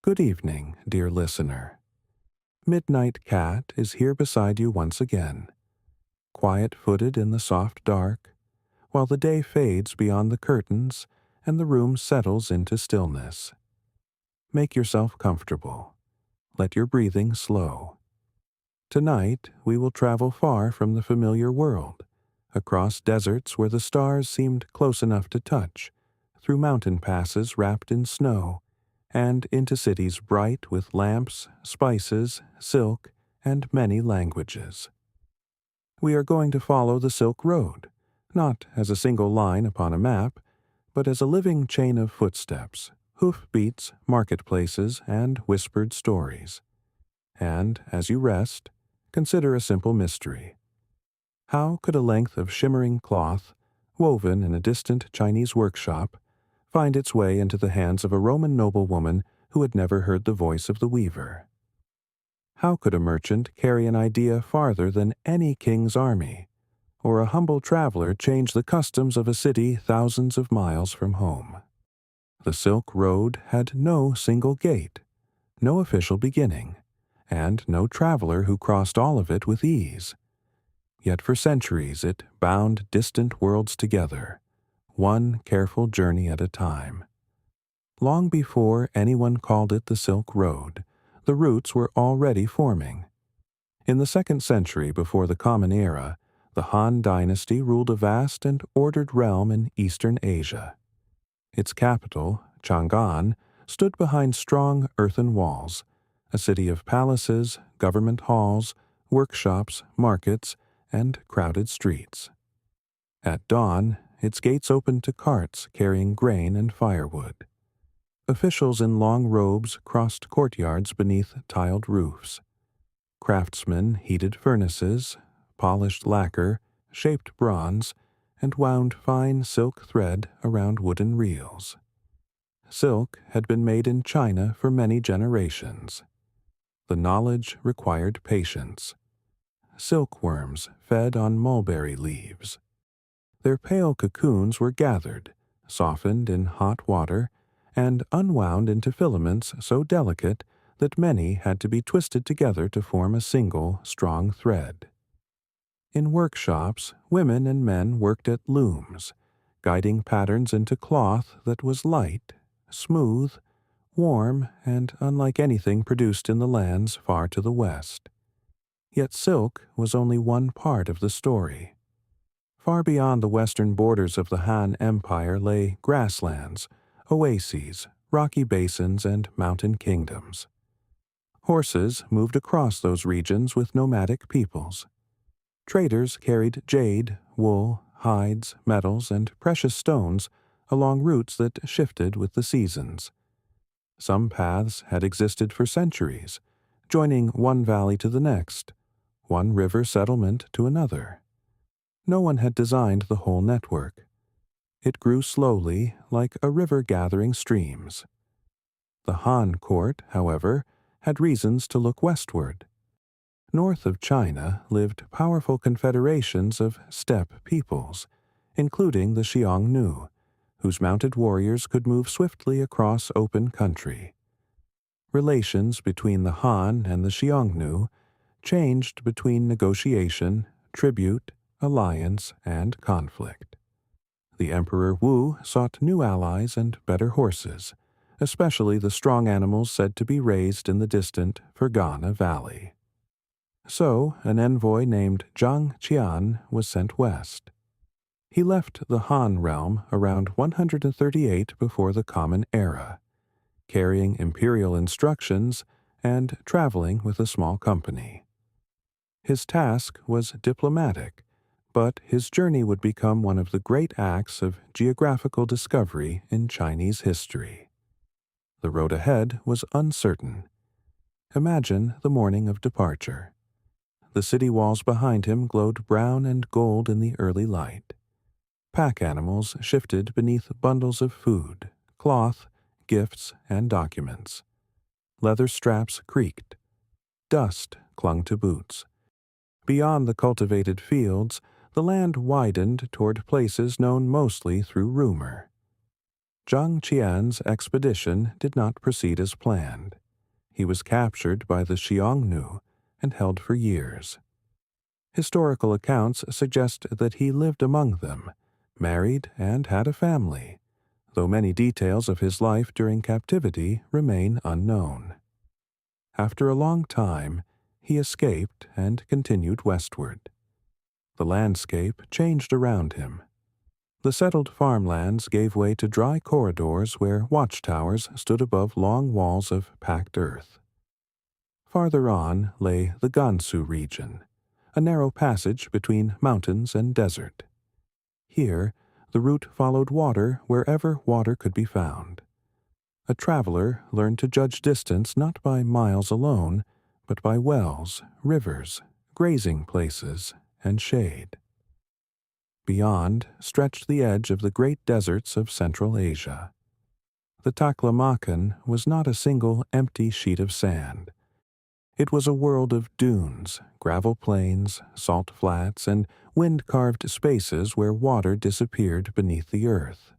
Good evening, dear listener. Midnight Cat is here beside you once again, quiet-footed in the soft dark, while the day fades beyond the curtains and the room settles into stillness. Make yourself comfortable. Let your breathing slow. Tonight we will travel far from the familiar world, across deserts where the stars seemed close enough to touch, through mountain passes wrapped in snow, and into cities bright with lamps, spices, silk, and many languages. We are going to follow the Silk Road, not as a single line upon a map, but as a living chain of footsteps, hoofbeats, marketplaces, and whispered stories. And, as you rest, consider a simple mystery. How could a length of shimmering cloth, woven in a distant Chinese workshop, find its way into the hands of a Roman noblewoman who had never heard the voice of the weaver? How could a merchant carry an idea farther than any king's army, or a humble traveler change the customs of a city thousands of miles from home? The Silk Road had no single gate, no official beginning, and no traveler who crossed all of it with ease. Yet for centuries it bound distant worlds together, one careful journey at a time. Long before anyone called it the Silk Road, the routes were already forming. In the 2nd century before the Common Era, the Han dynasty ruled a vast and ordered realm in eastern Asia. Its capital, Chang'an, stood behind strong earthen walls, a city of palaces, government halls, workshops, markets, and crowded streets. At dawn, its gates opened to carts carrying grain and firewood. Officials in long robes crossed courtyards beneath tiled roofs. Craftsmen heated furnaces, polished lacquer, shaped bronze, and wound fine silk thread around wooden reels. Silk had been made in China for many generations. The knowledge required patience. Silkworms fed on mulberry leaves. Their pale cocoons were gathered, softened in hot water, and unwound into filaments so delicate that many had to be twisted together to form a single, strong thread. In workshops, women and men worked at looms, guiding patterns into cloth that was light, smooth, warm, and unlike anything produced in the lands far to the west. Yet silk was only one part of the story. Far beyond the western borders of the Han Empire lay grasslands, oases, rocky basins, and mountain kingdoms. Horses moved across those regions with nomadic peoples. Traders carried jade, wool, hides, metals, and precious stones along routes that shifted with the seasons. Some paths had existed for centuries, joining one valley to the next, one river settlement to another. No one had designed the whole network. It grew slowly, like a river gathering streams. The Han court, however, had reasons to look westward. North of China lived powerful confederations of steppe peoples, including the Xiongnu, whose mounted warriors could move swiftly across open country. Relations between the Han and the Xiongnu changed between negotiation, tribute, alliance, and conflict. The Emperor Wu sought new allies and better horses, especially the strong animals said to be raised in the distant Ferghana Valley. So, an envoy named Zhang Qian was sent west. He left the Han realm around 138 before the Common Era, carrying imperial instructions and traveling with a small company. His task was diplomatic, but his journey would become one of the great acts of geographical discovery in Chinese history. The road ahead was uncertain. Imagine the morning of departure. The city walls behind him glowed brown and gold in the early light. Pack animals shifted beneath bundles of food, cloth, gifts, and documents. Leather straps creaked. Dust clung to boots. Beyond the cultivated fields, the land widened toward places known mostly through rumor. Zhang Qian's expedition did not proceed as planned. He was captured by the Xiongnu and held for years. Historical accounts suggest that he lived among them, married and had a family, though many details of his life during captivity remain unknown. After a long time, he escaped and continued westward. The landscape changed around him. The settled farmlands gave way to dry corridors where watchtowers stood above long walls of packed earth. Farther on lay the Gansu region, a narrow passage between mountains and desert. Here, the route followed water wherever water could be found. A traveler learned to judge distance not by miles alone, but by wells, rivers, grazing places, and shade. Beyond stretched the edge of the great deserts of Central Asia. The Taklamakan was not a single empty sheet of sand. It was a world of dunes, gravel plains, salt flats, and wind-carved spaces where water disappeared beneath the earth.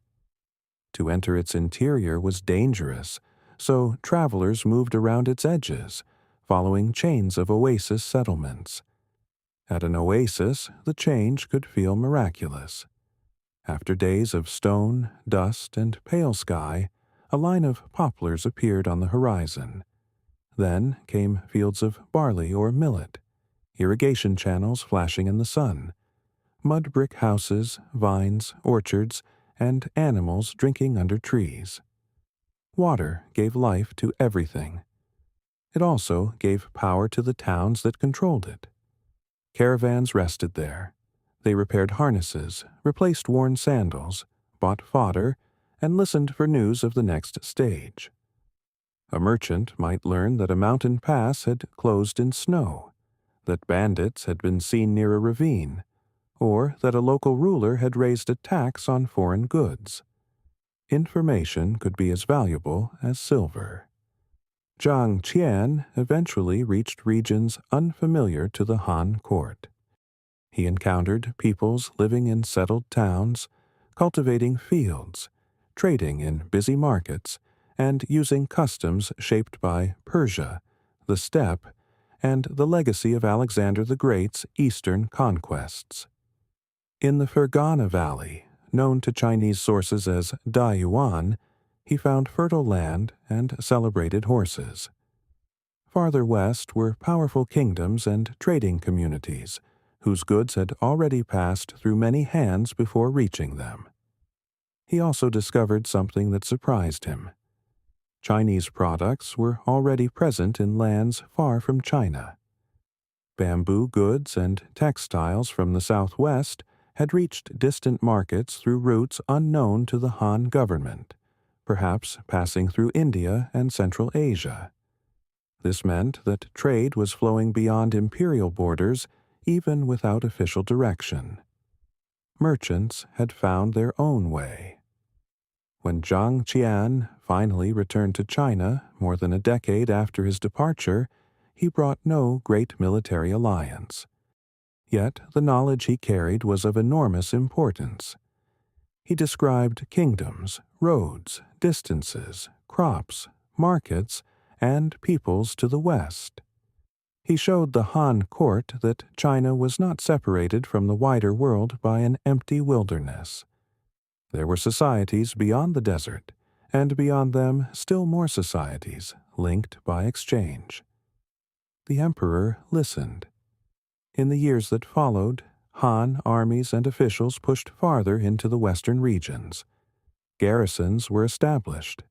To enter its interior was dangerous, so travelers moved around its edges, following chains of oasis settlements. At an oasis, the change could feel miraculous. After days of stone, dust, and pale sky, a line of poplars appeared on the horizon. Then came fields of barley or millet, irrigation channels flashing in the sun, mud brick houses, vines, orchards, and animals drinking under trees. Water gave life to everything. It also gave power to the towns that controlled it. Caravans rested there. They repaired harnesses, replaced worn sandals, bought fodder, and listened for news of the next stage. A merchant might learn that a mountain pass had closed in snow, that bandits had been seen near a ravine, or that a local ruler had raised a tax on foreign goods. Information could be as valuable as silver. Zhang Qian eventually reached regions unfamiliar to the Han court. He encountered peoples living in settled towns, cultivating fields, trading in busy markets, and using customs shaped by Persia, the steppe, and the legacy of Alexander the Great's eastern conquests. In the Ferghana Valley, known to Chinese sources as Dayuan, he found fertile land and celebrated horses. Farther west were powerful kingdoms and trading communities, whose goods had already passed through many hands before reaching them. He also discovered something that surprised him. Chinese products were already present in lands far from China. Bamboo goods and textiles from the southwest had reached distant markets through routes unknown to the Han government, perhaps passing through India and Central Asia. This meant that trade was flowing beyond imperial borders even without official direction. Merchants had found their own way. When Zhang Qian finally returned to China more than a decade after his departure, he brought no great military alliance. Yet the knowledge he carried was of enormous importance. He described kingdoms, roads, distances, crops, markets, and peoples to the west. He showed the Han court that China was not separated from the wider world by an empty wilderness. There were societies beyond the desert, and beyond them still more societies linked by exchange. The emperor listened. In the years that followed, Han armies and officials pushed farther into the western regions. Garrisons were established.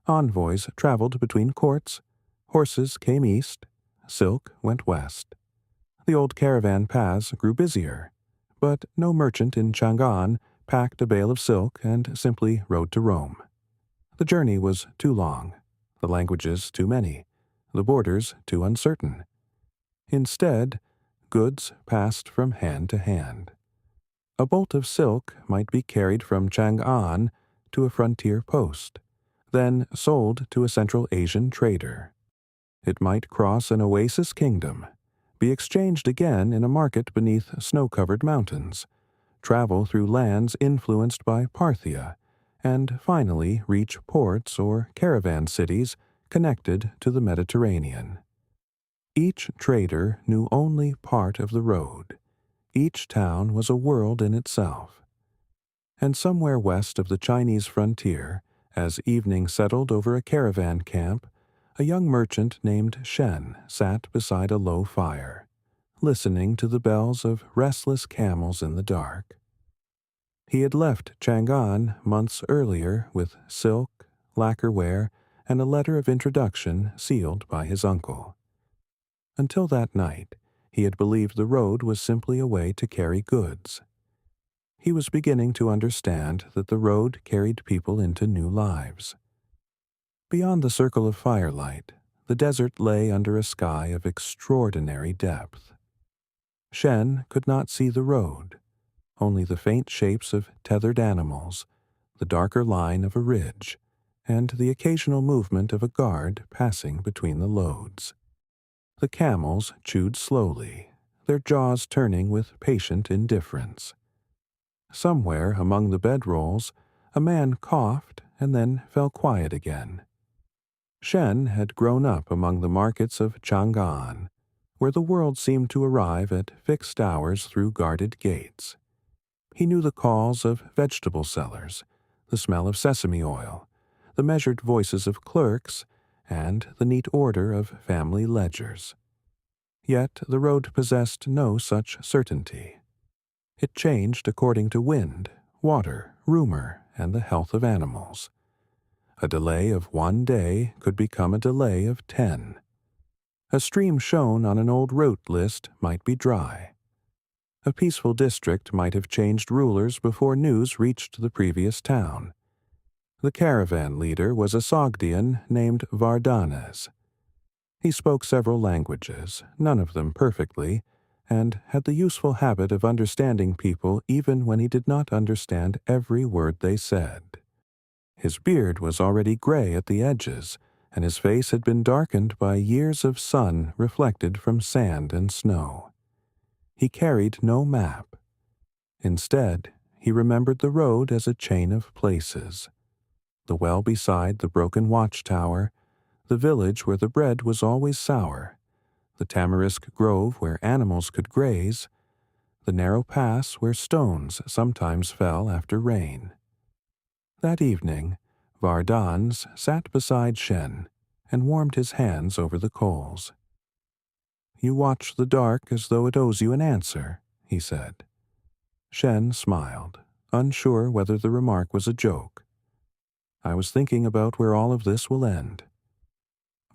Envoys traveled between courts. Horses came east. Silk went west. The old caravan paths grew busier, but no merchant in Chang'an packed a bale of silk and simply rode to Rome. The journey was too long, the languages too many, the borders too uncertain. Instead, goods passed from hand to hand. A bolt of silk might be carried from Chang'an to a frontier post, then sold to a Central Asian trader. It might cross an oasis kingdom, be exchanged again in a market beneath snow-covered mountains, travel through lands influenced by Parthia, and finally reach ports or caravan cities connected to the Mediterranean. Each trader knew only part of the road. Each town was a world in itself. And somewhere west of the Chinese frontier, as evening settled over a caravan camp, a young merchant named Shen sat beside a low fire, listening to the bells of restless camels in the dark. He had left Chang'an months earlier with silk, lacquerware, and a letter of introduction sealed by his uncle. Until that night, he had believed the road was simply a way to carry goods. He was beginning to understand that the road carried people into new lives. Beyond the circle of firelight, the desert lay under a sky of extraordinary depth. Shen could not see the road, only the faint shapes of tethered animals, the darker line of a ridge, and the occasional movement of a guard passing between the loads. The camels chewed slowly, their jaws turning with patient indifference. Somewhere among the bedrolls, a man coughed and then fell quiet again. Shen had grown up among the markets of Chang'an, where the world seemed to arrive at fixed hours through guarded gates. He knew the calls of vegetable sellers, the smell of sesame oil, the measured voices of clerks, and the neat order of family ledgers. Yet the road possessed no such certainty. It changed according to wind, water, rumor, and the health of animals. A delay of 1 day could become a delay of 10. A stream shown on an old route list might be dry. A peaceful district might have changed rulers before news reached the previous town. The caravan leader was a Sogdian named Vardanes. He spoke several languages, none of them perfectly, and had the useful habit of understanding people even when he did not understand every word they said. His beard was already gray at the edges, and his face had been darkened by years of sun reflected from sand and snow. He carried no map. Instead, he remembered the road as a chain of places. The well beside the broken watchtower, the village where the bread was always sour, the tamarisk grove where animals could graze, the narrow pass where stones sometimes fell after rain. That evening, Vardanes sat beside Shen and warmed his hands over the coals. "You watch the dark as though it owes you an answer," he said. Shen smiled, unsure whether the remark was a joke. "I was thinking about where all of this will end."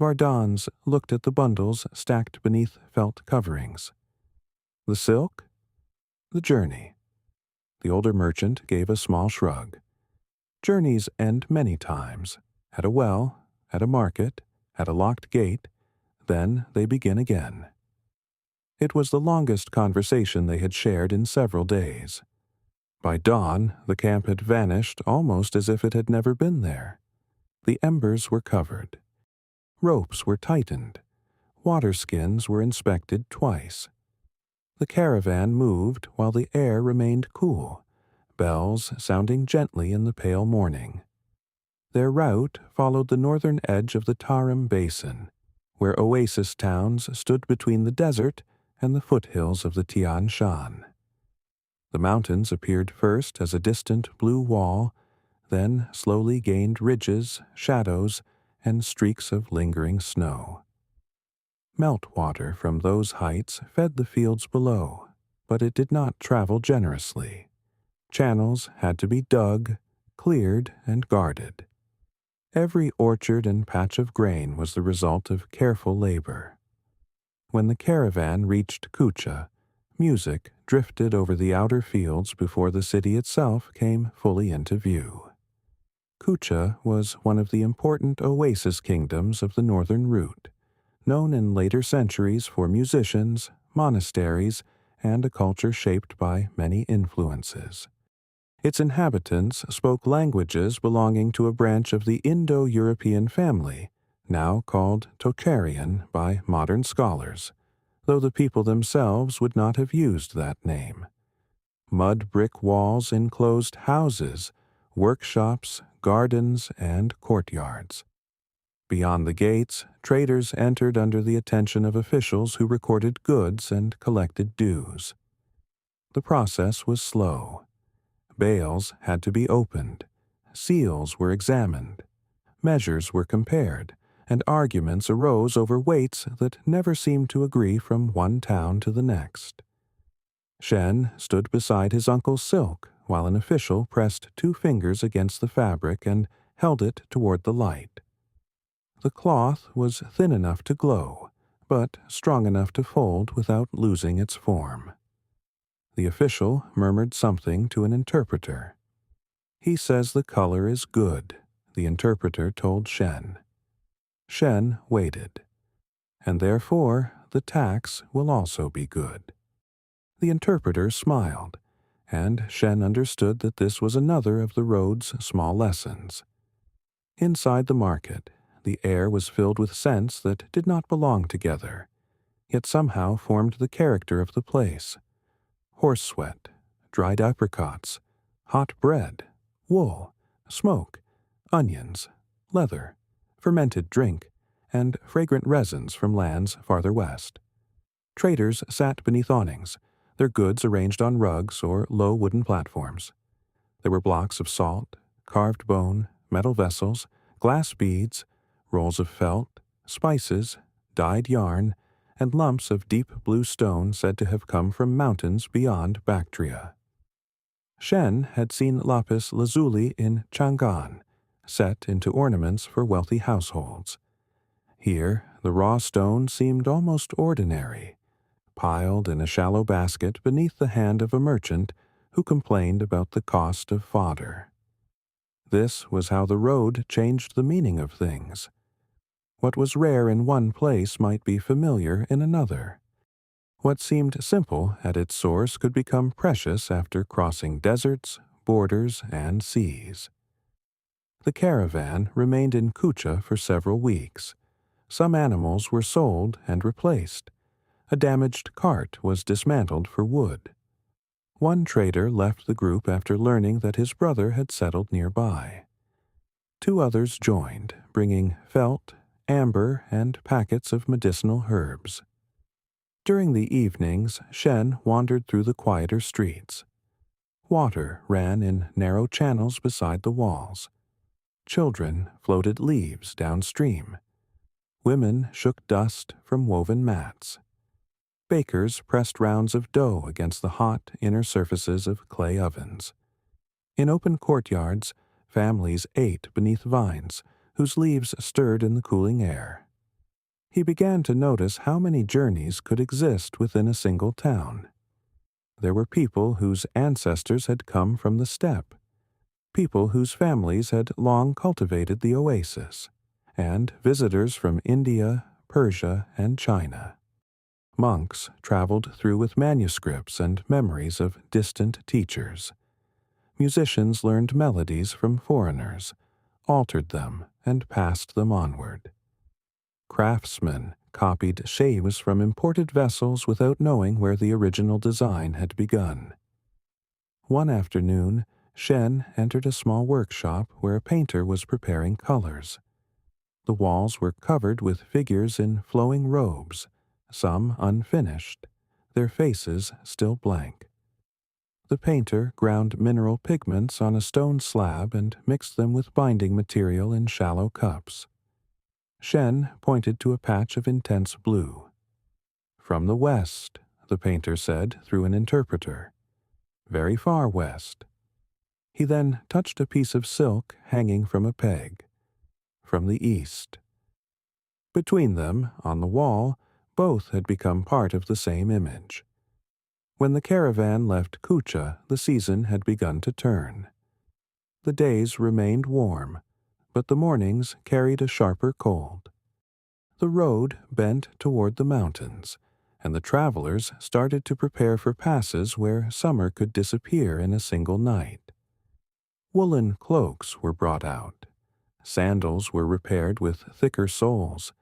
Vardanes looked at the bundles stacked beneath felt coverings. "The silk?" "The journey." The older merchant gave a small shrug. "Journeys end many times, at a well, at a market, at a locked gate, then they begin again." It was the longest conversation they had shared in several days. By dawn, the camp had vanished almost as if it had never been there. The embers were covered. Ropes were tightened. Water skins were inspected twice. The caravan moved while the air remained cool, bells sounding gently in the pale morning. Their route followed the northern edge of the Tarim Basin, where oasis towns stood between the desert and the foothills of the Tian Shan. The mountains appeared first as a distant blue wall, then slowly gained ridges, shadows, and streaks of lingering snow. Meltwater from those heights fed the fields below, but it did not travel generously. Channels had to be dug, cleared, and guarded. Every orchard and patch of grain was the result of careful labor. When the caravan reached Kucha, music drifted over the outer fields before the city itself came fully into view. Kucha was one of the important oasis kingdoms of the northern route, known in later centuries for musicians, monasteries, and a culture shaped by many influences. Its inhabitants spoke languages belonging to a branch of the Indo-European family, now called Tocharian by modern scholars, though the people themselves would not have used that name. Mud brick walls enclosed houses, workshops, gardens, and courtyards. Beyond the gates, traders entered under the attention of officials who recorded goods and collected dues. The process was slow. Bales had to be opened, seals were examined, measures were compared, and arguments arose over weights that never seemed to agree from one town to the next. Shen stood beside his uncle's silk while an official pressed 2 fingers against the fabric and held it toward the light. The cloth was thin enough to glow, but strong enough to fold without losing its form. The official murmured something to an interpreter. "He says the color is good," the interpreter told Shen. Shen waited. "And therefore the tax will also be good." The interpreter smiled, and Shen understood that this was another of the road's small lessons. Inside the market, the air was filled with scents that did not belong together, yet somehow formed the character of the place. Horse sweat, dried apricots, hot bread, wool, smoke, onions, leather, fermented drink, and fragrant resins from lands farther west. Traders sat beneath awnings, their goods arranged on rugs or low wooden platforms. There were blocks of salt, carved bone, metal vessels, glass beads, rolls of felt, spices, dyed yarn, and lumps of deep blue stone said to have come from mountains beyond Bactria. Shen had seen lapis lazuli in Chang'an, set into ornaments for wealthy households. Here, the raw stone seemed almost ordinary, piled in a shallow basket beneath the hand of a merchant who complained about the cost of fodder. This was how the road changed the meaning of things. What was rare in one place might be familiar in another. What seemed simple at its source could become precious after crossing deserts, borders, and seas. The caravan remained in Kucha for several weeks. Some animals were sold and replaced. A damaged cart was dismantled for wood. One trader left the group after learning that his brother had settled nearby. 2 others joined, bringing felt, amber, and packets of medicinal herbs. During the evenings, Shen wandered through the quieter streets. Water ran in narrow channels beside the walls. Children floated leaves downstream. Women shook dust from woven mats. Bakers pressed rounds of dough against the hot inner surfaces of clay ovens. In open courtyards, families ate beneath vines, whose leaves stirred in the cooling air. He began to notice how many journeys could exist within a single town. There were people whose ancestors had come from the steppe, people whose families had long cultivated the oasis, and visitors from India, Persia, and China. Monks traveled through with manuscripts and memories of distant teachers. Musicians learned melodies from foreigners, altered them, and passed them onward. Craftsmen copied shapes from imported vessels without knowing where the original design had begun. One afternoon, Shen entered a small workshop where a painter was preparing colors. The walls were covered with figures in flowing robes, some unfinished, their faces still blank. The painter ground mineral pigments on a stone slab and mixed them with binding material in shallow cups. Shen pointed to a patch of intense blue. "From the west," the painter said through an interpreter. "Very far west." He then touched a piece of silk hanging from a peg. "From the east." Between them, on the wall, both had become part of the same image. When the caravan left Kucha, the season had begun to turn. The days remained warm, but the mornings carried a sharper cold. The road bent toward the mountains, and the travelers started to prepare for passes where summer could disappear in a single night. Woolen cloaks were brought out. Sandals were repaired with thicker soles.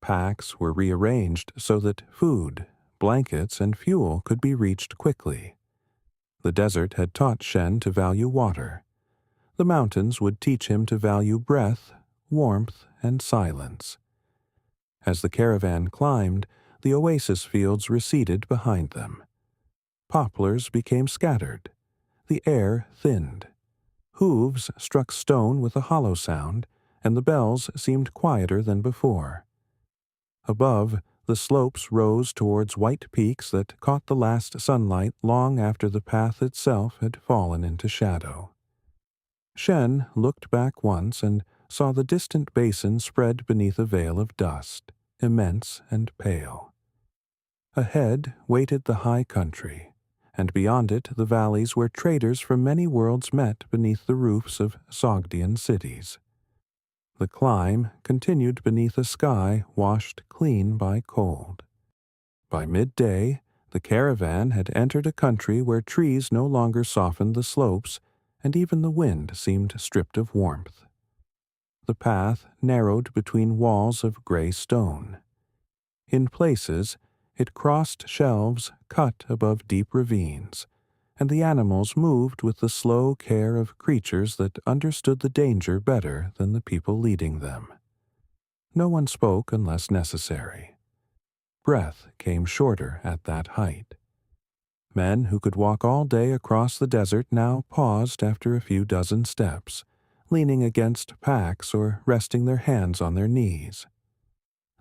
Packs were rearranged so that food, blankets, and fuel could be reached quickly. The desert had taught Shen to value water. The mountains would teach him to value breath, warmth, and silence. As the caravan climbed, the oasis fields receded behind them. Poplars became scattered. The air thinned. Hooves struck stone with a hollow sound, and the bells seemed quieter than before. Above, the slopes rose towards white peaks that caught the last sunlight long after the path itself had fallen into shadow. Shen looked back once and saw the distant basin spread beneath a veil of dust, immense and pale. Ahead waited the high country, and beyond it the valleys where traders from many worlds met beneath the roofs of Sogdian cities. The climb continued beneath a sky washed clean by cold. By midday, the caravan had entered a country where trees no longer softened the slopes, and even the wind seemed stripped of warmth. The path narrowed between walls of gray stone. In places, it crossed shelves cut above deep ravines, and the animals moved with the slow care of creatures that understood the danger better than the people leading them. No one spoke unless necessary. Breath came shorter at that height. Men who could walk all day across the desert now paused after a few dozen steps, leaning against packs or resting their hands on their knees.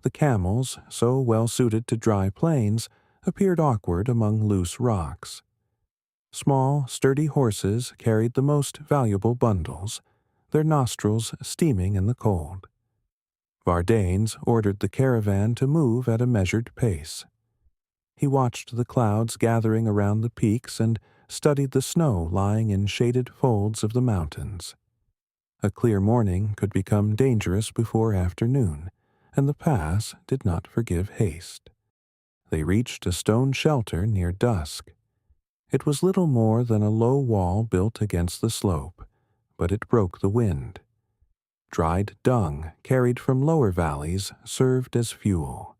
The camels, so well suited to dry plains, appeared awkward among loose rocks. Small, sturdy horses carried the most valuable bundles, their nostrils steaming in the cold. Vardanes ordered the caravan to move at a measured pace. He watched the clouds gathering around the peaks and studied the snow lying in shaded folds of the mountains. A clear morning could become dangerous before afternoon, and the pass did not forgive haste. They reached a stone shelter near dusk. It was little more than a low wall built against the slope, but it broke the wind. Dried dung carried from lower valleys served as fuel.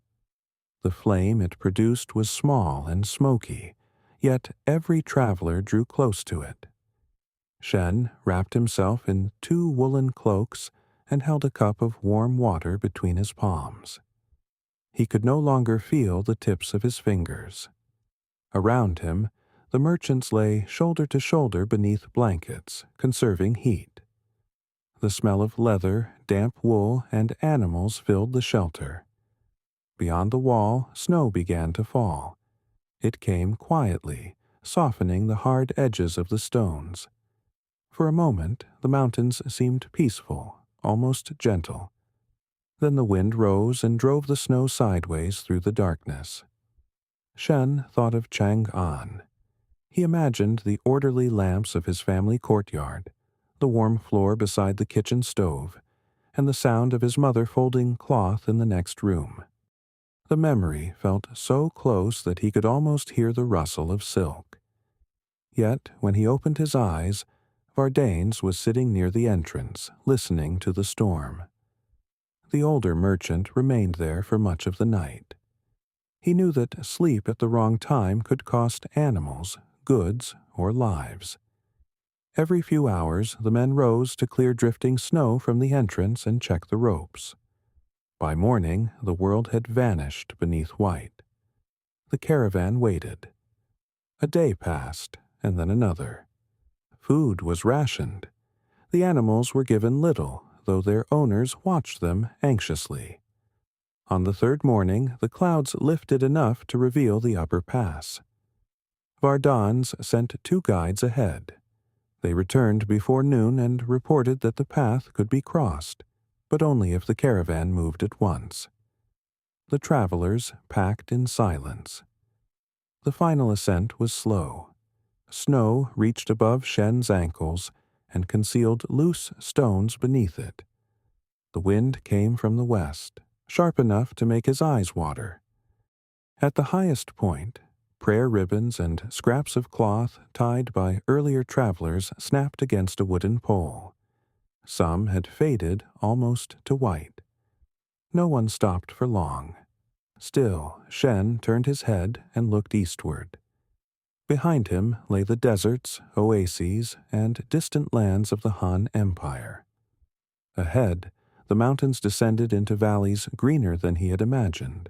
The flame it produced was small and smoky, yet every traveler drew close to it. Shen wrapped himself in 2 woolen cloaks and held a cup of warm water between his palms. He could no longer feel the tips of his fingers. Around him, the merchants lay shoulder to shoulder beneath blankets, conserving heat. The smell of leather, damp wool, and animals filled the shelter. Beyond the wall, snow began to fall. It came quietly, softening the hard edges of the stones. For a moment, the mountains seemed peaceful, almost gentle. Then the wind rose and drove the snow sideways through the darkness. Shen thought of Chang'an. He imagined the orderly lamps of his family courtyard, the warm floor beside the kitchen stove, and the sound of his mother folding cloth in the next room. The memory felt so close that he could almost hear the rustle of silk. Yet, when he opened his eyes, Vardanes was sitting near the entrance, listening to the storm. The older merchant remained there for much of the night. He knew that sleep at the wrong time could cost animals, goods, or lives. Every few hours, the men rose to clear drifting snow from the entrance and check the ropes. By morning, the world had vanished beneath white. The caravan waited. A day passed, and then another. Food was rationed. The animals were given little, though their owners watched them anxiously. On the 3rd morning, the clouds lifted enough to reveal the upper pass. Vardanes sent 2 guides ahead. They returned before noon and reported that the path could be crossed, but only if the caravan moved at once. The travelers packed in silence. The final ascent was slow. Snow reached above Shen's ankles and concealed loose stones beneath it. The wind came from the west, sharp enough to make his eyes water. At the highest point, prayer ribbons and scraps of cloth tied by earlier travelers snapped against a wooden pole. Some had faded almost to white. No one stopped for long. Still, Shen turned his head and looked eastward. Behind him lay the deserts, oases, and distant lands of the Han Empire. Ahead, the mountains descended into valleys greener than he had imagined,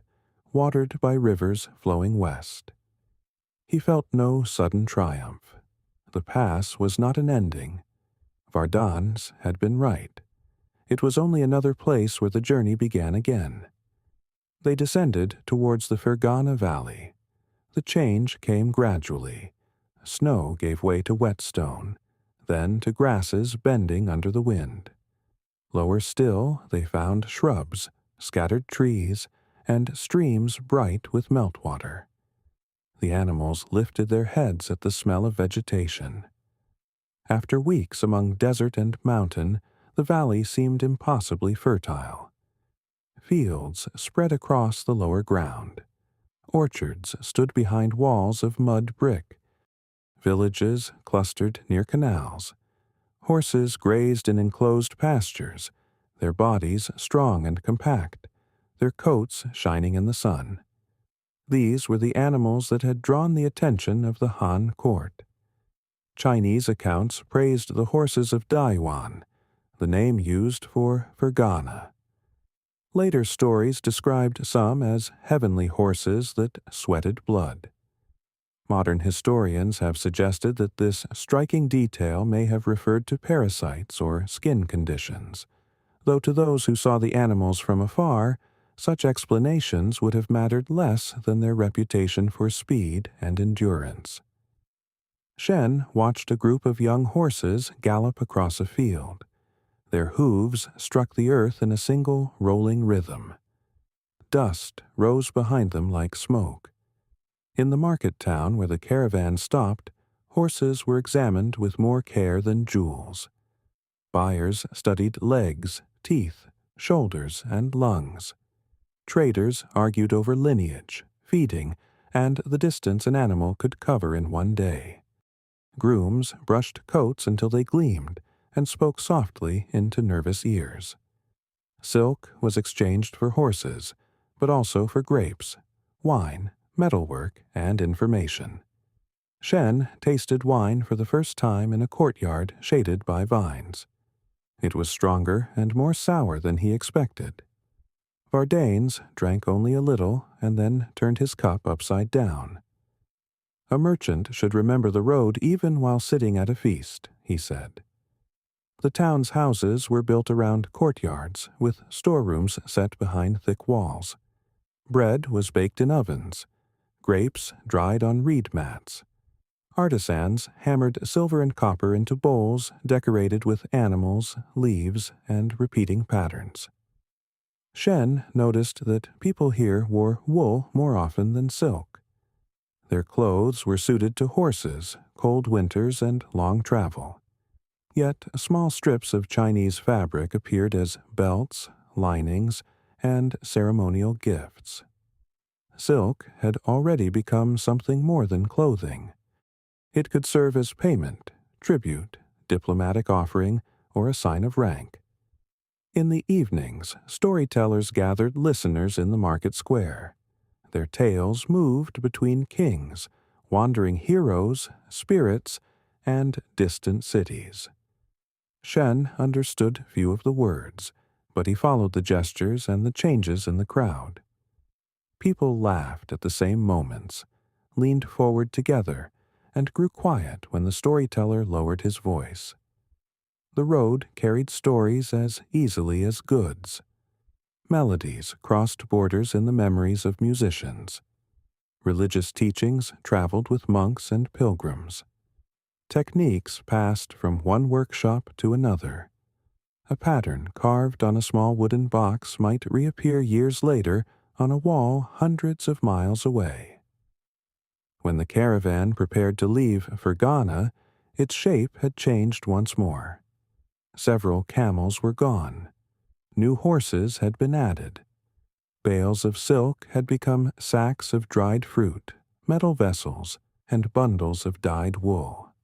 watered by rivers flowing west. He felt no sudden triumph. The pass was not an ending. Vardans had been right. It was only another place where the journey began again. They descended towards the Ferghana Valley. The change came gradually. Snow gave way to whetstone, then to grasses bending under the wind. Lower still, they found shrubs, scattered trees, and streams bright with meltwater. The animals lifted their heads at the smell of vegetation. After weeks among desert and mountain, the valley seemed impossibly fertile. Fields spread across the lower ground. Orchards stood behind walls of mud brick. Villages clustered near canals. Horses grazed in enclosed pastures, their bodies strong and compact, their coats shining in the sun. These were the animals that had drawn the attention of the Han court. Chinese accounts praised the horses of Daiwan, the name used for Ferghana. Later stories described some as heavenly horses that sweated blood. Modern historians have suggested that this striking detail may have referred to parasites or skin conditions, though to those who saw the animals from afar, such explanations would have mattered less than their reputation for speed and endurance. Shen watched a group of young horses gallop across a field. Their hooves struck the earth in a single rolling rhythm. Dust rose behind them like smoke. In the market town where the caravan stopped, horses were examined with more care than jewels. Buyers studied legs, teeth, shoulders, and lungs. Traders argued over lineage, feeding, and the distance an animal could cover in one day. Grooms brushed coats until they gleamed and spoke softly into nervous ears. Silk was exchanged for horses, but also for grapes, wine, metalwork, and information. Shen tasted wine for the first time in a courtyard shaded by vines. It was stronger and more sour than he expected. Vardanes drank only a little and then turned his cup upside down. A merchant should remember the road even while sitting at a feast, he said. The town's houses were built around courtyards, with storerooms set behind thick walls. Bread was baked in ovens. Grapes dried on reed mats. Artisans hammered silver and copper into bowls decorated with animals, leaves, and repeating patterns. Shen noticed that people here wore wool more often than silk. Their clothes were suited to horses, cold winters, and long travel. Yet small strips of Chinese fabric appeared as belts, linings, and ceremonial gifts. Silk had already become something more than clothing. It could serve as payment, tribute, diplomatic offering, or a sign of rank. In the evenings, storytellers gathered listeners in the market square. Their tales moved between kings, wandering heroes, spirits, and distant cities. Shen understood few of the words, but he followed the gestures and the changes in the crowd. People laughed at the same moments, leaned forward together, and grew quiet when the storyteller lowered his voice. The road carried stories as easily as goods. Melodies crossed borders in the memories of musicians. Religious teachings traveled with monks and pilgrims. Techniques passed from one workshop to another. A pattern carved on a small wooden box might reappear years later on a wall hundreds of miles away. When the caravan prepared to leave Ferghana, its shape had changed once more. Several camels were gone. New horses had been added. Bales of silk had become sacks of dried fruit, metal vessels, and bundles of dyed wool.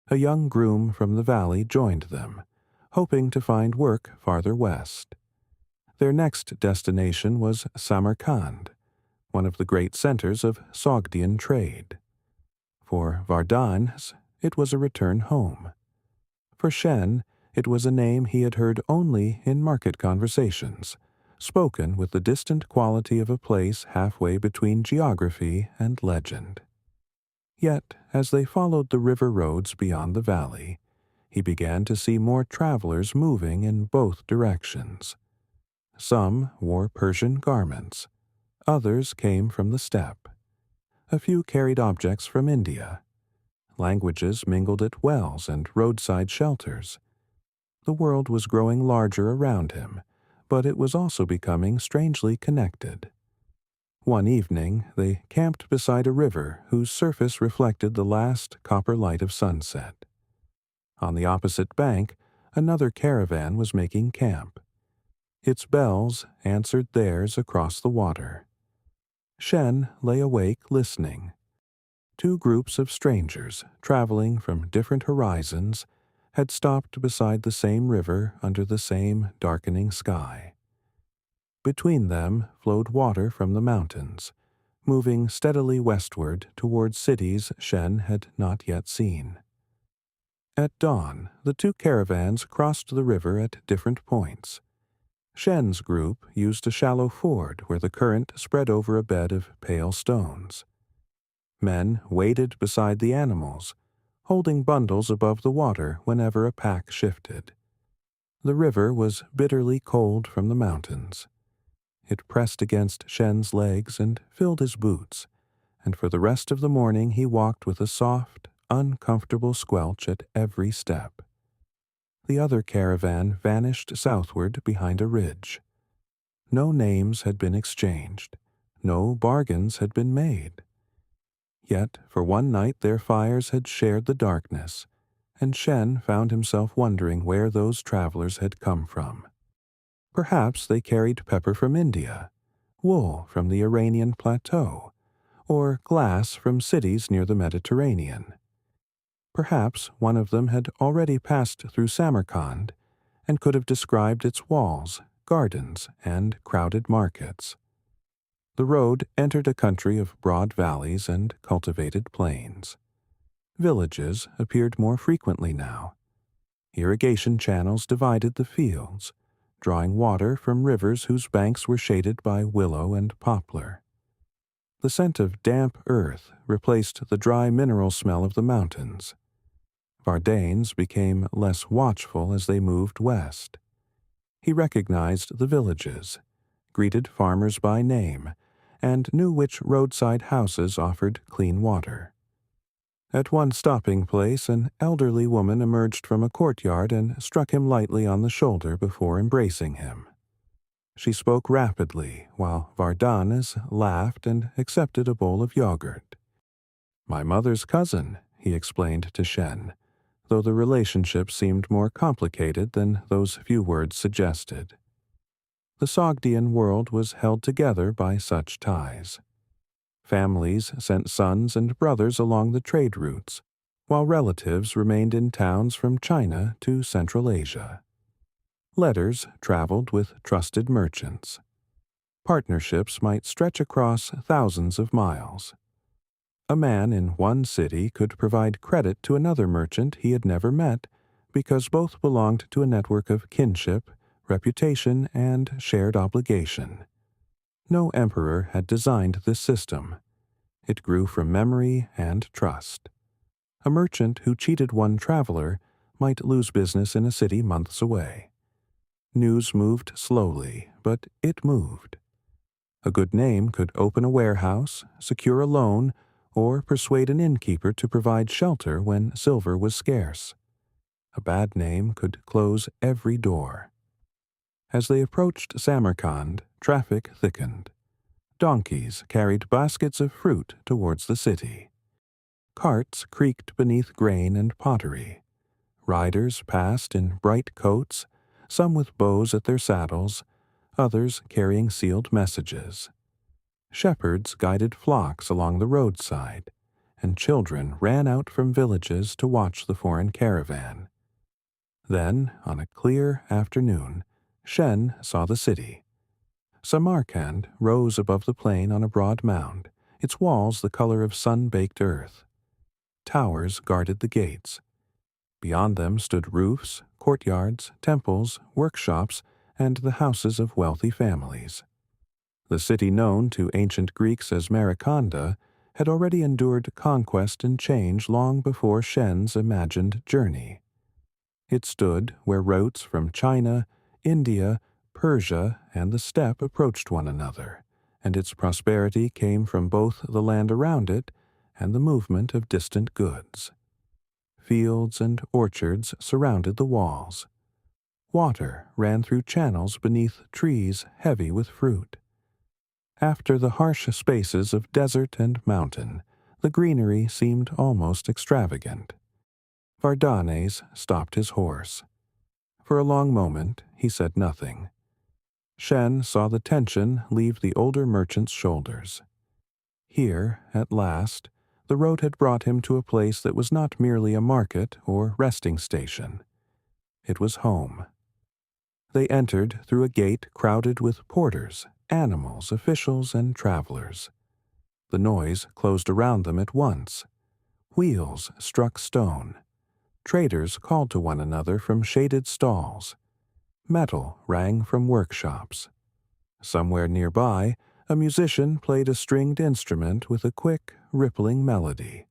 A young groom from the valley joined them, hoping to find work farther west. Their next destination was Samarkand, one of the great centers of Sogdian trade. For Vardan's, it was a return home. For Shen, it was a name he had heard only in market conversations, spoken with the distant quality of a place halfway between geography and legend. Yet, as they followed the river roads beyond the valley, he began to see more travelers moving in both directions. Some wore Persian garments, others came from the steppe. A few carried objects from India. Languages mingled at wells and roadside shelters. The world was growing larger around him, but it was also becoming strangely connected. One evening, they camped beside a river whose surface reflected the last copper light of sunset. On the opposite bank, another caravan was making camp. Its bells answered theirs across the water. Shen lay awake listening. Two groups of strangers, traveling from different horizons, had stopped beside the same river under the same darkening sky. Between them flowed water from the mountains, moving steadily westward towards cities Shen had not yet seen. At dawn, the two caravans crossed the river at different points. Shen's group used a shallow ford where the current spread over a bed of pale stones. Men waded beside the animals, holding bundles above the water whenever a pack shifted. The river was bitterly cold from the mountains. It pressed against Shen's legs and filled his boots, and for the rest of the morning he walked with a soft, uncomfortable squelch at every step. The other caravan vanished southward behind a ridge. No names had been exchanged. No bargains had been made. Yet for one night their fires had shared the darkness, and Shen found himself wondering where those travelers had come from. Perhaps they carried pepper from India, wool from the Iranian plateau, or glass from cities near the Mediterranean. Perhaps one of them had already passed through Samarkand and could have described its walls, gardens, and crowded markets. The road entered a country of broad valleys and cultivated plains. Villages appeared more frequently now. Irrigation channels divided the fields, drawing water from rivers whose banks were shaded by willow and poplar. The scent of damp earth replaced the dry mineral smell of the mountains. Vardanes became less watchful as they moved west. He recognized the villages, greeted farmers by name, and knew which roadside houses offered clean water. At one stopping place, an elderly woman emerged from a courtyard and struck him lightly on the shoulder before embracing him. She spoke rapidly, while Vardanes laughed and accepted a bowl of yogurt. "My mother's cousin," he explained to Shen, though the relationship seemed more complicated than those few words suggested. The Sogdian world was held together by such ties. Families sent sons and brothers along the trade routes, while relatives remained in towns from China to Central Asia. Letters traveled with trusted merchants. Partnerships might stretch across thousands of miles. A man in one city could provide credit to another merchant he had never met because both belonged to a network of kinship, reputation, and shared obligation. No emperor had designed this system. It grew from memory and trust. A merchant who cheated one traveler might lose business in a city months away. News moved slowly, but it moved. A good name could open a warehouse, secure a loan, or persuade an innkeeper to provide shelter when silver was scarce. A bad name could close every door. As they approached Samarkand, traffic thickened. Donkeys carried baskets of fruit towards the city. Carts creaked beneath grain and pottery. Riders passed in bright coats, some with bows at their saddles, others carrying sealed messages. Shepherds guided flocks along the roadside, and children ran out from villages to watch the foreign caravan. Then, on a clear afternoon, Shen saw the city. Samarkand rose above the plain on a broad mound, its walls the color of sun-baked earth. towers guarded the gates. Beyond them stood roofs, courtyards, temples, workshops, and the houses of wealthy families. The city known to ancient Greeks as Samarkand had already endured conquest and change long before Shen's imagined journey. It stood where routes from China, India, Persia, and the steppe approached one another, and its prosperity came from both the land around it and the movement of distant goods. Fields and orchards surrounded the walls. Water ran through channels beneath trees heavy with fruit. After the harsh spaces of desert and mountain, the greenery seemed almost extravagant. Vardanes stopped his horse. For a long moment he said nothing. Shen saw the tension leave the older merchant's shoulders. Here, at last, the road had brought him to a place that was not merely a market or resting station. It was home. They entered through a gate crowded with porters, animals, officials, and travelers. The noise closed around them at once. Wheels struck stone. Traders called to one another from shaded stalls. Metal rang from workshops. Somewhere nearby, a musician played a stringed instrument with a quick, rippling melody.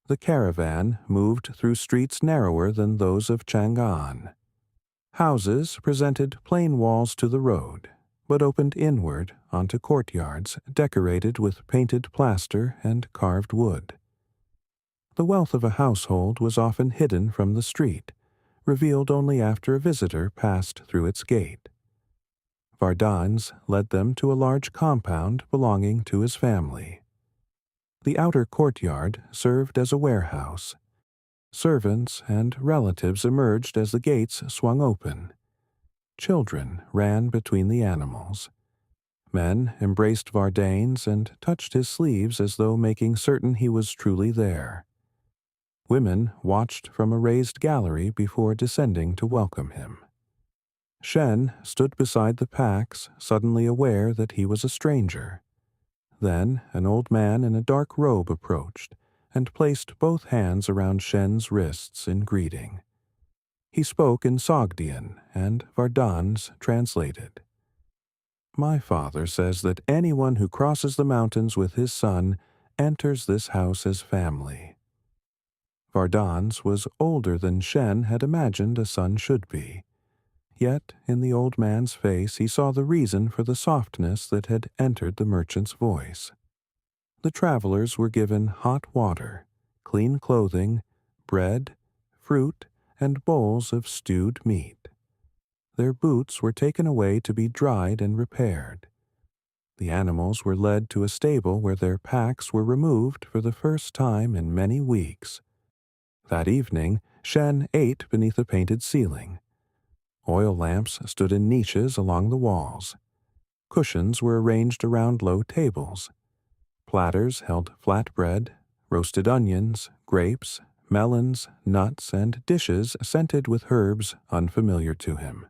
The caravan moved through streets narrower than those of Chang'an. Houses presented plain walls to the road, but opened inward onto courtyards decorated with painted plaster and carved wood. The wealth of a household was often hidden from the street, revealed only after a visitor passed through its gate. Vardanes led them to a large compound belonging to his family. The outer courtyard served as a warehouse. Servants and relatives emerged as the gates swung open. Children ran between the animals. Men embraced Vardanes and touched his sleeves as though making certain he was truly there. Women watched from a raised gallery before descending to welcome him. Shen stood beside the packs, suddenly aware that he was a stranger. Then an old man in a dark robe approached and placed both hands around Shen's wrists in greeting. He spoke in Sogdian, and Vardanes translated. "My father says that anyone who crosses the mountains with his son enters this house as family." Vardanes was older than Shen had imagined a son should be. Yet in the old man's face he saw the reason for the softness that had entered the merchant's voice. The travelers were given hot water, clean clothing, bread, fruit, and bowls of stewed meat. Their boots were taken away to be dried and repaired. The animals were led to a stable where their packs were removed for the first time in many weeks. That evening, Shen ate beneath a painted ceiling. Oil lamps stood in niches along the walls. Cushions were arranged around low tables. Platters held flatbread, roasted onions, grapes, melons, nuts, and dishes scented with herbs unfamiliar to him.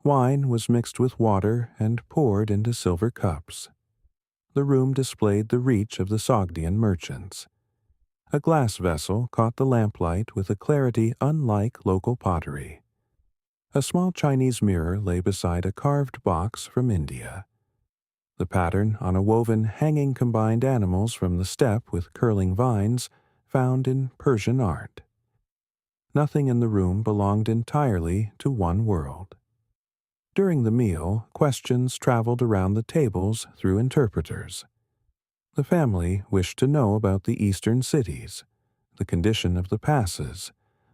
Wine was mixed with water and poured into silver cups. The room displayed the reach of the Sogdian merchants. A glass vessel caught the lamplight with a clarity unlike local pottery. A small Chinese mirror lay beside a carved box from India. The pattern on a woven hanging combined animals from the steppe with curling vines found in Persian art. Nothing in the room belonged entirely to one world. During the meal, questions traveled around the tables through interpreters. The family wished to know about the eastern cities, the condition of the passes,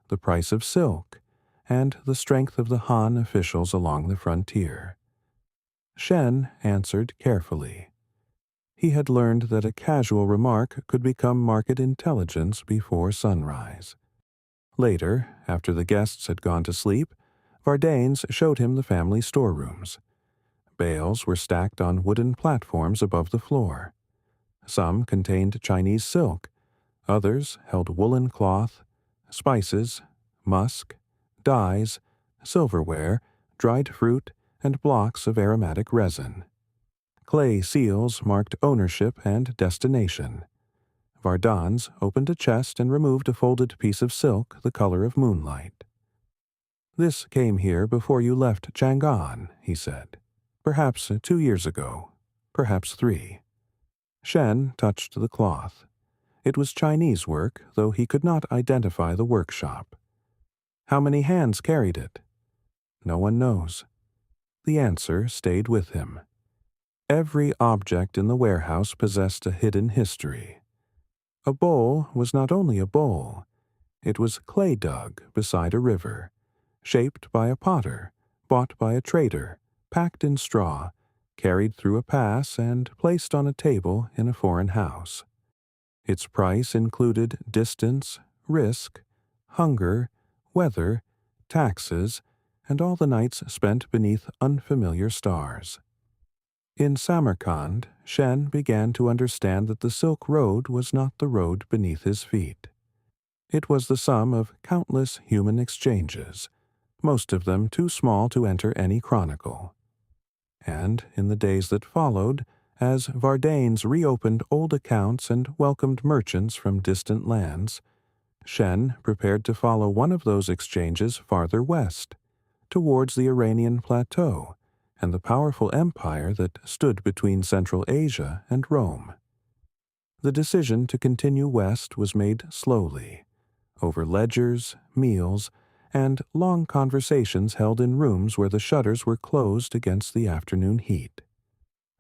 the price of silk, and the strength of the Han officials along the frontier. Shen answered carefully. He had learned that a casual remark could become market intelligence before sunrise. Later, after the guests had gone to sleep, Vardanes showed him the family storerooms. Bales were stacked on wooden platforms above the floor. Some contained Chinese silk, others held woolen cloth, spices, musk, dyes, silverware, dried fruit, and blocks of aromatic resin. Clay seals marked ownership and destination. Vardans opened a chest and removed a folded piece of silk the color of moonlight. "This came here before you left Chang'an," he said. "Perhaps 2 years ago, perhaps 3. Shen touched the cloth. It was Chinese work, though he could not identify the workshop. "How many hands carried it?" "No one knows." The answer stayed with him. Every object in the warehouse possessed a hidden history. A bowl was not only a bowl, it was clay dug beside a river, shaped by a potter, bought by a trader, packed in straw, carried through a pass, and placed on a table in a foreign house. Its price included distance, risk, hunger, weather, taxes, and all the nights spent beneath unfamiliar stars. In Samarkand, Shen began to understand that the Silk Road was not the road beneath his feet. It was the sum of countless human exchanges, most of them too small to enter any chronicle. And in the days that followed, as Vardanes reopened old accounts and welcomed merchants from distant lands, Shen prepared to follow one of those exchanges farther west, towards the Iranian plateau and the powerful empire that stood between Central Asia and Rome. The decision to continue west was made slowly, over ledgers, meals, and long conversations held in rooms where the shutters were closed against the afternoon heat.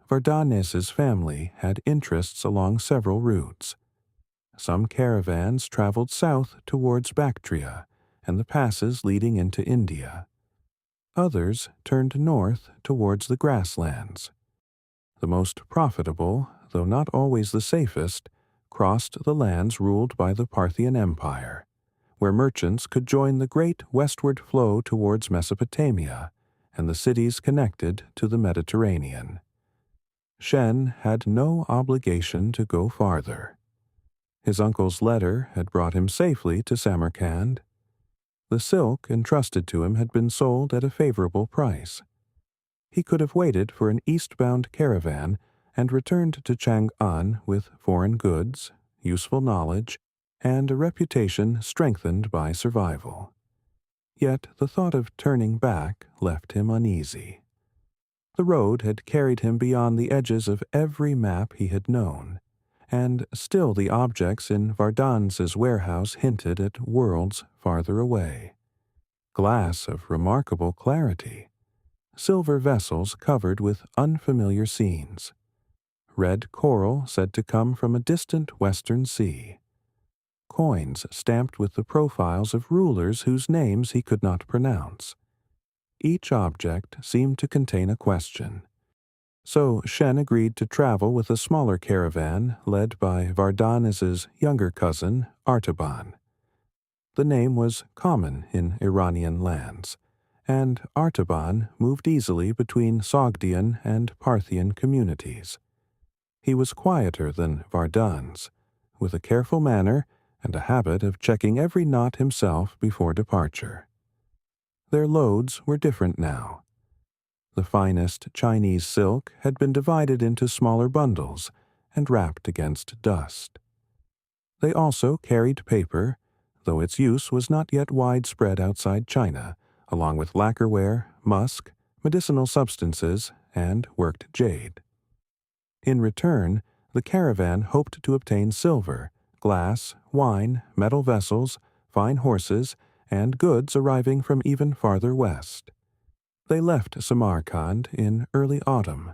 Vardanes's family had interests along several routes. Some caravans traveled south towards Bactria and the passes leading into India. Others turned north towards the grasslands. The most profitable, though not always the safest, crossed the lands ruled by the Parthian Empire, where merchants could join the great westward flow towards Mesopotamia and the cities connected to the Mediterranean. Shen had no obligation to go farther. His uncle's letter had brought him safely to Samarkand. The silk entrusted to him had been sold at a favorable price. He could have waited for an eastbound caravan and returned to Chang'an with foreign goods, useful knowledge, and a reputation strengthened by survival. Yet the thought of turning back left him uneasy. The road had carried him beyond the edges of every map he had known, and still the objects in Vardans's warehouse hinted at worlds farther away. Glass of remarkable clarity, silver vessels covered with unfamiliar scenes, red coral said to come from a distant western sea, coins stamped with the profiles of rulers whose names he could not pronounce. Each object seemed to contain a question. So Shen agreed to travel with a smaller caravan led by Vardanes's younger cousin, Artaban. The name was common in Iranian lands, and Artaban moved easily between Sogdian and Parthian communities. He was quieter than Vardans, with a careful manner and a habit of checking every knot himself before departure. Their loads were different now. The finest Chinese silk had been divided into smaller bundles and wrapped against dust. They also carried paper, though its use was not yet widespread outside China, along with lacquerware, musk, medicinal substances, and worked jade. In return, the caravan hoped to obtain silver, glass, wine, metal vessels, fine horses, and goods arriving from even farther west. They left Samarkand in early autumn.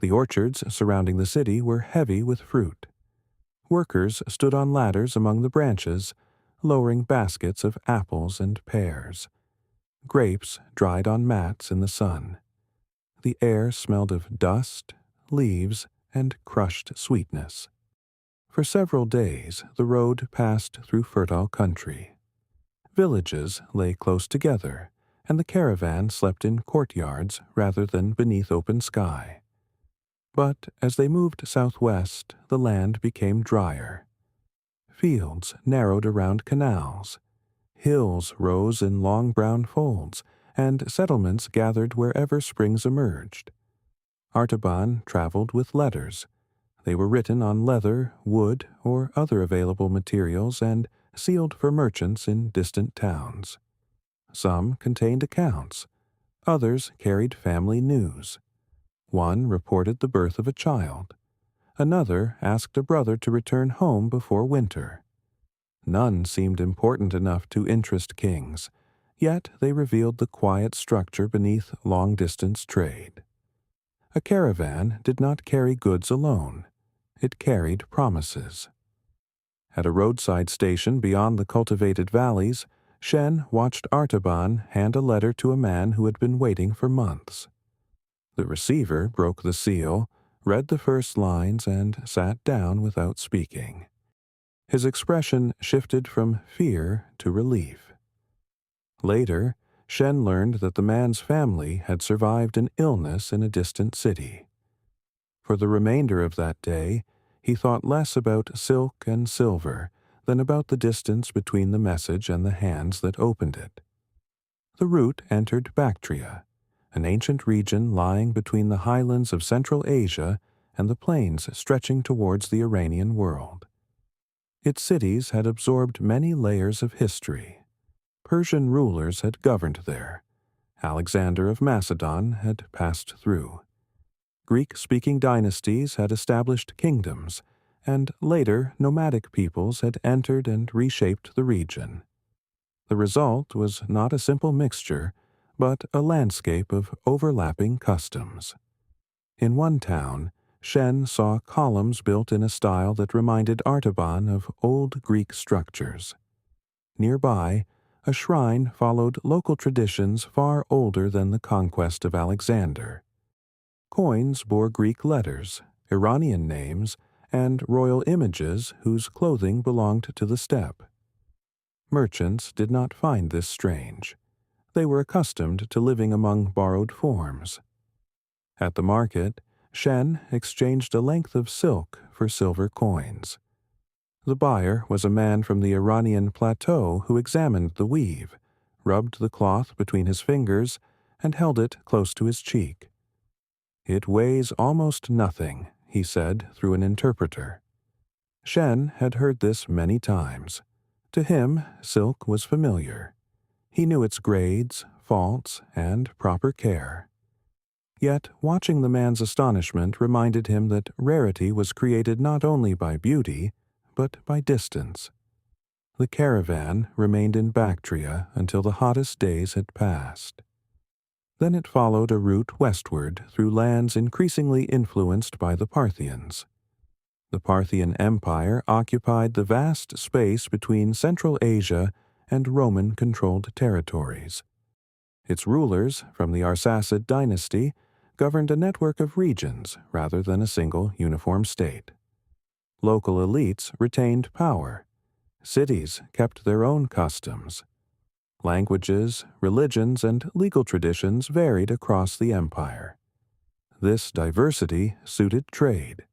The orchards surrounding the city were heavy with fruit. Workers stood on ladders among the branches, lowering baskets of apples and pears. Grapes dried on mats in the sun. The air smelled of dust, leaves, and crushed sweetness. For several days the road passed through fertile country. Villages lay close together, and the caravan slept in courtyards rather than beneath open sky. But as they moved southwest, the land became drier. Fields narrowed around canals. Hills rose in long brown folds, and settlements gathered wherever springs emerged. Artaban traveled with letters. They were written on leather, wood, or other available materials and sealed for merchants in distant towns. Some contained accounts. Others carried family news. One reported the birth of a child. Another asked a brother to return home before winter. None seemed important enough to interest kings, yet they revealed the quiet structure beneath long-distance trade. A caravan did not carry goods alone. It carried promises. At a roadside station beyond the cultivated valleys, Shen watched Artaban hand a letter to a man who had been waiting for months. The receiver broke the seal, read the first lines, and sat down without speaking. His expression shifted from fear to relief. Later, Shen learned that the man's family had survived an illness in a distant city. For the remainder of that day, he thought less about silk and silver than about the distance between the message and the hands that opened it. The route entered Bactria, an ancient region lying between the highlands of Central Asia and the plains stretching towards the Iranian world. Its cities had absorbed many layers of history. Persian rulers had governed there. Alexander of Macedon had passed through. Greek-speaking dynasties had established kingdoms, and later nomadic peoples had entered and reshaped the region. The result was not a simple mixture, but a landscape of overlapping customs. In one town, Shen saw columns built in a style that reminded Artaban of old Greek structures. Nearby, a shrine followed local traditions far older than the conquest of Alexander. Coins bore Greek letters, Iranian names, and royal images whose clothing belonged to the steppe. Merchants did not find this strange. They were accustomed to living among borrowed forms. At the market, Shen exchanged a length of silk for silver coins. The buyer was a man from the Iranian plateau who examined the weave, rubbed the cloth between his fingers, and held it close to his cheek. "It weighs almost nothing," he said through an interpreter. Shen had heard this many times. To him, silk was familiar. He knew its grades, faults, and proper care. Yet watching the man's astonishment reminded him that rarity was created not only by beauty, but by distance. The caravan remained in Bactria until the hottest days had passed. Then it followed a route westward through lands increasingly influenced by the Parthians. The Parthian Empire occupied the vast space between Central Asia and Roman-controlled territories. Its rulers, from the Arsacid dynasty, governed a network of regions rather than a single uniform state. Local elites retained power. Cities kept their own customs. Languages, religions, and legal traditions varied across the empire. This diversity suited trade.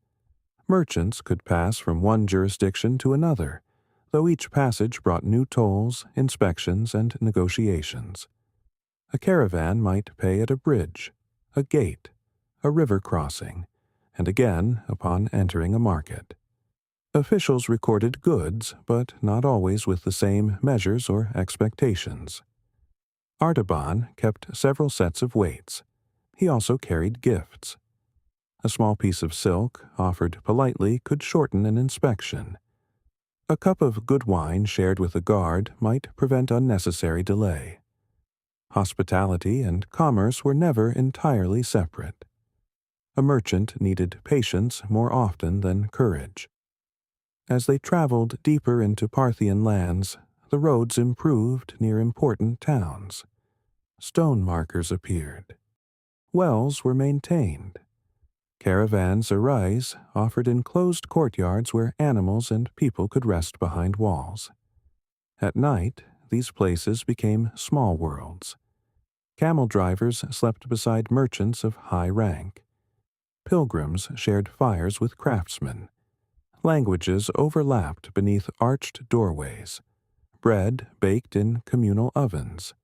Merchants could pass from one jurisdiction to another, though each passage brought new tolls, inspections, and negotiations. A caravan might pay at a bridge, a gate, a river crossing, and again upon entering a market. Officials recorded goods, but not always with the same measures or expectations. Artaban kept several sets of weights. He also carried gifts. A small piece of silk, offered politely, could shorten an inspection. A cup of good wine shared with a guard might prevent unnecessary delay. Hospitality and commerce were never entirely separate. A merchant needed patience more often than courage. As they traveled deeper into Parthian lands, the roads improved near important towns. Stone markers appeared. Wells were maintained. Caravans arais offered enclosed courtyards where animals and people could rest behind walls. At night, these places became small worlds. Camel drivers slept beside merchants of high rank. Pilgrims shared fires with craftsmen. Languages overlapped beneath arched doorways. Bread baked in communal ovens.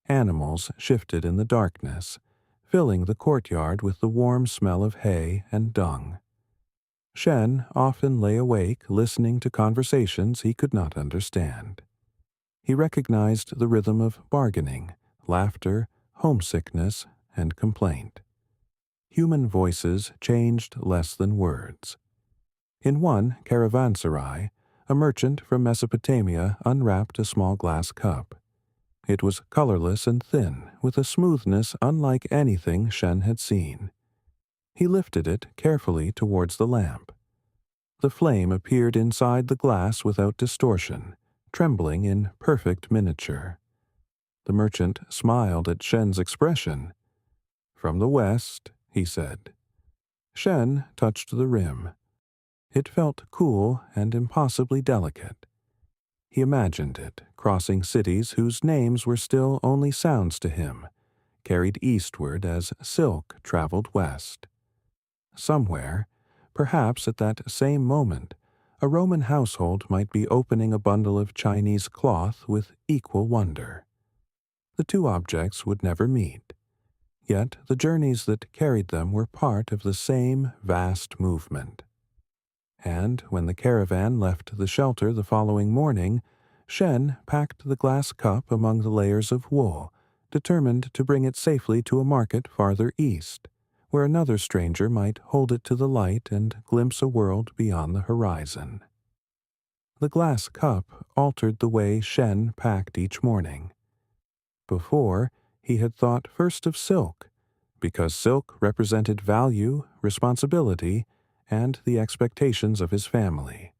Animals shifted in the darkness, filling the courtyard with the warm smell of hay and dung. Shen often lay awake listening to conversations he could not understand. He recognized the rhythm of bargaining, laughter, homesickness, and complaint. Human voices changed less than words. In one caravanserai, a merchant from Mesopotamia unwrapped a small glass cup. It was colorless and thin, with a smoothness unlike anything Shen had seen. He lifted it carefully towards the lamp. The flame appeared inside the glass without distortion, trembling in perfect miniature. The merchant smiled at Shen's expression. "From the west," he said. Shen touched the rim. It felt cool and impossibly delicate. He imagined it, crossing cities whose names were still only sounds to him, carried eastward as silk traveled west. Somewhere, perhaps at that same moment, a Roman household might be opening a bundle of Chinese cloth with equal wonder. The two objects would never meet, yet the journeys that carried them were part of the same vast movement. And when the caravan left the shelter the following morning, Shen packed the glass cup among the layers of wool, determined to bring it safely to a market farther east, where another stranger might hold it to the light and glimpse a world beyond the horizon. The glass cup altered the way Shen packed each morning. Before, he had thought first of silk, because silk represented value, responsibility, and the expectations of his family.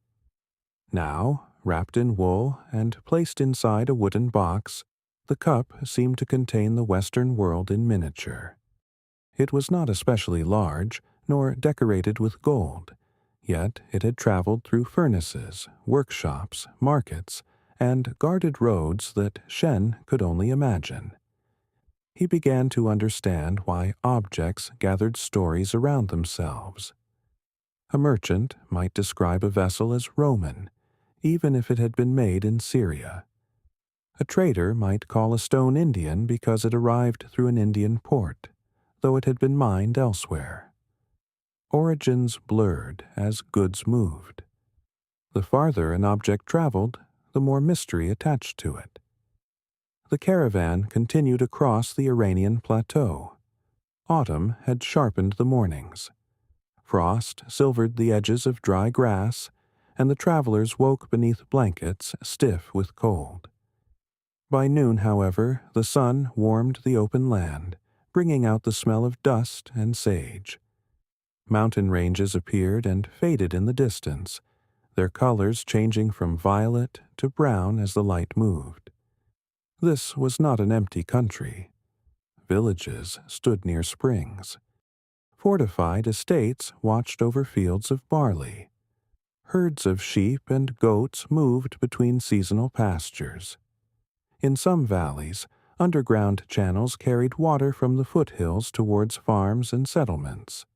Now, wrapped in wool and placed inside a wooden box, the cup seemed to contain the Western world in miniature. It was not especially large, nor decorated with gold, yet it had traveled through furnaces, workshops, markets, and guarded roads that Shen could only imagine. He began to understand why objects gathered stories around themselves. A merchant might describe a vessel as Roman, even if it had been made in Syria. A trader might call a stone Indian because it arrived through an Indian port, though it had been mined elsewhere. Origins blurred as goods moved. The farther an object traveled, the more mystery attached to it. The caravan continued across the Iranian plateau. Autumn had sharpened the mornings. Frost silvered the edges of dry grass, and the travelers woke beneath blankets stiff with cold. By noon, however, the sun warmed the open land, bringing out the smell of dust and sage. Mountain ranges appeared and faded in the distance, their colors changing from violet to brown as the light moved. This was not an empty country. Villages stood near springs. Fortified estates watched over fields of barley. Herds of sheep and goats moved between seasonal pastures. In some valleys, underground channels carried water from the foothills towards farms and settlements.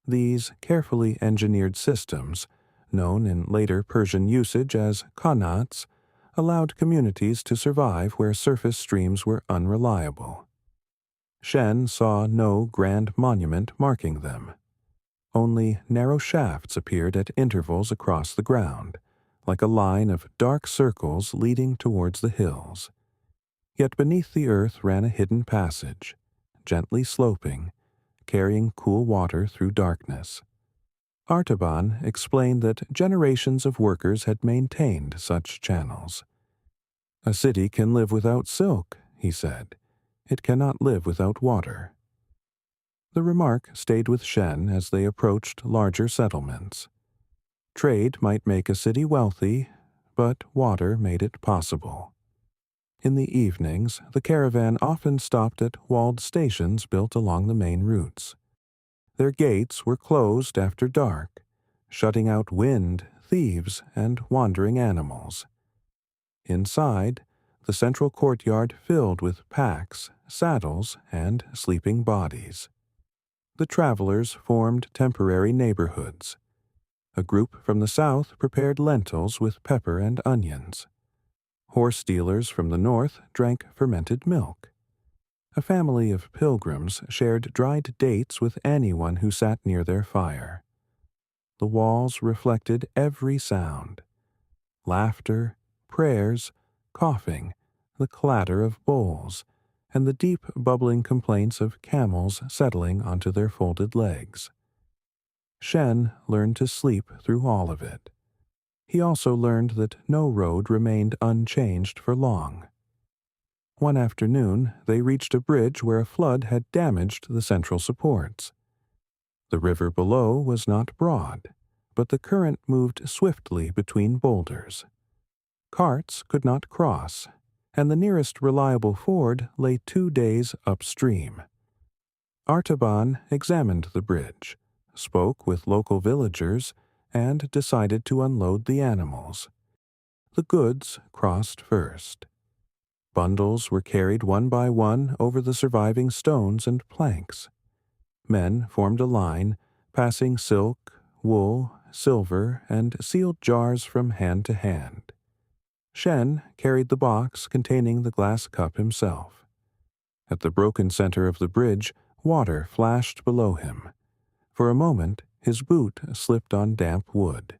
These carefully engineered systems, known in later Persian usage as qanats, allowed communities to survive where surface streams were unreliable. Shen saw no grand monument marking them. Only narrow shafts appeared at intervals across the ground, like a line of dark circles leading towards the hills. Yet beneath the earth ran a hidden passage, gently sloping, carrying cool water through darkness. Artaban explained that generations of workers had maintained such channels. "A city can live without silk," he said. "It cannot live without water." The remark stayed with Shen as they approached larger settlements. Trade might make a city wealthy, but water made it possible. In the evenings, the caravan often stopped at walled stations built along the main routes. Their gates were closed after dark, shutting out wind, thieves, and wandering animals. Inside, the central courtyard filled with packs, saddles, and sleeping bodies. The travelers formed temporary neighborhoods. A group from the south prepared lentils with pepper and onions. Horse dealers from the north drank fermented milk. A family of pilgrims shared dried dates with anyone who sat near their fire. The walls reflected every sound: laughter, prayers, coughing, the clatter of bowls, and the deep bubbling complaints of camels settling onto their folded legs. Shen learned to sleep through all of it. He also learned that no road remained unchanged for long. One afternoon, they reached a bridge where a flood had damaged the central supports. The river below was not broad, but the current moved swiftly between boulders. Carts could not cross, and the nearest reliable ford lay 2 days upstream. Artaban examined the bridge, spoke with local villagers, and decided to unload the animals. The goods crossed first. Bundles were carried one by one over the surviving stones and planks. Men formed a line, passing silk, wool, silver, and sealed jars from hand to hand. Shen carried the box containing the glass cup himself. At the broken center of the bridge, water flashed below him. For a moment, his boot slipped on damp wood.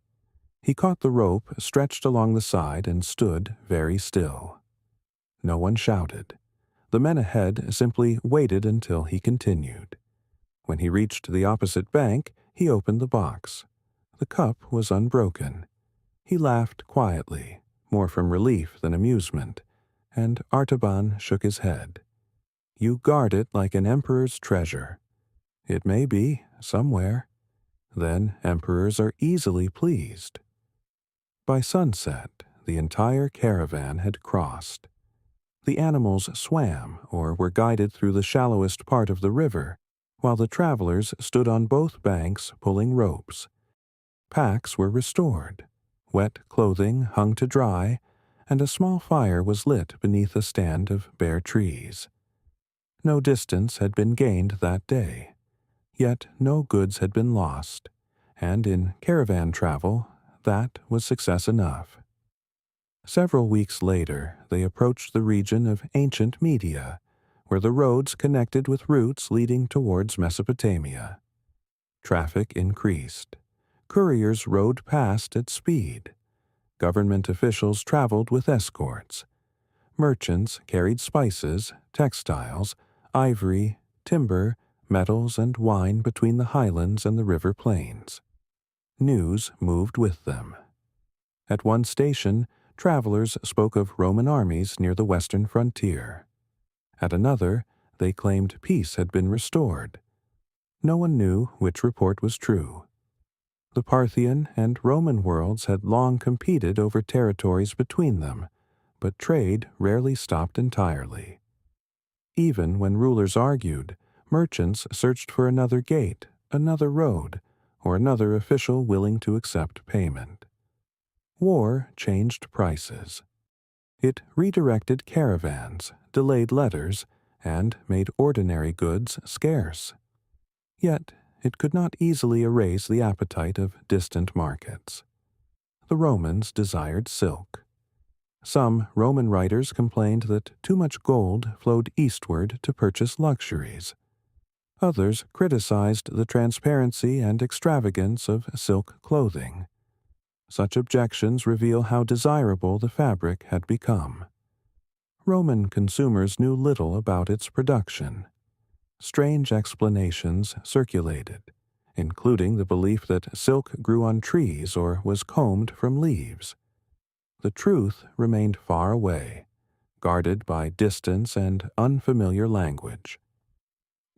He caught the rope stretched along the side and stood very still. No one shouted. The men ahead simply waited until he continued. When he reached the opposite bank, he opened the box. The cup was unbroken. He laughed quietly, more from relief than amusement, and Artaban shook his head. "You guard it like an emperor's treasure. It may be, somewhere. Then emperors are easily pleased." By sunset, the entire caravan had crossed. The animals swam or were guided through the shallowest part of the river, while the travelers stood on both banks pulling ropes. Packs were restored, wet clothing hung to dry, and a small fire was lit beneath a stand of bare trees. No distance had been gained that day, yet no goods had been lost, and in caravan travel, that was success enough. Several weeks later, they approached the region of ancient Media, where the roads connected with routes leading towards Mesopotamia. Traffic increased. Couriers rode past at speed. Government officials traveled with escorts. Merchants carried spices, textiles, ivory, timber, metals, and wine between the highlands and the river plains. News moved with them. At one station, travelers spoke of Roman armies near the western frontier. At another, they claimed peace had been restored. No one knew which report was true. The Parthian and Roman worlds had long competed over territories between them, but trade rarely stopped entirely. Even when rulers argued, merchants searched for another gate, another road, or another official willing to accept payment. War changed prices. It redirected caravans, delayed letters, and made ordinary goods scarce. Yet it could not easily erase the appetite of distant markets. The Romans desired silk. Some Roman writers complained that too much gold flowed eastward to purchase luxuries. Others criticized the transparency and extravagance of silk clothing. Such objections reveal how desirable the fabric had become. Roman consumers knew little about its production. Strange explanations circulated, including the belief that silk grew on trees or was combed from leaves. The truth remained far away, guarded by distance and unfamiliar language.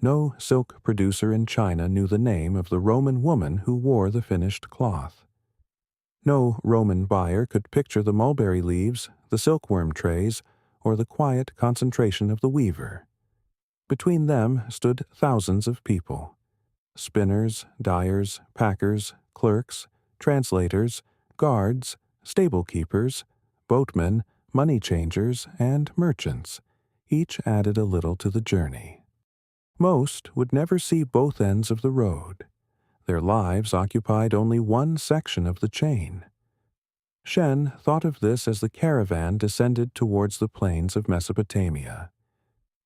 No silk producer in China knew the name of the Roman woman who wore the finished cloth. No Roman buyer could picture the mulberry leaves, the silkworm trays, or the quiet concentration of the weaver. Between them stood thousands of people: spinners, dyers, packers, clerks, translators, guards, stable-keepers, boatmen, money changers, and merchants. Each added a little to the journey. Most would never see both ends of the road. Their lives occupied only one section of the chain. Shen thought of this as the caravan descended towards the plains of Mesopotamia.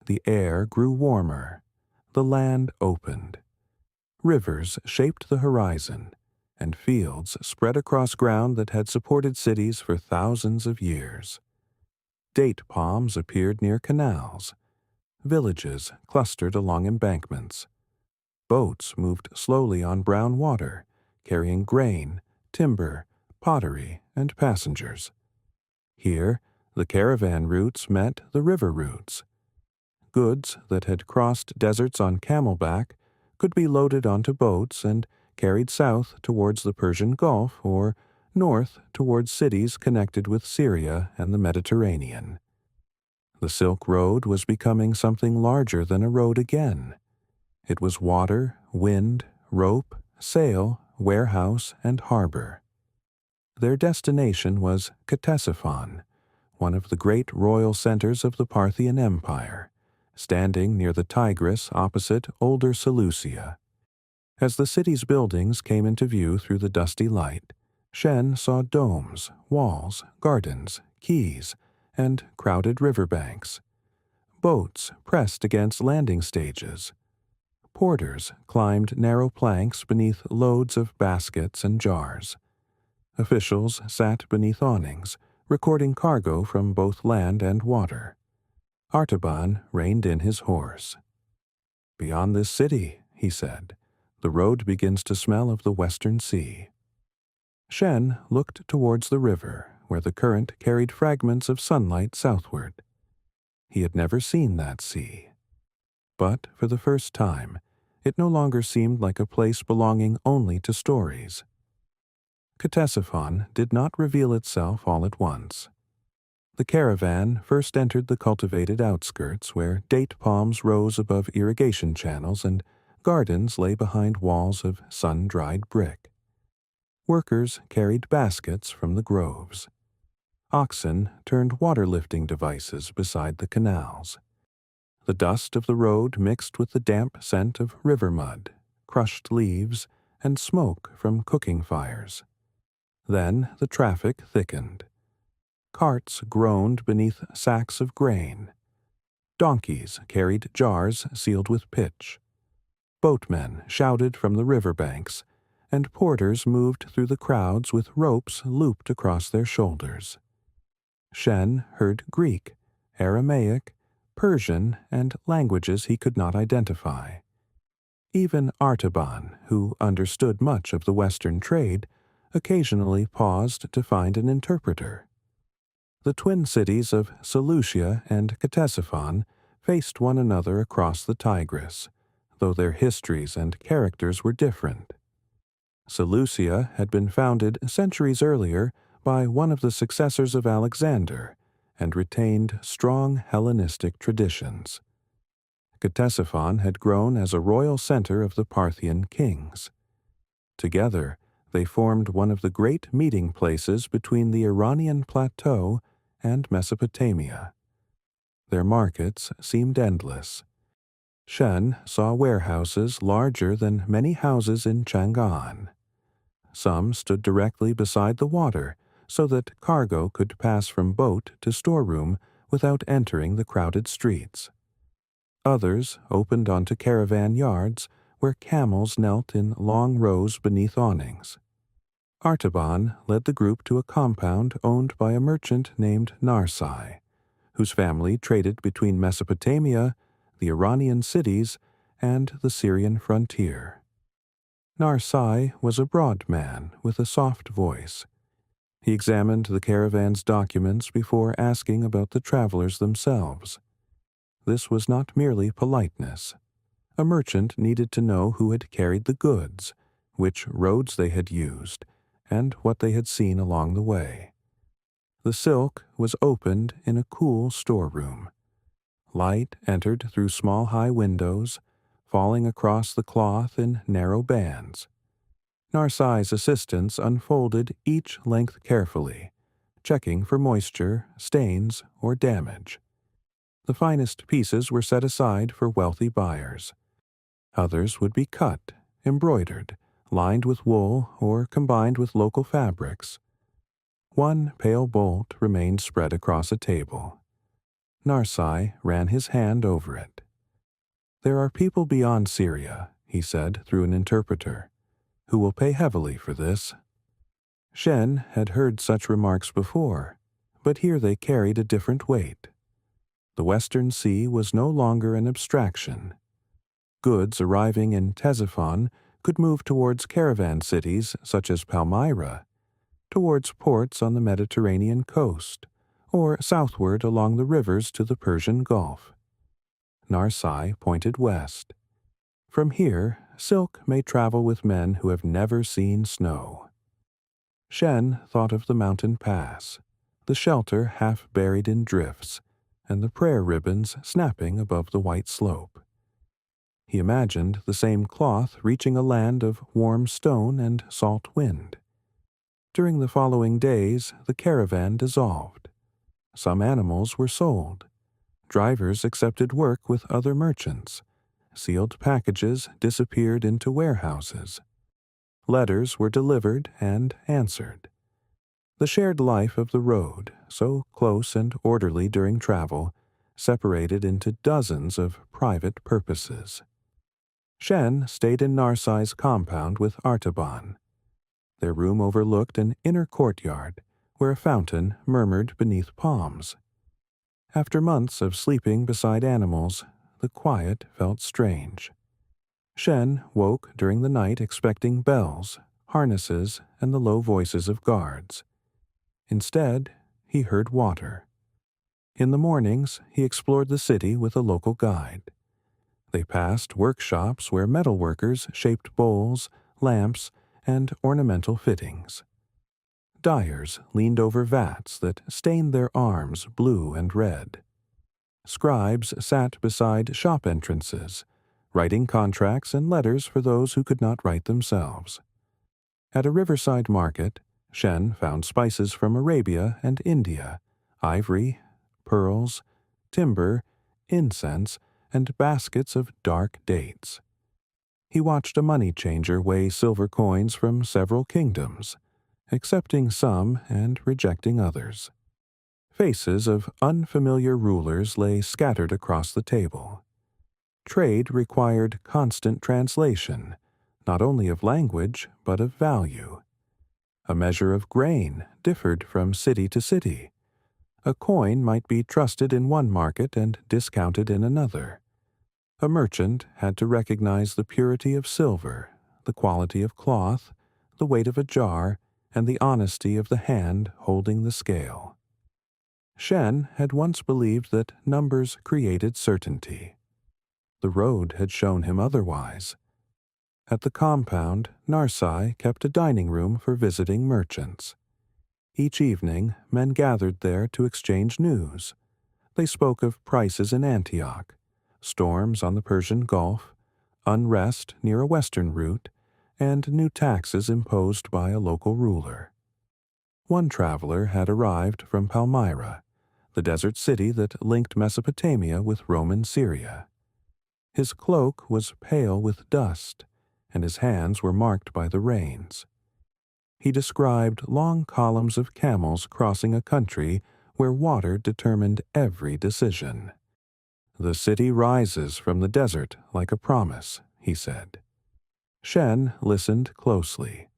The air grew warmer. The land opened. Rivers shaped the horizon, and fields spread across ground that had supported cities for thousands of years. Date palms appeared near canals. Villages clustered along embankments. Boats moved slowly on brown water, carrying grain, timber, pottery, and passengers. Here, the caravan routes met the river routes. Goods that had crossed deserts on camelback could be loaded onto boats and carried south towards the Persian Gulf or north towards cities connected with Syria and the Mediterranean. The Silk Road was becoming something larger than a road again. It was water, wind, rope, sail, warehouse, and harbor. Their destination was Ctesiphon, one of the great royal centers of the Parthian Empire, standing near the Tigris opposite older Seleucia. As the city's buildings came into view through the dusty light, Shen saw domes, walls, gardens, quays, and crowded riverbanks. Boats pressed against landing stages. Porters climbed narrow planks beneath loads of baskets and jars. Officials sat beneath awnings, recording cargo from both land and water. Artaban reined in his horse. "Beyond this city," he said, "the road begins to smell of the western sea." Shen looked towards the river, where the current carried fragments of sunlight southward. He had never seen that sea. But for the first time, it no longer seemed like a place belonging only to stories. Ctesiphon did not reveal itself all at once. The caravan first entered the cultivated outskirts where date palms rose above irrigation channels and gardens lay behind walls of sun-dried brick. Workers carried baskets from the groves. Oxen turned water-lifting devices beside the canals. The dust of the road mixed with the damp scent of river mud, crushed leaves, and smoke from cooking fires. Then the traffic thickened. Carts groaned beneath sacks of grain. Donkeys carried jars sealed with pitch. Boatmen shouted from the riverbanks, and porters moved through the crowds with ropes looped across their shoulders. Shen heard Greek, Aramaic, Persian, and languages he could not identify. Even Artaban, who understood much of the Western trade, occasionally paused to find an interpreter. The twin cities of Seleucia and Ctesiphon faced one another across the Tigris, though their histories and characters were different. Seleucia had been founded centuries earlier by one of the successors of Alexander and retained strong Hellenistic traditions. Ctesiphon had grown as a royal center of the Parthian kings. Together, they formed one of the great meeting places between the Iranian plateau and Mesopotamia. Their markets seemed endless. Shen saw warehouses larger than many houses in Chang'an. Some stood directly beside the water so that cargo could pass from boat to storeroom without entering the crowded streets. Others opened onto caravan yards where camels knelt in long rows beneath awnings. Artaban led the group to a compound owned by a merchant named Narsai, whose family traded between Mesopotamia, the Iranian cities, and the Syrian frontier. Narsai was a broad man with a soft voice. He examined the caravan's documents before asking about the travelers themselves. This was not merely politeness. A merchant needed to know who had carried the goods, which roads they had used, and what they had seen along the way. The silk was opened in a cool storeroom. Light entered through small high windows, falling across the cloth in narrow bands. Narsai's assistants unfolded each length carefully, checking for moisture, stains, or damage. The finest pieces were set aside for wealthy buyers. Others would be cut, embroidered, lined with wool, or combined with local fabrics. One pale bolt remained spread across a table. Narsai ran his hand over it. "There are people beyond Syria," he said through an interpreter, who will pay heavily for this." Shen had heard such remarks before, but here they carried a different weight. The Western Sea was no longer an abstraction. Goods arriving in Ctesiphon could move towards caravan cities such as Palmyra, towards ports on the Mediterranean coast, or southward along the rivers to the Persian Gulf. Narsai pointed west. From here, silk may travel with men who have never seen snow. Shen thought of the mountain pass, the shelter half buried in drifts, and the prayer ribbons snapping above the white slope. He imagined the same cloth reaching a land of warm stone and salt wind. During the following days, the caravan dissolved. Some animals were sold. Drivers accepted work with other merchants. Sealed packages disappeared into warehouses. Letters were delivered and answered. The shared life of the road, so close and orderly during travel, separated into dozens of private purposes. Shen stayed in Narsai's compound with Artaban. Their room overlooked an inner courtyard where a fountain murmured beneath palms. After months of sleeping beside animals, the quiet felt strange. Shen woke during the night expecting bells, harnesses, and the low voices of guards. Instead, he heard water. In the mornings, he explored the city with a local guide. They passed workshops where metalworkers shaped bowls, lamps, and ornamental fittings. Dyers leaned over vats that stained their arms blue and red. Scribes sat beside shop entrances, writing contracts and letters for those who could not write themselves. At a riverside market, Shen found spices from Arabia and India, ivory, pearls, timber, incense, and baskets of dark dates. He watched a money changer weigh silver coins from several kingdoms, accepting some and rejecting others. Faces of unfamiliar rulers lay scattered across the table. Trade required constant translation, not only of language, but of value. A measure of grain differed from city to city. A coin might be trusted in one market and discounted in another. A merchant had to recognize the purity of silver, the quality of cloth, the weight of a jar, and the honesty of the hand holding the scale. Shen had once believed that numbers created certainty. The road had shown him otherwise. At the compound, Narsai kept a dining room for visiting merchants. Each evening, men gathered there to exchange news. They spoke of prices in Antioch, storms on the Persian Gulf, unrest near a western route, and new taxes imposed by a local ruler. One traveler had arrived from Palmyra, the desert city that linked Mesopotamia with Roman Syria. His cloak was pale with dust, and his hands were marked by the rains. He described long columns of camels crossing a country where water determined every decision. "The city rises from the desert like a promise," he said. Shen listened closely.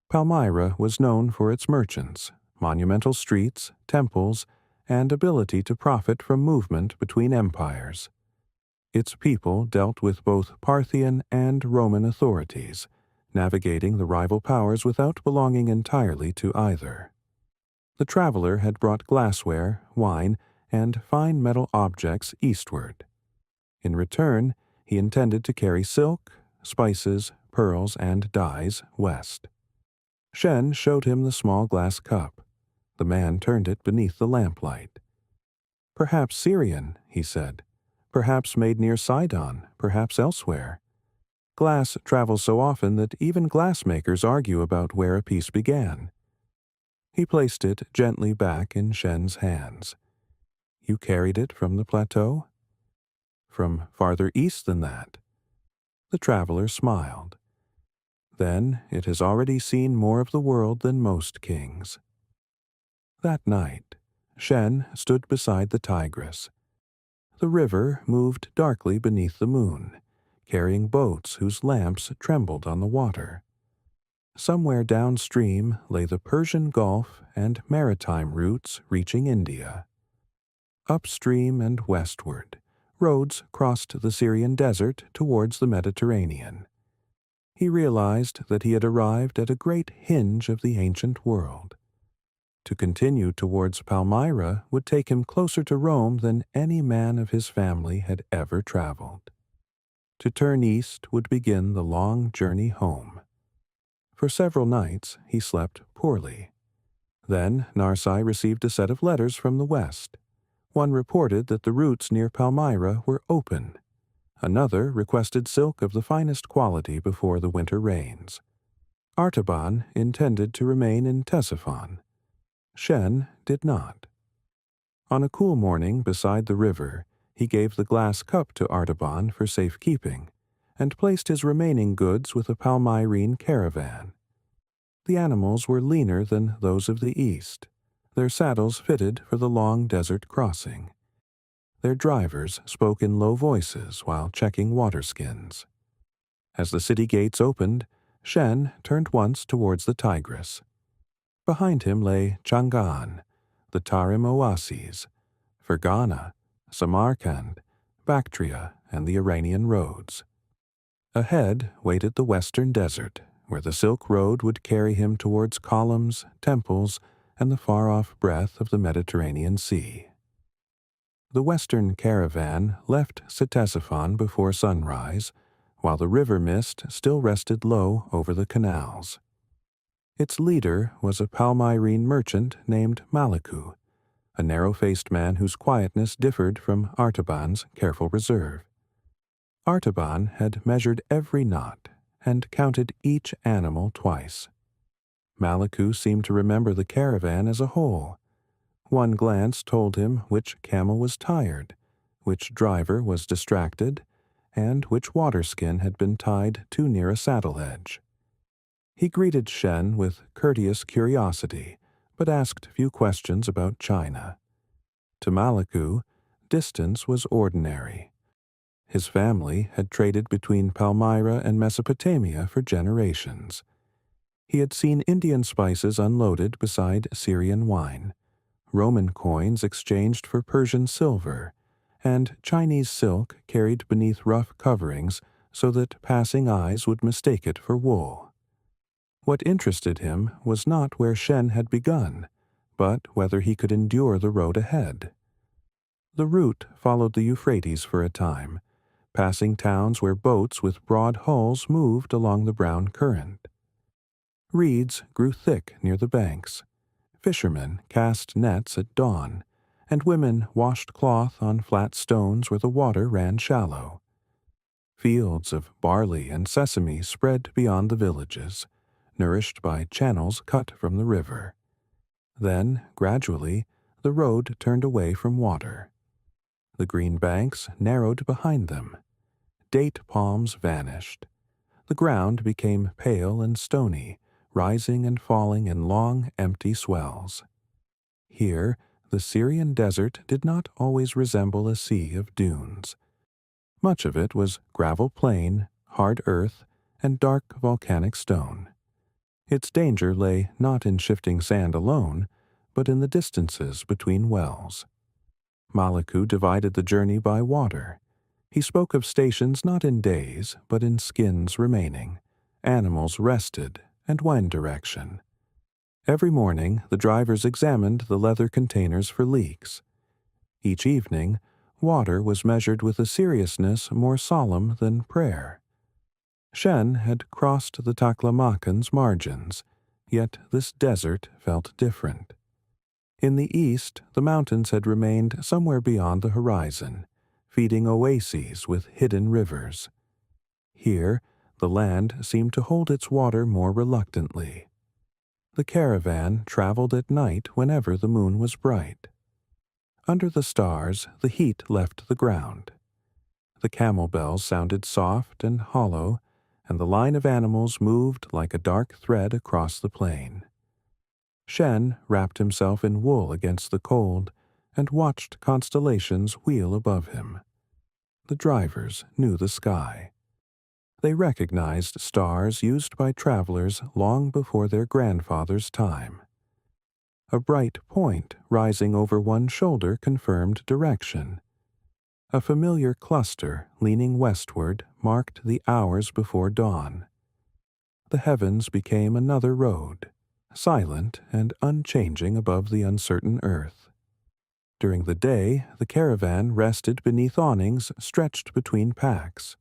Palmyra was known for its merchants, monumental streets, temples, and ability to profit from movement between empires. Its people dealt with both Parthian and Roman authorities, navigating the rival powers without belonging entirely to either. The traveler had brought glassware, wine, and fine metal objects eastward. In return, he intended to carry silk, spices, pearls, and dyes west. Shen showed him the small glass cup. The man turned it beneath the lamplight. "Perhaps Syrian," he said. "Perhaps made near Sidon, perhaps elsewhere. Glass travels so often that even glassmakers argue about where a piece began." He placed it gently back in Shen's hands. "You carried it from the plateau?" "From farther east than that." The traveler smiled. "Then it has already seen more of the world than most kings." That night, Shen stood beside the Tigris. The river moved darkly beneath the moon, carrying boats whose lamps trembled on the water. Somewhere downstream lay the Persian Gulf and maritime routes reaching India. Upstream and westward, roads crossed the Syrian desert towards the Mediterranean. He realized that he had arrived at a great hinge of the ancient world. To continue towards Palmyra would take him closer to Rome than any man of his family had ever traveled. To turn east would begin the long journey home. For several nights he slept poorly. Then Narsai received a set of letters from the west. One reported that the routes near Palmyra were open. Another requested silk of the finest quality before the winter rains. Artaban intended to remain in Ctesiphon. Shen did not. On a cool morning beside the river, he gave the glass cup to Artaban for safekeeping, and placed his remaining goods with a Palmyrene caravan. The animals were leaner than those of the east, their saddles fitted for the long desert crossing. Their drivers spoke in low voices while checking water skins. As the city gates opened, Shen turned once towards the Tigris. Behind him lay Chang'an, the Tarim oases, Ferghana, Samarkand, Bactria, and the Iranian roads. Ahead waited the western desert, where the Silk Road would carry him towards columns, temples, and the far-off breadth of the Mediterranean Sea. The western caravan left Ctesiphon before sunrise, while the river mist still rested low over the canals. Its leader was a Palmyrene merchant named Maliku, a narrow-faced man whose quietness differed from Artaban's careful reserve. Artaban had measured every knot and counted each animal twice. Maliku seemed to remember the caravan as a whole. One glance told him which camel was tired, which driver was distracted, and which waterskin had been tied too near a saddle edge. He greeted Shen with courteous curiosity, but asked few questions about China. To Maliku, distance was ordinary. His family had traded between Palmyra and Mesopotamia for generations. He had seen Indian spices unloaded beside Syrian wine, Roman coins exchanged for Persian silver, and Chinese silk carried beneath rough coverings so that passing eyes would mistake it for wool. What interested him was not where Shen had begun, but whether he could endure the road ahead. The route followed the Euphrates for a time, passing towns where boats with broad hulls moved along the brown current. Reeds grew thick near the banks. Fishermen cast nets at dawn, and women washed cloth on flat stones where the water ran shallow. Fields of barley and sesame spread beyond the villages, nourished by channels cut from the river. Then, gradually, the road turned away from water. The green banks narrowed behind them. Date palms vanished. The ground became pale and stony, rising and falling in long, empty swells. Here, the Syrian desert did not always resemble a sea of dunes. Much of it was gravel plain, hard earth, and dark volcanic stone. Its danger lay not in shifting sand alone, but in the distances between wells. Maliku divided the journey by water. He spoke of stations not in days, but in skins remaining, animals rested, and wine direction. Every morning, the drivers examined the leather containers for leaks. Each evening, water was measured with a seriousness more solemn than prayer. Shen had crossed the Taklamakan's margins, yet this desert felt different. In the east, the mountains had remained somewhere beyond the horizon, feeding oases with hidden rivers. Here, the land seemed to hold its water more reluctantly. The caravan traveled at night whenever the moon was bright. Under the stars, the heat left the ground. The camel bells sounded soft and hollow, and the line of animals moved like a dark thread across the plain. Shen wrapped himself in wool against the cold and watched constellations wheel above him. The drivers knew the sky. They recognized stars used by travelers long before their grandfather's time. A bright point rising over one shoulder confirmed direction. A familiar cluster leaning westward marked the hours before dawn. The heavens became another road, silent and unchanging above the uncertain earth. During the day, the caravan rested beneath awnings stretched between packs.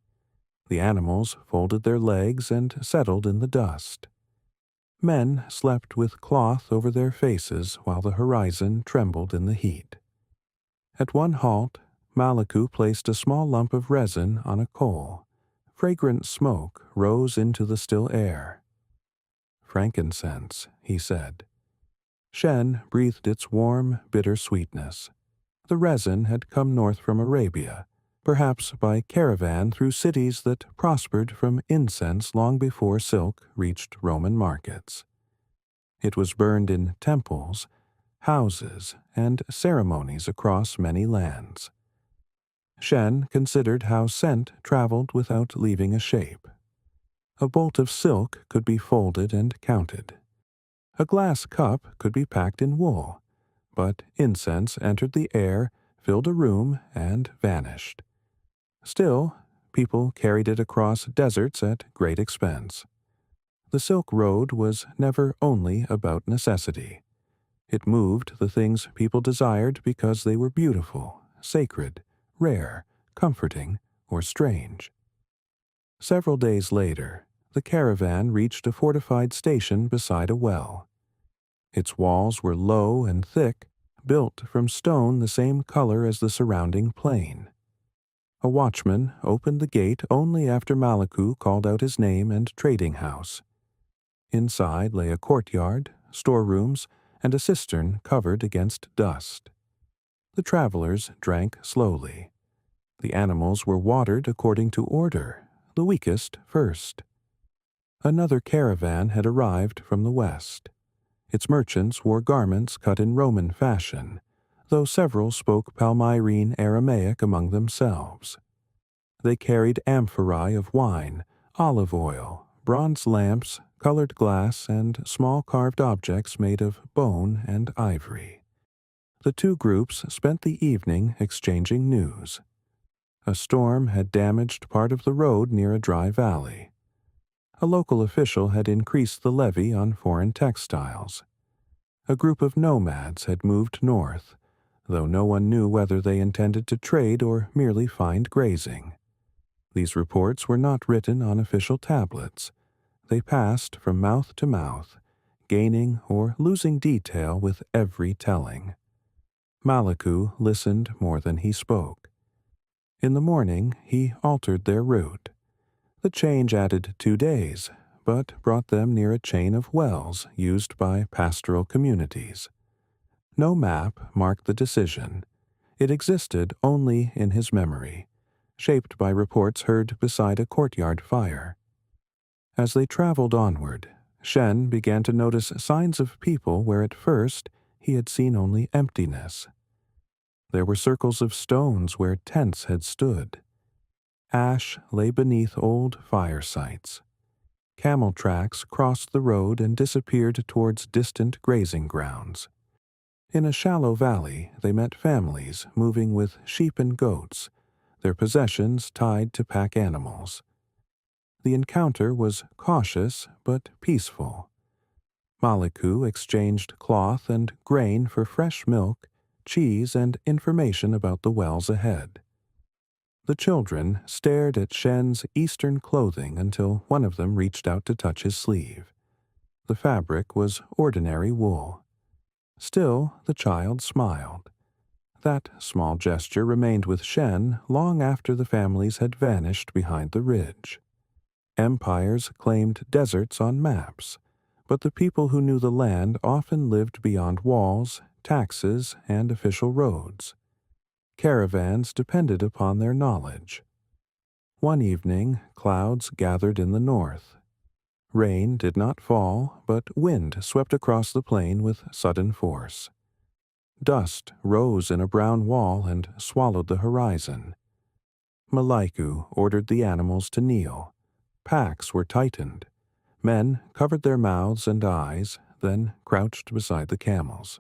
The animals folded their legs and settled in the dust. Men slept with cloth over their faces while the horizon trembled in the heat. At one halt, Maliku placed a small lump of resin on a coal. Fragrant smoke rose into the still air. "Frankincense," he said. Shen breathed its warm, bitter sweetness. The resin had come north from Arabia, perhaps by caravan through cities that prospered from incense long before silk reached Roman markets. It was burned in temples, houses, and ceremonies across many lands. Shen considered how scent traveled without leaving a shape. A bolt of silk could be folded and counted. A glass cup could be packed in wool, but incense entered the air, filled a room, and vanished. Still, people carried it across deserts at great expense. The Silk Road was never only about necessity. It moved the things people desired because they were beautiful, sacred, rare, comforting, or strange. Several days later, the caravan reached a fortified station beside a well. Its walls were low and thick, built from stone the same color as the surrounding plain. A watchman opened the gate only after Maliku called out his name and trading house. Inside lay a courtyard, storerooms, and a cistern covered against dust. The travelers drank slowly. The animals were watered according to order, the weakest first. Another caravan had arrived from the west. Its merchants wore garments cut in Roman fashion, though several spoke Palmyrene Aramaic among themselves. They carried amphorae of wine, olive oil, bronze lamps, colored glass, and small carved objects made of bone and ivory. The two groups spent the evening exchanging news. A storm had damaged part of the road near a dry valley. A local official had increased the levy on foreign textiles. A group of nomads had moved north, though no one knew whether they intended to trade or merely find grazing. These reports were not written on official tablets. They passed from mouth to mouth, gaining or losing detail with every telling. Maliku listened more than he spoke. In the morning, he altered their route. The change added 2 days, but brought them near a chain of wells used by pastoral communities. No map marked the decision. It existed only in his memory, shaped by reports heard beside a courtyard fire. As they traveled onward, Shen began to notice signs of people where at first he had seen only emptiness. There were circles of stones where tents had stood. Ash lay beneath old fire sites. Camel tracks crossed the road and disappeared towards distant grazing grounds. In a shallow valley, they met families moving with sheep and goats, their possessions tied to pack animals. The encounter was cautious but peaceful. Maliku exchanged cloth and grain for fresh milk, cheese, and information about the wells ahead. The children stared at Shen's Eastern clothing until one of them reached out to touch his sleeve. The fabric was ordinary wool. Still, the child smiled. That small gesture remained with Shen long after the families had vanished behind the ridge. Empires claimed deserts on maps, but the people who knew the land often lived beyond walls, taxes, and official roads. Caravans depended upon their knowledge. One evening, clouds gathered in the north. Rain did not fall, but wind swept across the plain with sudden force. Dust rose in a brown wall and swallowed the horizon. Maliku ordered the animals to kneel. Packs were tightened. Men covered their mouths and eyes, then crouched beside the camels.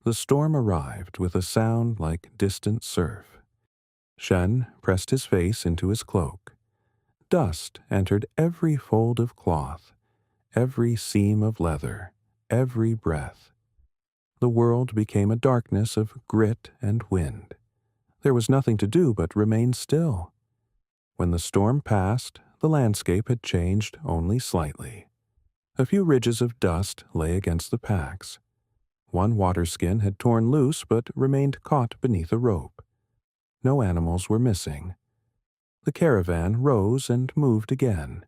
The storm arrived with a sound like distant surf. Shen pressed his face into his cloak. Dust entered every fold of cloth, every seam of leather, every breath. The world became a darkness of grit and wind. There was nothing to do but remain still. When the storm passed, the landscape had changed only slightly. A few ridges of dust lay against the packs. One waterskin had torn loose but remained caught beneath a rope. No animals were missing. The caravan rose and moved again.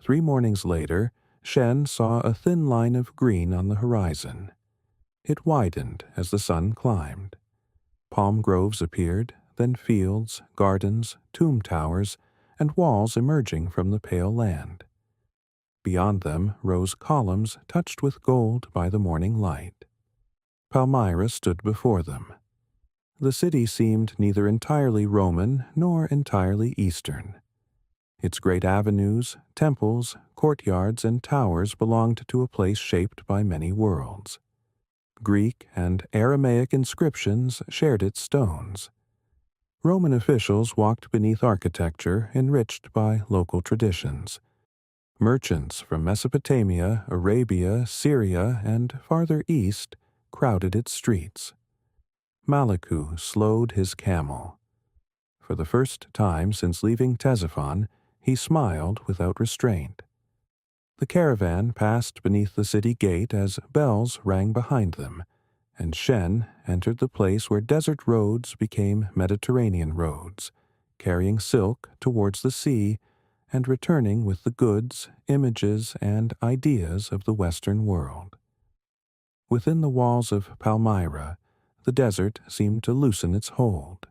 3 mornings later, Shen saw a thin line of green on the horizon. It widened as the sun climbed. Palm groves appeared, then fields, gardens, tomb towers, and walls emerging from the pale land. Beyond them rose columns touched with gold by the morning light. Palmyra stood before them. The city seemed neither entirely Roman nor entirely Eastern. Its great avenues, temples, courtyards, and towers belonged to a place shaped by many worlds. Greek and Aramaic inscriptions shared its stones. Roman officials walked beneath architecture enriched by local traditions. Merchants from Mesopotamia, Arabia, Syria, and farther east crowded its streets. Maliku slowed his camel. For the first time since leaving Ctesiphon, he smiled without restraint. The caravan passed beneath the city gate as bells rang behind them, and Shen entered the place where desert roads became Mediterranean roads, carrying silk towards the sea and returning with the goods, images, and ideas of the Western world. Within the walls of Palmyra, the desert seemed to loosen its hold.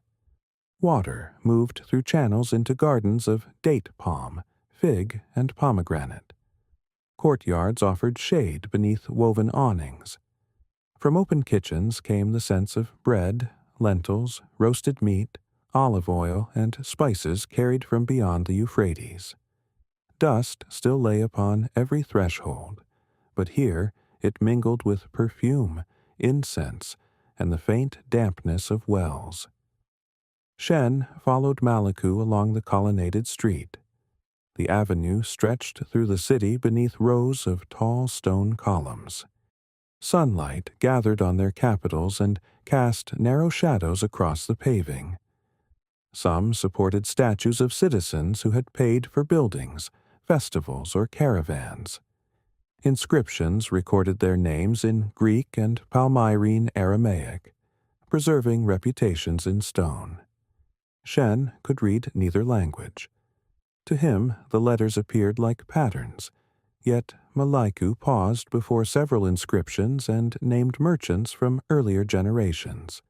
Water moved through channels into gardens of date palm, fig, and pomegranate. Courtyards offered shade beneath woven awnings. From open kitchens came the scents of bread, lentils, roasted meat, olive oil, and spices carried from beyond the Euphrates. Dust still lay upon every threshold, but here it mingled with perfume, incense, and the faint dampness of wells. Shen followed Maliku along the colonnaded street. The avenue stretched through the city beneath rows of tall stone columns. Sunlight gathered on their capitals and cast narrow shadows across the paving. Some supported statues of citizens who had paid for buildings, festivals, or caravans. Inscriptions recorded their names in Greek and Palmyrene Aramaic, preserving reputations in stone. Shen could read neither language. To him, the letters appeared like patterns, yet Maliku paused before several inscriptions and named merchants from earlier generations.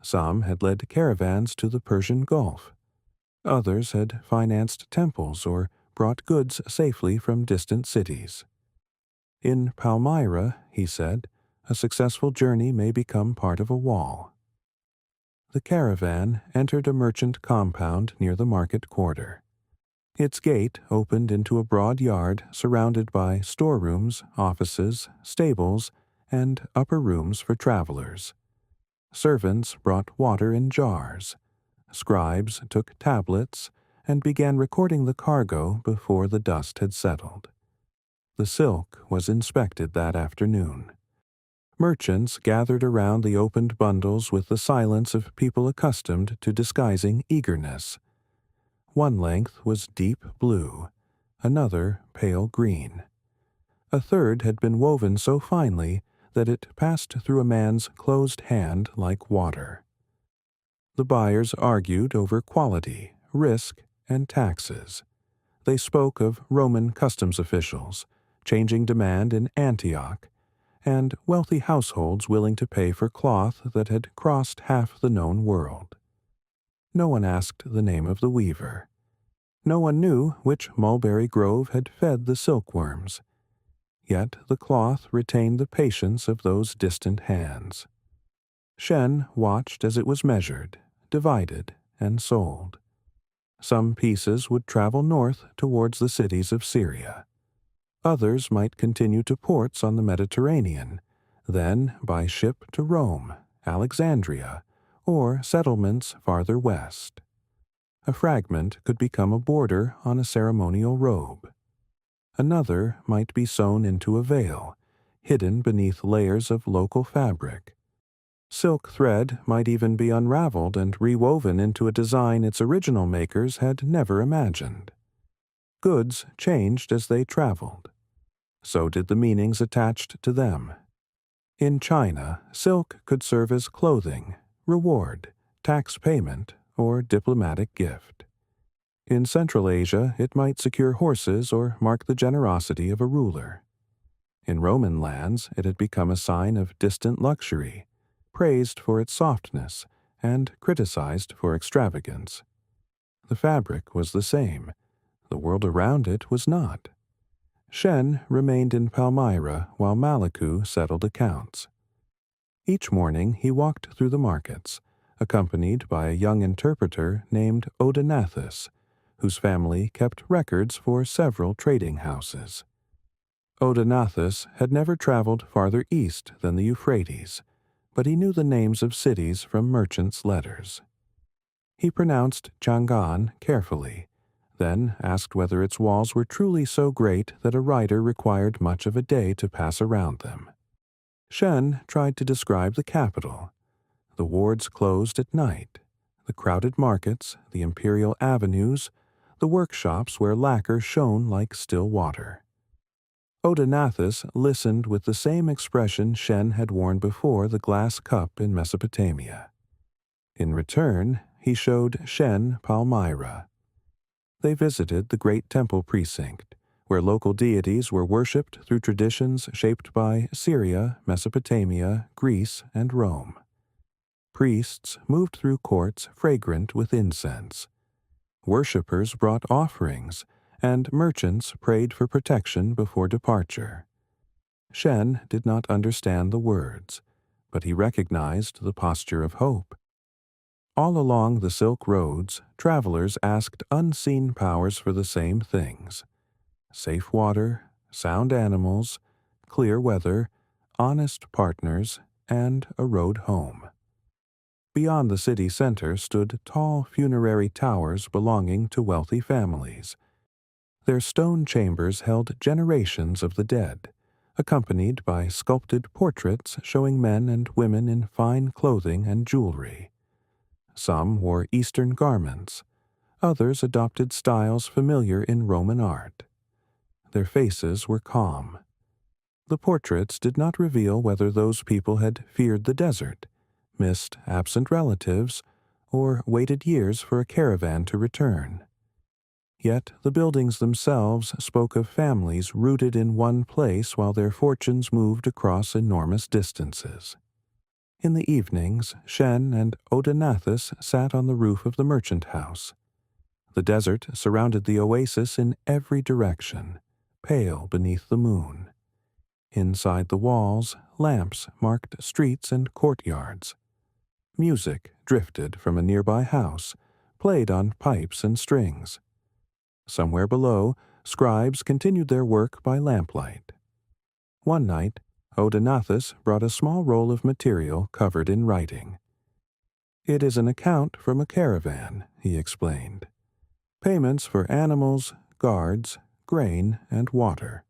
Some had led caravans to the Persian Gulf. Others had financed temples or brought goods safely from distant cities. In Palmyra, he said, a successful journey may become part of a wall. The caravan entered a merchant compound near the market quarter. Its gate opened into a broad yard surrounded by storerooms, offices, stables, and upper rooms for travelers. Servants brought water in jars. Scribes took tablets and began recording the cargo before the dust had settled. The silk was inspected that afternoon. Merchants gathered around the opened bundles with the silence of people accustomed to disguising eagerness. One length was deep blue, another pale green. A third had been woven so finely that it passed through a man's closed hand like water. The buyers argued over quality, risk, and taxes. They spoke of Roman customs officials, changing demand in Antioch, and wealthy households willing to pay for cloth that had crossed half the known world. No one asked the name of the weaver. No one knew which mulberry grove had fed the silkworms. Yet the cloth retained the patience of those distant hands. Shen watched as it was measured, divided, and sold. Some pieces would travel north towards the cities of Syria. Others might continue to ports on the Mediterranean, then by ship to Rome, Alexandria, or settlements farther west. A fragment could become a border on a ceremonial robe. Another might be sewn into a veil, hidden beneath layers of local fabric. Silk thread might even be unraveled and rewoven into a design its original makers had never imagined. Goods changed as they traveled. So did the meanings attached to them. In China, silk could serve as clothing, reward, tax payment, or diplomatic gift. In Central Asia, it might secure horses or mark the generosity of a ruler. In Roman lands, it had become a sign of distant luxury, praised for its softness and criticized for extravagance. The fabric was the same. The world around it was not. Shen remained in Palmyra while Maliku settled accounts. Each morning he walked through the markets, accompanied by a young interpreter named Odaenathus, whose family kept records for several trading houses. Odaenathus had never traveled farther east than the Euphrates, but he knew the names of cities from merchants' letters. He pronounced Chang'an carefully, then asked whether its walls were truly so great that a rider required much of a day to pass around them. Shen tried to describe the capital. The wards closed at night, the crowded markets, the imperial avenues, the workshops where lacquer shone like still water. Odaenathus listened with the same expression Shen had worn before the glass cup in Mesopotamia. In return, he showed Shen Palmyra. They visited the great temple precinct, where local deities were worshipped through traditions shaped by Syria, Mesopotamia, Greece, and Rome. Priests moved through courts fragrant with incense. Worshippers brought offerings, and merchants prayed for protection before departure. Shen did not understand the words, but he recognized the posture of hope. All along the Silk Roads, travelers asked unseen powers for the same things: safe water, sound animals, clear weather, honest partners, and a road home. Beyond the city center stood tall funerary towers belonging to wealthy families. Their stone chambers held generations of the dead, accompanied by sculpted portraits showing men and women in fine clothing and jewelry. Some wore Eastern garments. Others adopted styles familiar in Roman art. Their faces were calm. The portraits did not reveal whether those people had feared the desert, missed absent relatives, or waited years for a caravan to return. Yet the buildings themselves spoke of families rooted in one place while their fortunes moved across enormous distances. In the evenings, Shen and Odaenathus sat on the roof of the merchant house. The desert surrounded the oasis in every direction, pale beneath the moon. Inside the walls, lamps marked streets and courtyards. Music drifted from a nearby house, played on pipes and strings. Somewhere below, scribes continued their work by lamplight. One night, Odaenathus brought a small roll of material covered in writing. "It is an account from a caravan," he explained. "Payments for animals, guards, grain, and water."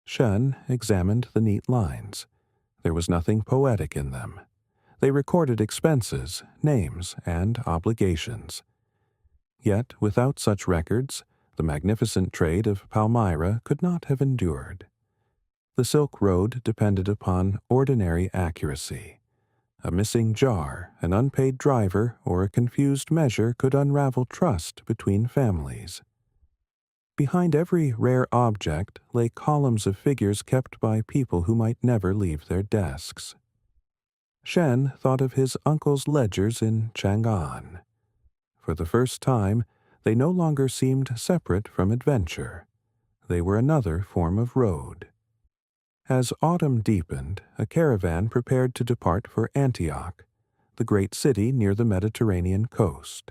Shen examined the neat lines. There was nothing poetic in them. They recorded expenses, names, and obligations. Yet, without such records, the magnificent trade of Palmyra could not have endured. The Silk Road depended upon ordinary accuracy. A missing jar, an unpaid driver, or a confused measure could unravel trust between families. Behind every rare object lay columns of figures kept by people who might never leave their desks. Shen thought of his uncle's ledgers in Chang'an. For the first time, they no longer seemed separate from adventure. They were another form of road. As autumn deepened, a caravan prepared to depart for Antioch, the great city near the Mediterranean coast.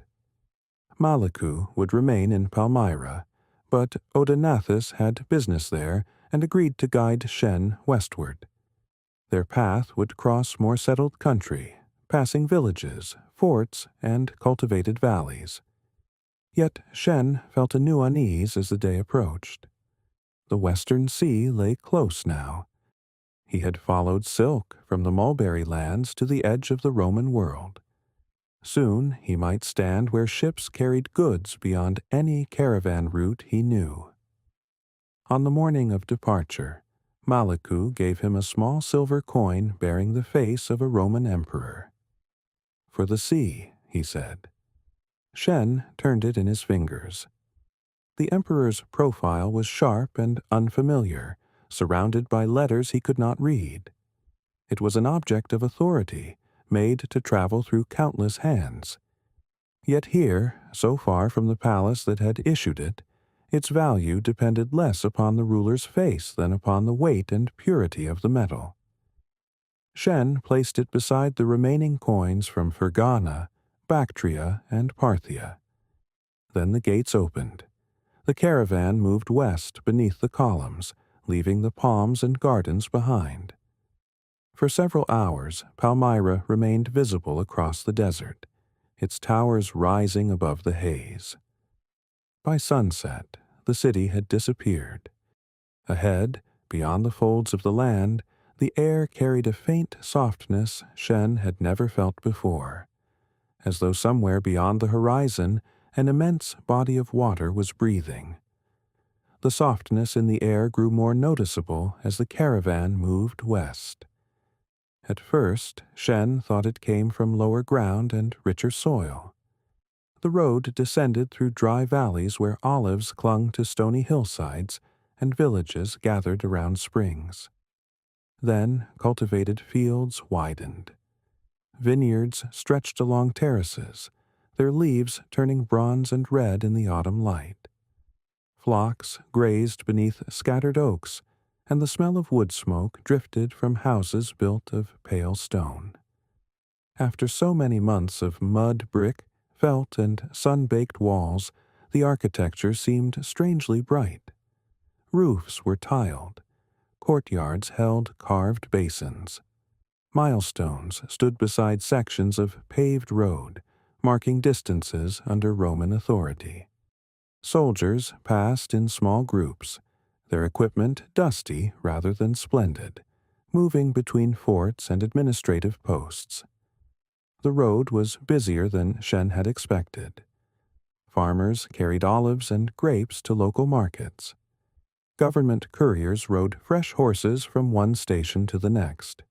Malaku would remain in Palmyra, but Odaenathus had business there and agreed to guide Shen westward. Their path would cross more settled country, passing villages, forts, and cultivated valleys. Yet Shen felt a new unease as the day approached. The western sea lay close now. He had followed silk from the mulberry lands to the edge of the Roman world. Soon he might stand where ships carried goods beyond any caravan route he knew. On the morning of departure, Malaku gave him a small silver coin bearing the face of a Roman emperor. "For the sea," he said. Shen turned it in his fingers. The emperor's profile was sharp and unfamiliar, surrounded by letters he could not read. It was an object of authority, made to travel through countless hands. Yet here, so far from the palace that had issued it, its value depended less upon the ruler's face than upon the weight and purity of the metal. Shen placed it beside the remaining coins from Ferghana, Bactria, and Parthia. Then the gates opened. The caravan moved west beneath the columns, leaving the palms and gardens behind. For several hours, Palmyra remained visible across the desert, its towers rising above the haze. By sunset, the city had disappeared. Ahead, beyond the folds of the land, the air carried a faint softness Shen had never felt before, as though somewhere beyond the horizon an immense body of water was breathing. The softness in the air grew more noticeable as the caravan moved west. At first, Shen thought it came from lower ground and richer soil. The road descended through dry valleys where olives clung to stony hillsides and villages gathered around springs. Then cultivated fields widened. Vineyards stretched along terraces, their leaves turning bronze and red in the autumn light. Flocks grazed beneath scattered oaks, and the smell of wood smoke drifted from houses built of pale stone. After so many months of mud, brick, felt, and sun-baked walls, the architecture seemed strangely bright. Roofs were tiled. Courtyards held carved basins. Milestones stood beside sections of paved road, marking distances under Roman authority. Soldiers passed in small groups, their equipment dusty rather than splendid, moving between forts and administrative posts. The road was busier than Shen had expected. Farmers carried olives and grapes to local markets. Government couriers rode fresh horses from one station to the next.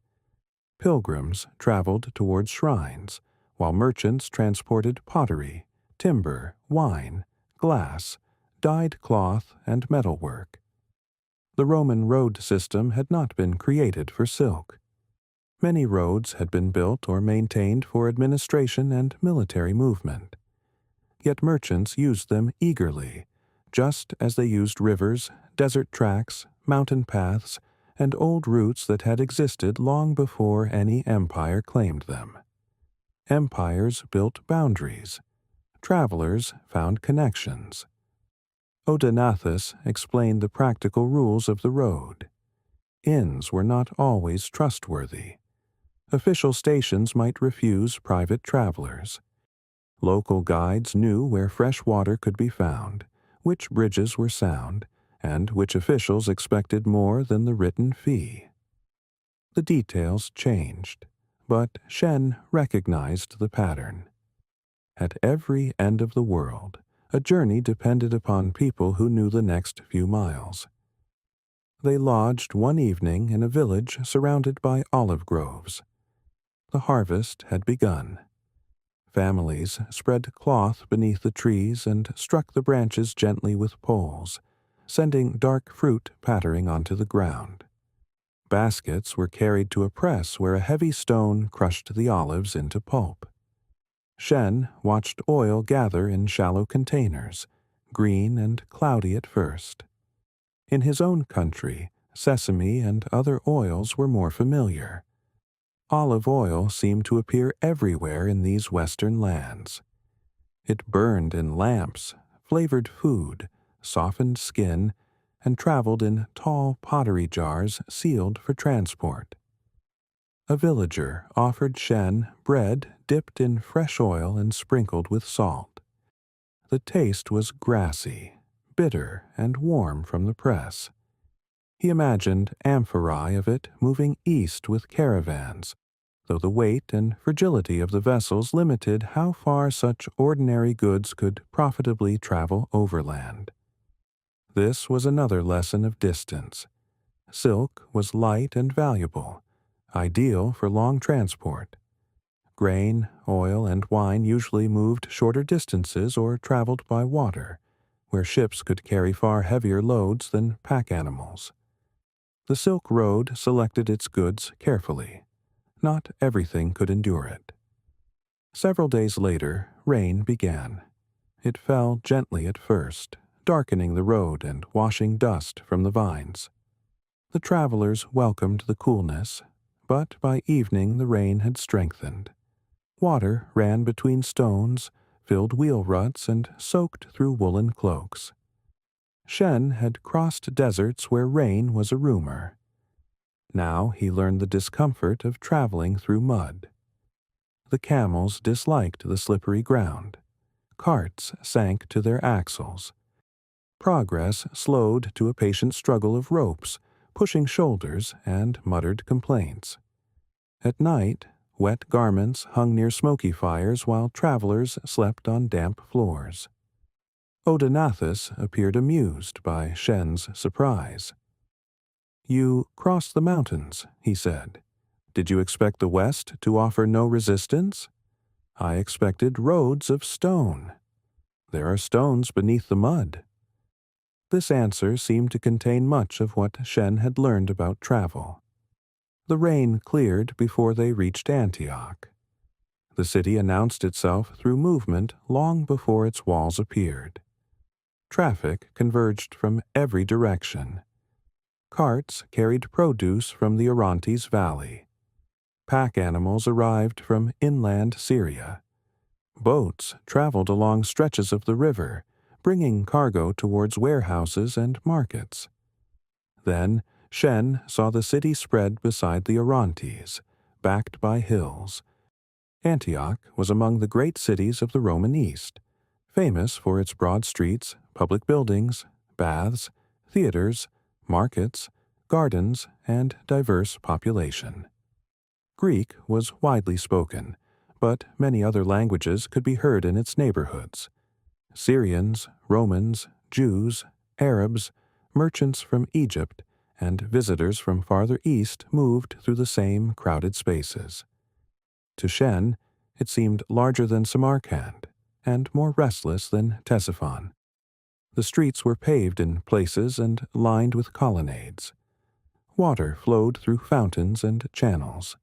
Pilgrims traveled toward shrines, while merchants transported pottery, timber, wine, glass, dyed cloth, and metalwork. The Roman road system had not been created for silk. Many roads had been built or maintained for administration and military movement. Yet merchants used them eagerly, just as they used rivers, desert tracks, mountain paths, and old routes that had existed long before any empire claimed them. Empires built boundaries. Travelers found connections. Odaenathus explained the practical rules of the road. Inns were not always trustworthy. Official stations might refuse private travelers. Local guides knew where fresh water could be found, which bridges were sound, and which officials expected more than the written fee. The details changed, but Shen recognized the pattern. At every end of the world, a journey depended upon people who knew the next few miles. They lodged one evening in a village surrounded by olive groves. The harvest had begun. Families spread cloth beneath the trees and struck the branches gently with poles, sending dark fruit pattering onto the ground. Baskets were carried to a press where a heavy stone crushed the olives into pulp. Shen watched oil gather in shallow containers, green and cloudy at first. In his own country, sesame and other oils were more familiar. Olive oil seemed to appear everywhere in these western lands. It burned in lamps, flavored food, softened skin, and traveled in tall pottery jars sealed for transport. A villager offered Shen bread dipped in fresh oil and sprinkled with salt. The taste was grassy, bitter, and warm from the press. He imagined amphorae of it moving east with caravans, though the weight and fragility of the vessels limited how far such ordinary goods could profitably travel overland. This was another lesson of distance. Silk was light and valuable, ideal for long transport. Grain, oil, and wine usually moved shorter distances or traveled by water, where ships could carry far heavier loads than pack animals. The Silk Road selected its goods carefully. Not everything could endure it. Several days later, rain began. It fell gently at first, darkening the road and washing dust from the vines. The travelers welcomed the coolness, but by evening the rain had strengthened. Water ran between stones, filled wheel ruts, and soaked through woolen cloaks. Shen had crossed deserts where rain was a rumor. Now he learned the discomfort of traveling through mud. The camels disliked the slippery ground. Carts sank to their axles. Progress slowed to a patient struggle of ropes, pushing shoulders, and muttered complaints. At night, wet garments hung near smoky fires while travelers slept on damp floors. Odenathus appeared amused by Shen's surprise. "You crossed the mountains," he said. "Did you expect the West to offer no resistance? I expected roads of stone. There are stones beneath the mud." This answer seemed to contain much of what Shen had learned about travel. The rain cleared before they reached Antioch. The city announced itself through movement long before its walls appeared. Traffic converged from every direction. Carts carried produce from the Orontes Valley. Pack animals arrived from inland Syria. Boats traveled along stretches of the river, bringing cargo towards warehouses and markets. Then Shen saw the city spread beside the Orontes, backed by hills. Antioch was among the great cities of the Roman East, famous for its broad streets, public buildings, baths, theaters, markets, gardens, and diverse population. Greek was widely spoken, but many other languages could be heard in its neighborhoods. Syrians, Romans, Jews, Arabs, merchants from Egypt, and visitors from farther east moved through the same crowded spaces. To Shen, it seemed larger than Samarkand, and more restless than Ctesiphon. The streets were paved in places and lined with colonnades. Water flowed through fountains and channels.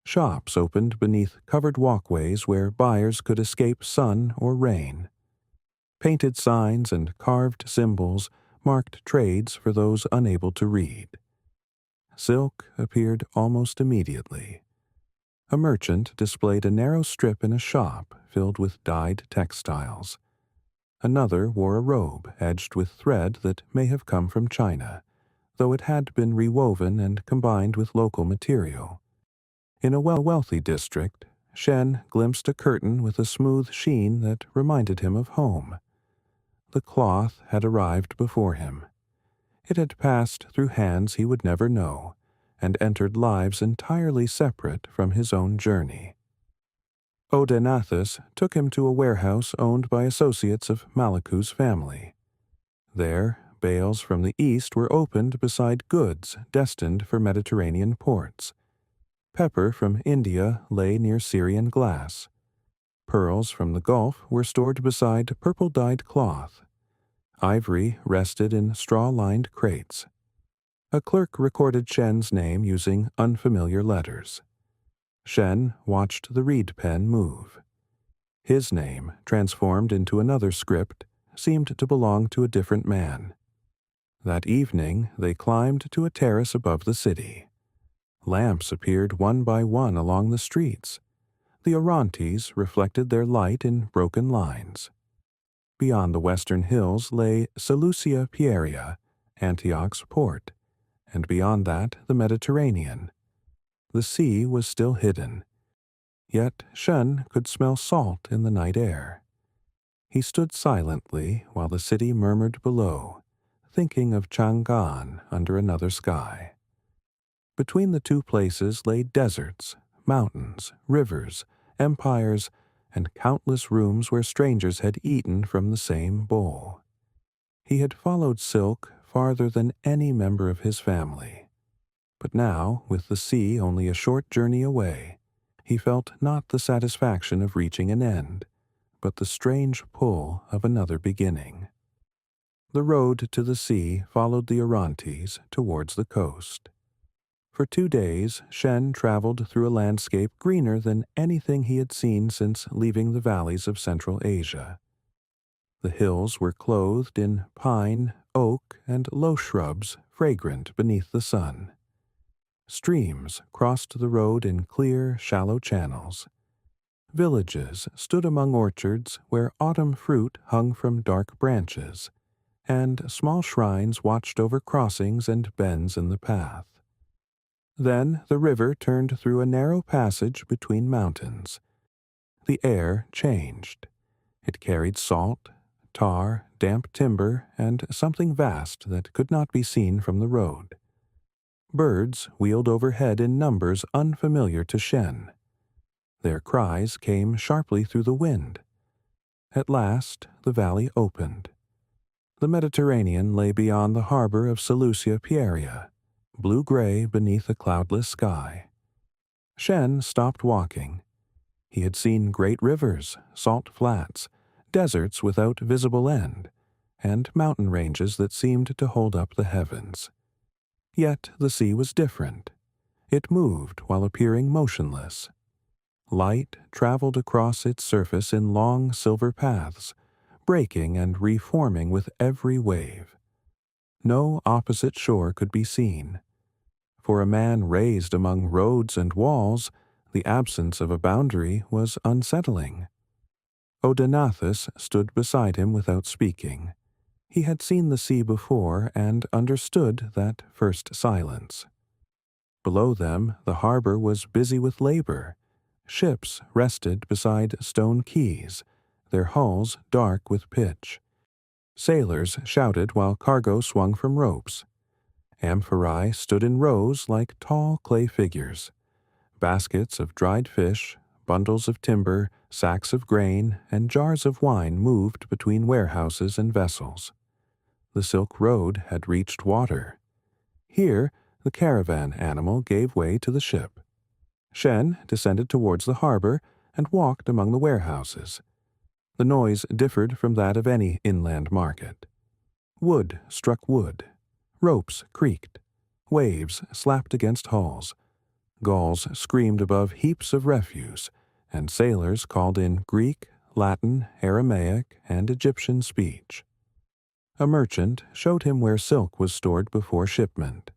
Shops opened beneath covered walkways where buyers could escape sun or rain. Painted signs and carved symbols marked trades for those unable to read. Silk appeared almost immediately. A merchant displayed a narrow strip in a shop filled with dyed textiles. Another wore a robe edged with thread that may have come from China, though it had been rewoven and combined with local material. In a wealthy district, Shen glimpsed a curtain with a smooth sheen that reminded him of home. The cloth had arrived before him. It had passed through hands he would never know, and entered lives entirely separate from his own journey. Odenathus took him to a warehouse owned by associates of Maliku's family. There, bales from the east were opened beside goods destined for Mediterranean ports. Pepper from India lay near Syrian glass. Pearls from the Gulf were stored beside purple-dyed cloth. Ivory rested in straw-lined crates. A clerk recorded Shen's name using unfamiliar letters. Shen watched the reed pen move. His name, transformed into another script, seemed to belong to a different man. That evening they climbed to a terrace above the city. Lamps appeared one by one along the streets. The Orontes reflected their light in broken lines. Beyond the western hills lay Seleucia Pieria, Antioch's port, and beyond that the Mediterranean. The sea was still hidden, yet Shen could smell salt in the night air. He stood silently while the city murmured below, thinking of Chang'an under another sky. Between the two places lay deserts, mountains, rivers, empires, and countless rooms where strangers had eaten from the same bowl. He had followed Silk farther than any member of his family. But now, with the sea only a short journey away, he felt not the satisfaction of reaching an end, but the strange pull of another beginning. The road to the sea followed the Orontes towards the coast. For 2 days, Shen traveled through a landscape greener than anything he had seen since leaving the valleys of Central Asia. The hills were clothed in pine, oak, and low shrubs fragrant beneath the sun. Streams crossed the road in clear, shallow channels. Villages stood among orchards where autumn fruit hung from dark branches, and small shrines watched over crossings and bends in the path. Then the river turned through a narrow passage between mountains. The air changed. It carried salt, tar, damp timber, and something vast that could not be seen from the road. Birds wheeled overhead in numbers unfamiliar to Shen. Their cries came sharply through the wind. At last the valley opened. The Mediterranean lay beyond the harbor of Seleucia Pieria, blue-gray beneath a cloudless sky. Shen stopped walking. He had seen great rivers, salt flats, deserts without visible end, and mountain ranges that seemed to hold up the heavens. Yet the sea was different. It moved while appearing motionless. Light traveled across its surface in long silver paths, breaking and reforming with every wave. No opposite shore could be seen. For a man raised among roads and walls, the absence of a boundary was unsettling. Odaenathus stood beside him without speaking. He had seen the sea before and understood that first silence. Below them, the harbor was busy with labor. Ships rested beside stone quays, their hulls dark with pitch. Sailors shouted while cargo swung from ropes. Amphorae stood in rows like tall clay figures. Baskets of dried fish, bundles of timber, sacks of grain, and jars of wine moved between warehouses and vessels. The Silk Road had reached water. Here, the caravan animal gave way to the ship. Shen descended towards the harbor and walked among the warehouses. The noise differed from that of any inland market. Wood struck wood. Ropes creaked. Waves slapped against hulls. Gulls screamed above heaps of refuse, and sailors called in Greek, Latin, Aramaic, and Egyptian speech. A merchant showed him where silk was stored before shipment.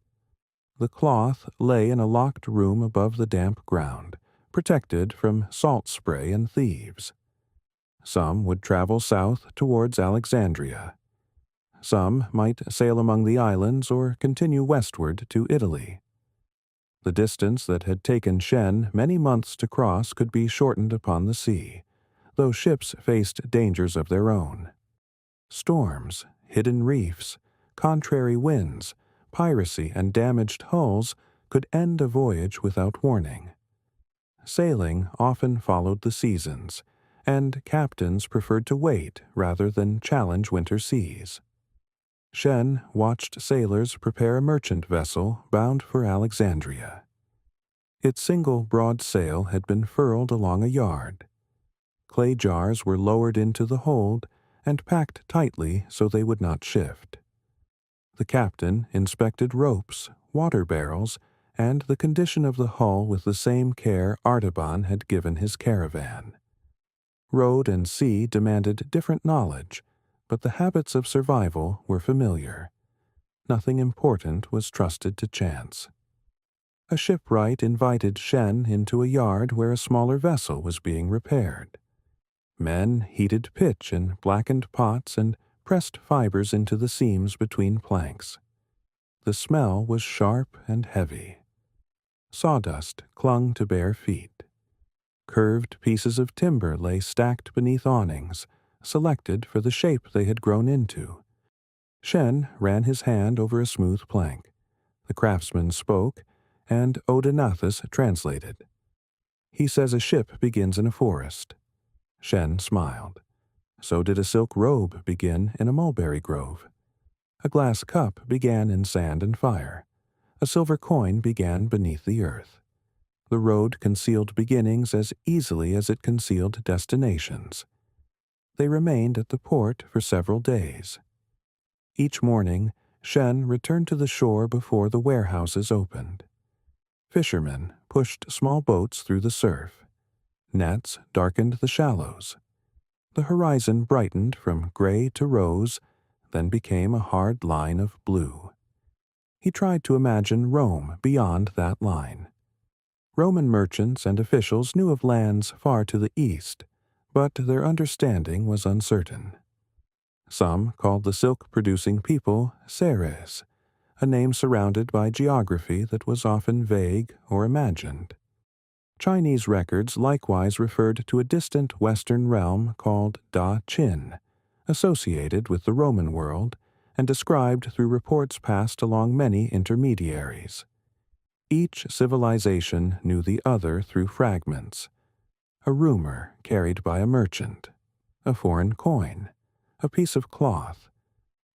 The cloth lay in a locked room above the damp ground, protected from salt spray and thieves. Some would travel south towards Alexandria. Some might sail among the islands or continue westward to Italy. The distance that had taken Shen many months to cross could be shortened upon the sea, though ships faced dangers of their own. Storms, hidden reefs, contrary winds, piracy, and damaged hulls could end a voyage without warning. Sailing often followed the seasons, and captains preferred to wait rather than challenge winter seas. Shen watched sailors prepare a merchant vessel bound for Alexandria. Its single broad sail had been furled along a yard. Clay jars were lowered into the hold and packed tightly so they would not shift. The captain inspected ropes, water barrels, and the condition of the hull with the same care Artaban had given his caravan. Road and sea demanded different knowledge, but the habits of survival were familiar. Nothing important was trusted to chance. A shipwright invited Shen into a yard where a smaller vessel was being repaired. Men heated pitch in blackened pots and pressed fibers into the seams between planks. The smell was sharp and heavy. Sawdust clung to bare feet. Curved pieces of timber lay stacked beneath awnings, selected for the shape they had grown into. Shen ran his hand over a smooth plank. The craftsman spoke, and Odenathus translated. "He says a ship begins in a forest." Shen smiled. "So did a silk robe begin in a mulberry grove. A glass cup began in sand and fire. A silver coin began beneath the earth. The road concealed beginnings as easily as it concealed destinations." They remained at the port for several days. Each morning, Shen returned to the shore before the warehouses opened. Fishermen pushed small boats through the surf. Nets darkened the shallows. The horizon brightened from gray to rose, then became a hard line of blue. He tried to imagine Rome beyond that line. Roman merchants and officials knew of lands far to the east, but their understanding was uncertain. Some called the silk-producing people Ceres, a name surrounded by geography that was often vague or imagined. Chinese records likewise referred to a distant western realm called Da Qin, associated with the Roman world and described through reports passed along many intermediaries. Each civilization knew the other through fragments. A rumor carried by a merchant, a foreign coin, a piece of cloth,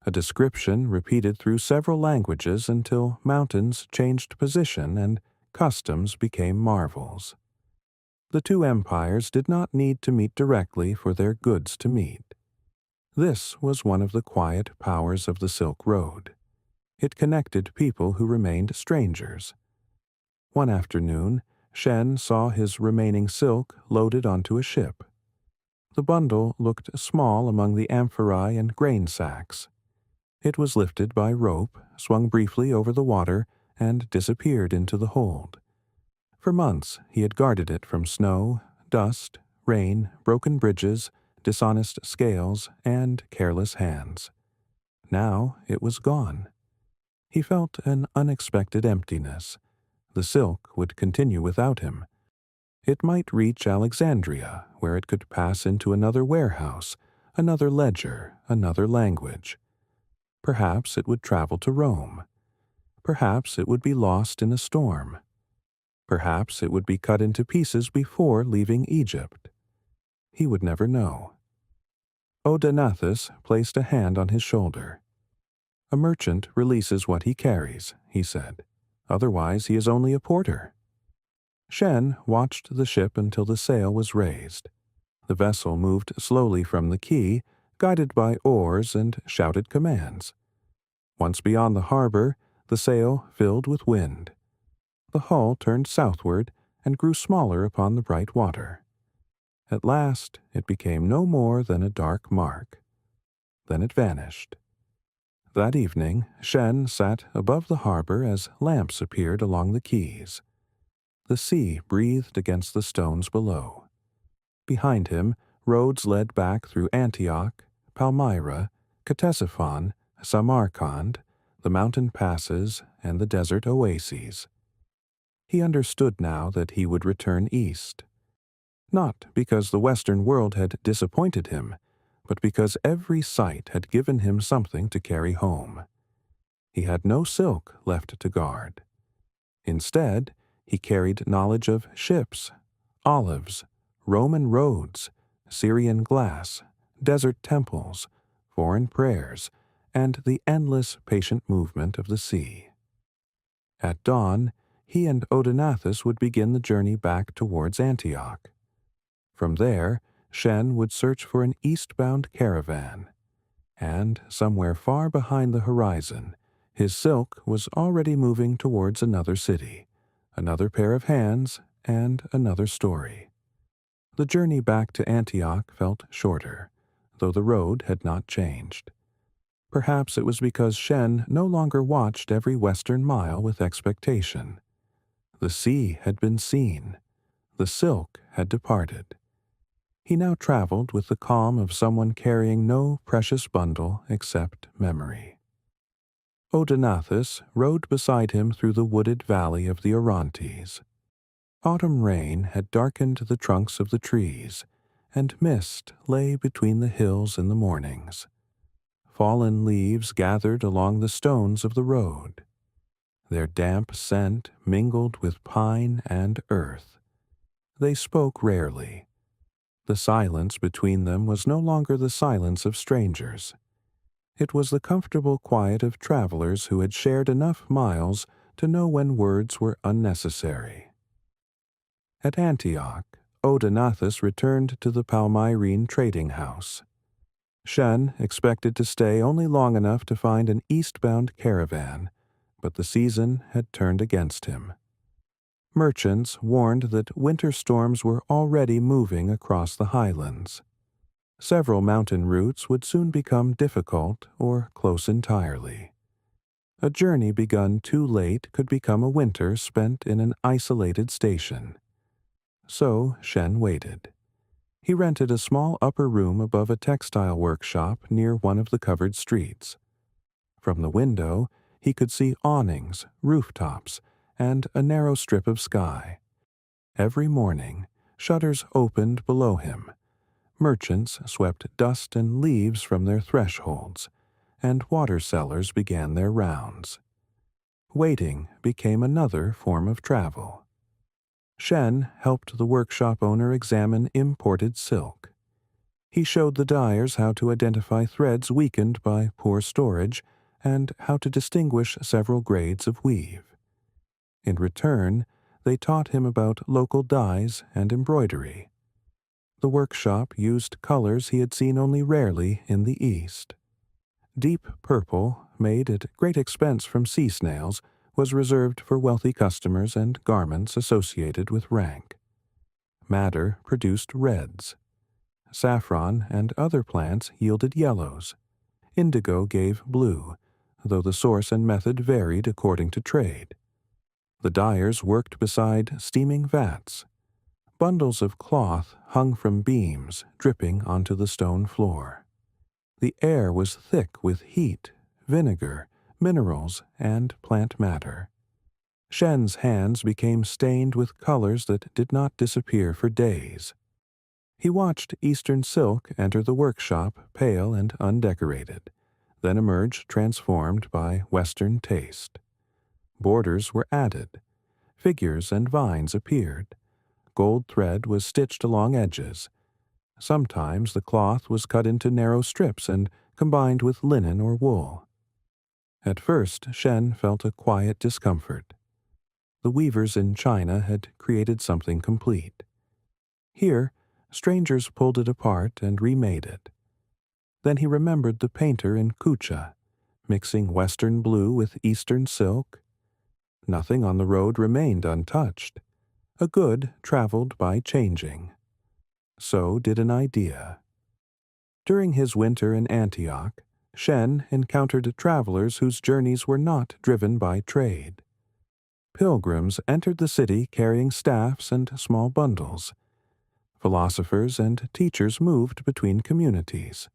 a description repeated through several languages until mountains changed position and customs became marvels. The two empires did not need to meet directly for their goods to meet. This was one of the quiet powers of the Silk Road. It connected people who remained strangers. One afternoon, Shen saw his remaining silk loaded onto a ship. The bundle looked small among the amphorae and grain sacks. It was lifted by rope, swung briefly over the water, and disappeared into the hold. For months he had guarded it from snow, dust, rain, broken bridges, dishonest scales, and careless hands. Now it was gone. He felt an unexpected emptiness. The silk would continue without him. It might reach Alexandria, where it could pass into another warehouse, another ledger, another language. Perhaps it would travel to Rome. Perhaps it would be lost in a storm. Perhaps it would be cut into pieces before leaving Egypt. He would never know. Odenathus placed a hand on his shoulder. "A merchant releases what he carries," he said. "Otherwise he is only a porter." Shen watched the ship until the sail was raised. The vessel moved slowly from the quay, guided by oars and shouted commands. Once beyond the harbor, the sail filled with wind. The hull turned southward and grew smaller upon the bright water. At last it became no more than a dark mark. Then it vanished. That evening, Shen sat above the harbor as lamps appeared along the quays. The sea breathed against the stones below. Behind him, roads led back through Antioch, Palmyra, Ctesiphon, Samarkand, the mountain passes, and the desert oases. He understood now that he would return east. Not because the Western world had disappointed him, but because every sight had given him something to carry home. He had no silk left to guard. Instead, he carried knowledge of ships, olives, Roman roads, Syrian glass, desert temples, foreign prayers, and the endless patient movement of the sea. At dawn, he and Odenathus would begin the journey back towards Antioch. From there, Shen would search for an eastbound caravan, and somewhere far behind the horizon, his silk was already moving towards another city, another pair of hands, and another story. The journey back to Antioch felt shorter, though the road had not changed. Perhaps it was because Shen no longer watched every western mile with expectation. The sea had been seen. The silk had departed. He now traveled with the calm of someone carrying no precious bundle except memory. Odenathus rode beside him through the wooded valley of the Orontes. Autumn rain had darkened the trunks of the trees, and mist lay between the hills in the mornings. Fallen leaves gathered along the stones of the road. Their damp scent mingled with pine and earth. They spoke rarely. The silence between them was no longer the silence of strangers. It was the comfortable quiet of travelers who had shared enough miles to know when words were unnecessary. At Antioch, Odenathus returned to the Palmyrene trading house. Shen expected to stay only long enough to find an eastbound caravan, but the season had turned against him. Merchants warned that winter storms were already moving across the highlands. Several mountain routes would soon become difficult or close entirely. A journey begun too late could become a winter spent in an isolated station. So Shen waited. He rented a small upper room above a textile workshop near one of the covered streets. From the window, he could see awnings, rooftops, and a narrow strip of sky. Every morning, shutters opened below him. Merchants swept dust and leaves from their thresholds, and water sellers began their rounds. Waiting became another form of travel. Shen helped the workshop owner examine imported silk. He showed the dyers how to identify threads weakened by poor storage and how to distinguish several grades of weave. In return, they taught him about local dyes and embroidery. The workshop used colors he had seen only rarely in the East. Deep purple, made at great expense from sea snails, was reserved for wealthy customers and garments associated with rank. Madder produced reds. Saffron and other plants yielded yellows. Indigo gave blue, though the source and method varied according to trade. The dyers worked beside steaming vats. Bundles of cloth hung from beams, dripping onto the stone floor. The air was thick with heat, vinegar, minerals, and plant matter. Shen's hands became stained with colors that did not disappear for days. He watched Eastern silk enter the workshop pale and undecorated, then emerge transformed by Western taste. Borders were added. Figures and vines appeared. Gold thread was stitched along edges. Sometimes the cloth was cut into narrow strips and combined with linen or wool. At first, Shen felt a quiet discomfort. The weavers in China had created something complete. Here, strangers pulled it apart and remade it. Then he remembered the painter in Kucha, mixing Western blue with Eastern silk. Nothing on the road remained untouched. A good traveled by changing. So did an idea. During his winter in Antioch, Shen encountered travelers whose journeys were not driven by trade. Pilgrims entered the city carrying staffs and small bundles. Philosophers and teachers moved between communities.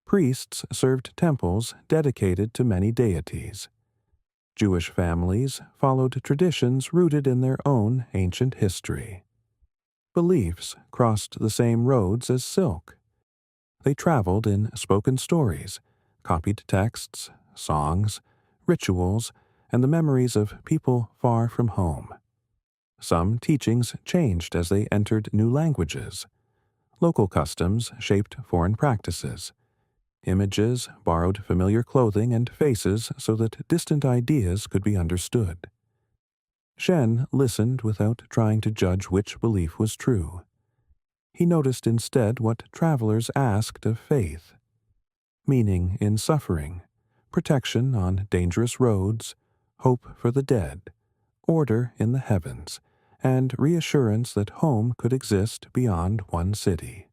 Priests served temples dedicated to many deities. Jewish families followed traditions rooted in their own ancient history. Beliefs crossed the same roads as silk. They traveled in spoken stories, copied texts, songs, rituals, and the memories of people far from home. Some teachings changed as they entered new languages. Local customs shaped foreign practices. Images borrowed familiar clothing and faces so that distant ideas could be understood. Shen listened without trying to judge which belief was true. He noticed instead what travelers asked of faith: meaning in suffering, protection on dangerous roads, hope for the dead, order in the heavens, and reassurance that home could exist beyond one city.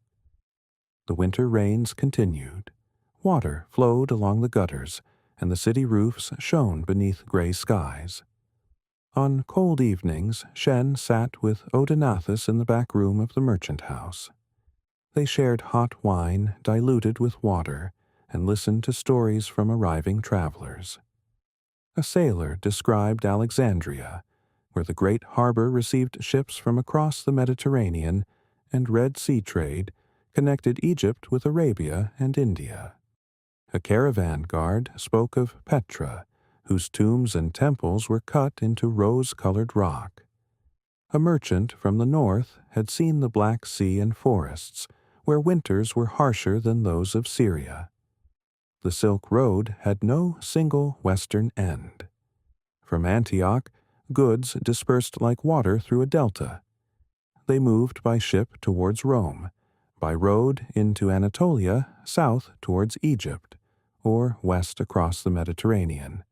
The winter rains continued. Water flowed along the gutters, and the city roofs shone beneath gray skies. On cold evenings, Shen sat with Odenathus in the back room of the merchant house. They shared hot wine diluted with water and listened to stories from arriving travelers. A sailor described Alexandria, where the great harbor received ships from across the Mediterranean, and Red Sea trade connected Egypt with Arabia and India. A caravan guard spoke of Petra, whose tombs and temples were cut into rose-colored rock. A merchant from the north had seen the Black Sea and forests, where winters were harsher than those of Syria. The Silk Road had no single western end. From Antioch, goods dispersed like water through a delta. They moved by ship towards Rome, by road into Anatolia, south towards Egypt, or west across the Mediterranean.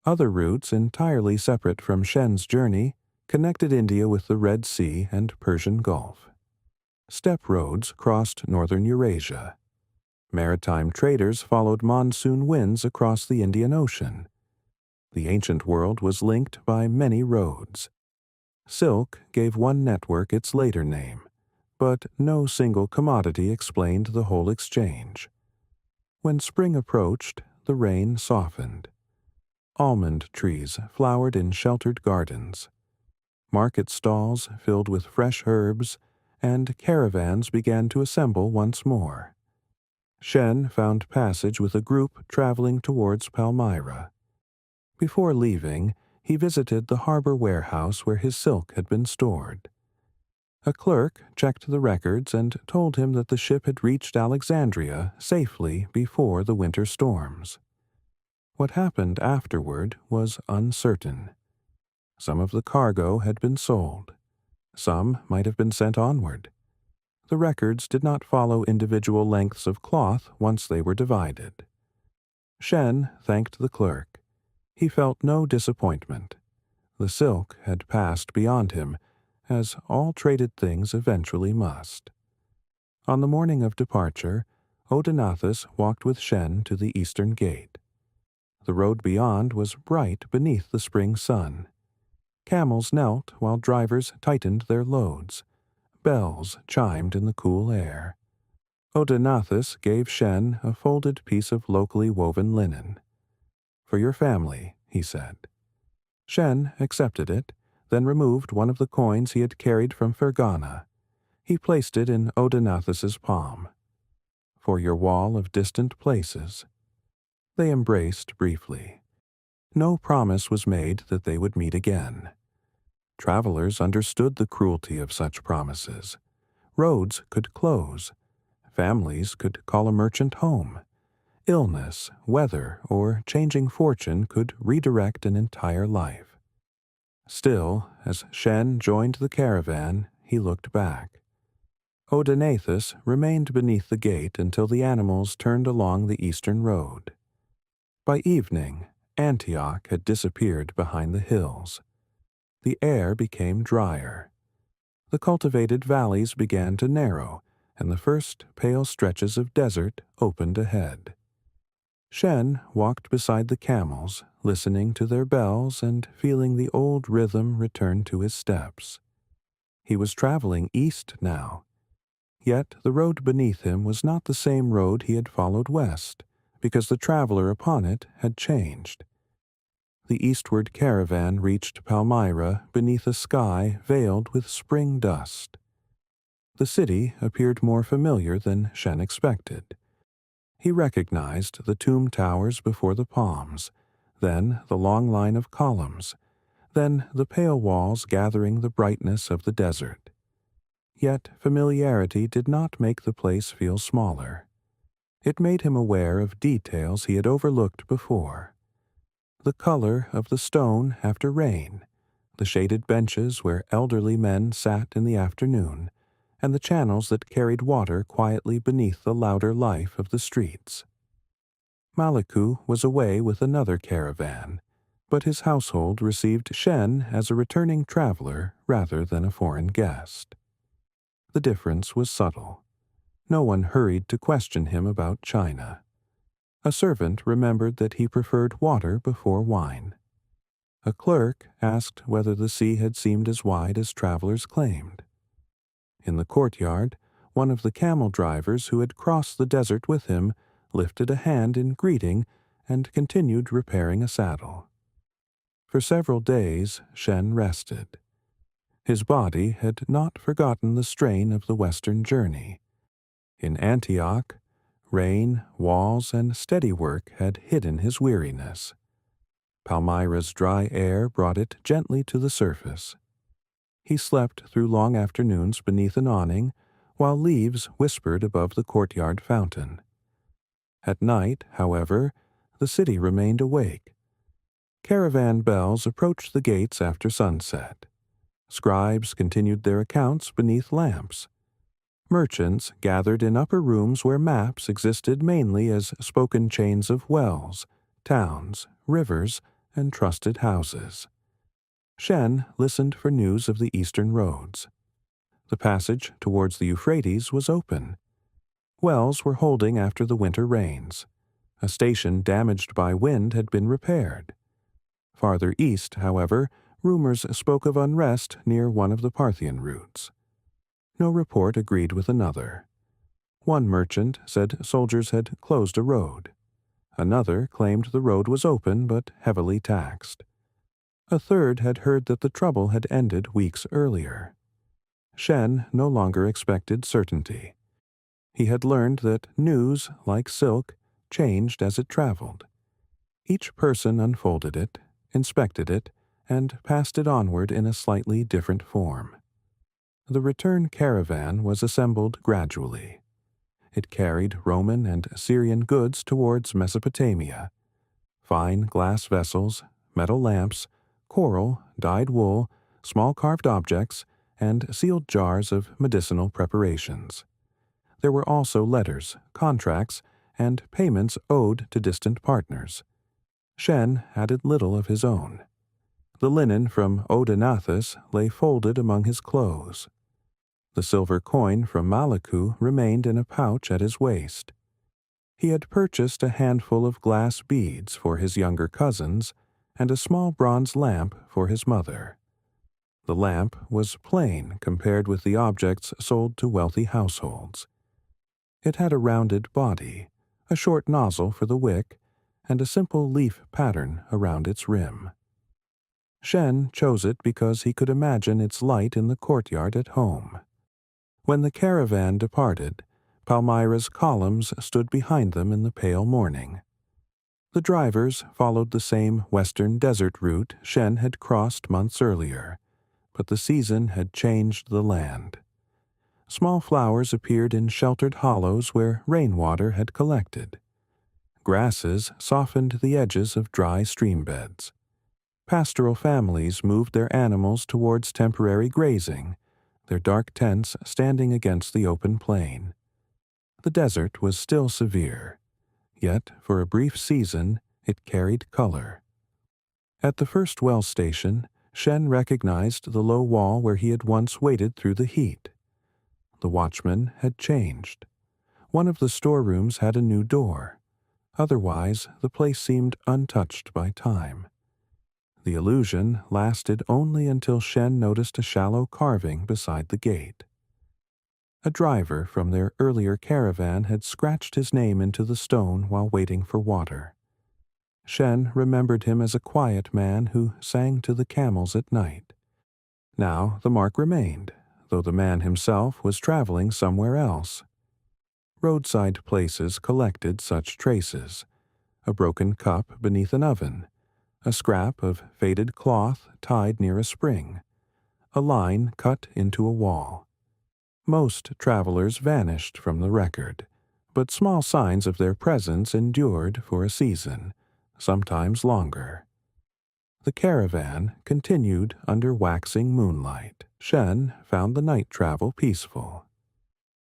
Other routes, entirely separate from Shen's journey, connected India with the Red Sea and Persian Gulf. Steppe roads crossed northern Eurasia. Maritime traders followed monsoon winds across the Indian Ocean. The ancient world was linked by many roads. Silk gave one network its later name, but no single commodity explained the whole exchange. When spring approached, the rain softened. Almond trees flowered in sheltered gardens. Market stalls filled with fresh herbs, and caravans began to assemble once more. Shen found passage with a group traveling towards Palmyra. Before leaving, he visited the harbor warehouse where his silk had been stored. A clerk checked the records and told him that the ship had reached Alexandria safely before the winter storms. What happened afterward was uncertain. Some of the cargo had been sold. Some might have been sent onward. The records did not follow individual lengths of cloth once they were divided. Shen thanked the clerk. He felt no disappointment. The silk had passed beyond him, as all traded things eventually must. On the morning of departure, Odenathus walked with Shen to the eastern gate. The road beyond was bright beneath the spring sun. Camels knelt while drivers tightened their loads. Bells chimed in the cool air. Odenathus gave Shen a folded piece of locally woven linen. "For your family," he said. Shen accepted it, then removed one of the coins he had carried from Ferghana. He placed it in Odenathus's palm. "For your wall of distant places." They embraced briefly. No promise was made that they would meet again. Travelers understood the cruelty of such promises. Roads could close. Families could call a merchant home. Illness, weather, or changing fortune could redirect an entire life. Still, as Shen joined the caravan, he looked back. Odenathus remained beneath the gate until the animals turned along the eastern road. By evening, Antioch had disappeared behind the hills. The air became drier. The cultivated valleys began to narrow, and the first pale stretches of desert opened ahead. Shen walked beside the camels, listening to their bells and feeling the old rhythm return to his steps. He was traveling east now. Yet the road beneath him was not the same road he had followed west, because the traveler upon it had changed. The eastward caravan reached Palmyra beneath a sky veiled with spring dust. The city appeared more familiar than Shen expected. He recognized the tomb towers before the palms, then the long line of columns, then the pale walls gathering the brightness of the desert. Yet familiarity did not make the place feel smaller. It made him aware of details he had overlooked before. The color of the stone after rain, the shaded benches where elderly men sat in the afternoon, and the channels that carried water quietly beneath the louder life of the streets. Maliku was away with another caravan, but his household received Shen as a returning traveler rather than a foreign guest. The difference was subtle. No one hurried to question him about China. A servant remembered that he preferred water before wine. A clerk asked whether the sea had seemed as wide as travelers claimed. In the courtyard, one of the camel drivers who had crossed the desert with him lifted a hand in greeting and continued repairing a saddle. For several days, Shen rested. His body had not forgotten the strain of the western journey. In Antioch, rain, walls, and steady work had hidden his weariness. Palmyra's dry air brought it gently to the surface. He slept through long afternoons beneath an awning, while leaves whispered above the courtyard fountain. At night, however, the city remained awake. Caravan bells approached the gates after sunset. Scribes continued their accounts beneath lamps. Merchants gathered in upper rooms where maps existed mainly as spoken chains of wells, towns, rivers, and trusted houses. Shen listened for news of the eastern roads. The passage towards the Euphrates was open. Wells were holding after the winter rains. A station damaged by wind had been repaired. Farther east, however, rumors spoke of unrest near one of the Parthian routes. No report agreed with another. One merchant said soldiers had closed a road. Another claimed the road was open but heavily taxed. A third had heard that the trouble had ended weeks earlier. Shen no longer expected certainty. He had learned that news, like silk, changed as it traveled. Each person unfolded it, inspected it, and passed it onward in a slightly different form. The return caravan was assembled gradually. It carried Roman and Syrian goods towards Mesopotamia. Fine glass vessels, metal lamps, coral, dyed wool, small carved objects, and sealed jars of medicinal preparations. There were also letters, contracts, and payments owed to distant partners. Shen added little of his own. The linen from Odaenathus lay folded among his clothes. The silver coin from Malaku remained in a pouch at his waist. He had purchased a handful of glass beads for his younger cousins and a small bronze lamp for his mother. The lamp was plain compared with the objects sold to wealthy households. It had a rounded body, a short nozzle for the wick, and a simple leaf pattern around its rim. Shen chose it because he could imagine its light in the courtyard at home. When the caravan departed, Palmyra's columns stood behind them in the pale morning. The drivers followed the same western desert route Shen had crossed months earlier, but the season had changed the land. Small flowers appeared in sheltered hollows where rainwater had collected. Grasses softened the edges of dry stream beds. Pastoral families moved their animals towards temporary grazing, their dark tents standing against the open plain. The desert was still severe, yet for a brief season it carried color. At the first well station, Shen recognized the low wall where he had once waited through the heat. The watchman had changed. One of the storerooms had a new door. Otherwise, the place seemed untouched by time. The illusion lasted only until Shen noticed a shallow carving beside the gate. A driver from their earlier caravan had scratched his name into the stone while waiting for water. Shen remembered him as a quiet man who sang to the camels at night. Now the mark remained, though the man himself was traveling somewhere else. Roadside places collected such traces: a broken cup beneath an oven, a scrap of faded cloth tied near a spring, a line cut into a wall. Most travelers vanished from the record, but small signs of their presence endured for a season, sometimes longer. The caravan continued under waxing moonlight. Shen found the night travel peaceful.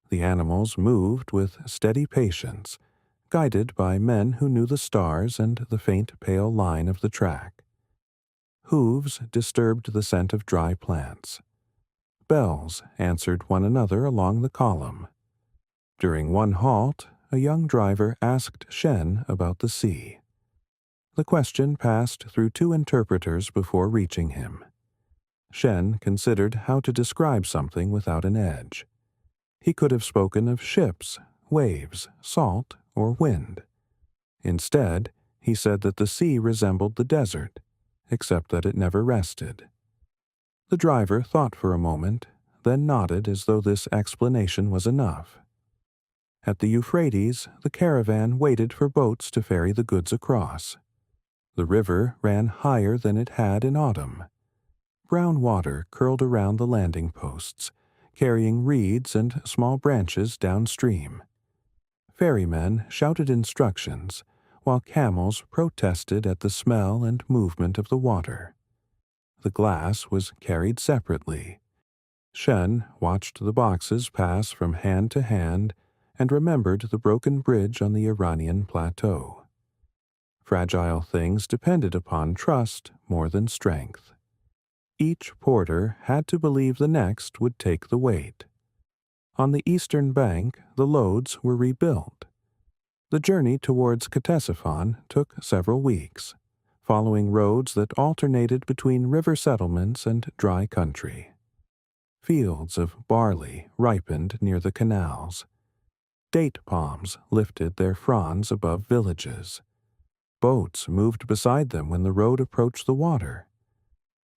The animals moved with steady patience, guided by men who knew the stars and the faint pale line of the track. Hooves disturbed the scent of dry plants. Bells answered one another along the column. During one halt, a young driver asked Shen about the sea. The question passed through two interpreters before reaching him. Shen considered how to describe something without an edge. He could have spoken of ships, waves, salt, or wind. Instead, he said that the sea resembled the desert, except that it never rested. The driver thought for a moment, then nodded as though this explanation was enough. At the Euphrates, the caravan waited for boats to ferry the goods across. The river ran higher than it had in autumn. Brown water curled around the landing posts, carrying reeds and small branches downstream. Ferrymen shouted instructions, while camels protested at the smell and movement of the water. The glass was carried separately. Shen watched the boxes pass from hand to hand and remembered the broken bridge on the Iranian plateau. Fragile things depended upon trust more than strength. Each porter had to believe the next would take the weight. On the eastern bank, the loads were rebuilt. The journey towards Ctesiphon took several weeks, following roads that alternated between river settlements and dry country. Fields of barley ripened near the canals. Date palms lifted their fronds above villages. Boats moved beside them when the road approached the water.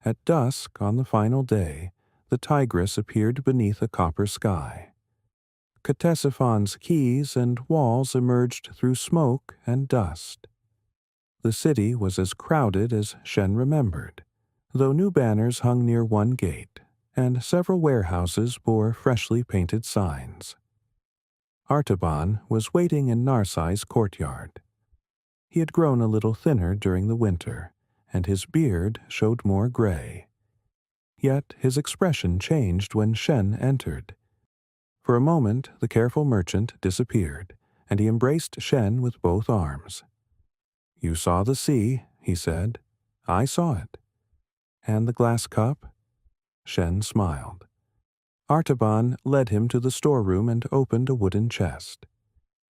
At dusk on the final day, the Tigris appeared beneath a copper sky. Ctesiphon's quays and walls emerged through smoke and dust. The city was as crowded as Shen remembered, though new banners hung near one gate, and several warehouses bore freshly painted signs. Artaban was waiting in Narsai's courtyard. He had grown a little thinner during the winter, and his beard showed more gray. Yet his expression changed when Shen entered. For a moment the careful merchant disappeared, and he embraced Shen with both arms. "You saw the sea," he said. "I saw it." "And the glass cup?" Shen smiled. Artaban led him to the storeroom and opened a wooden chest.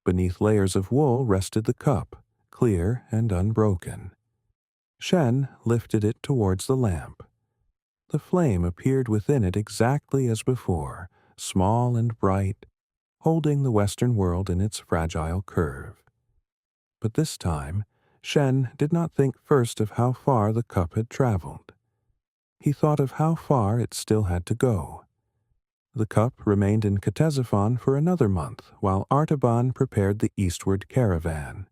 Beneath layers of wool rested the cup, clear and unbroken. Shen lifted it towards the lamp. The flame appeared within it exactly as before, small and bright, holding the Western world in its fragile curve. But this time, Shen did not think first of how far the cup had traveled. He thought of how far it still had to go. The cup remained in Ctesiphon for another month while Artaban prepared the eastward caravan.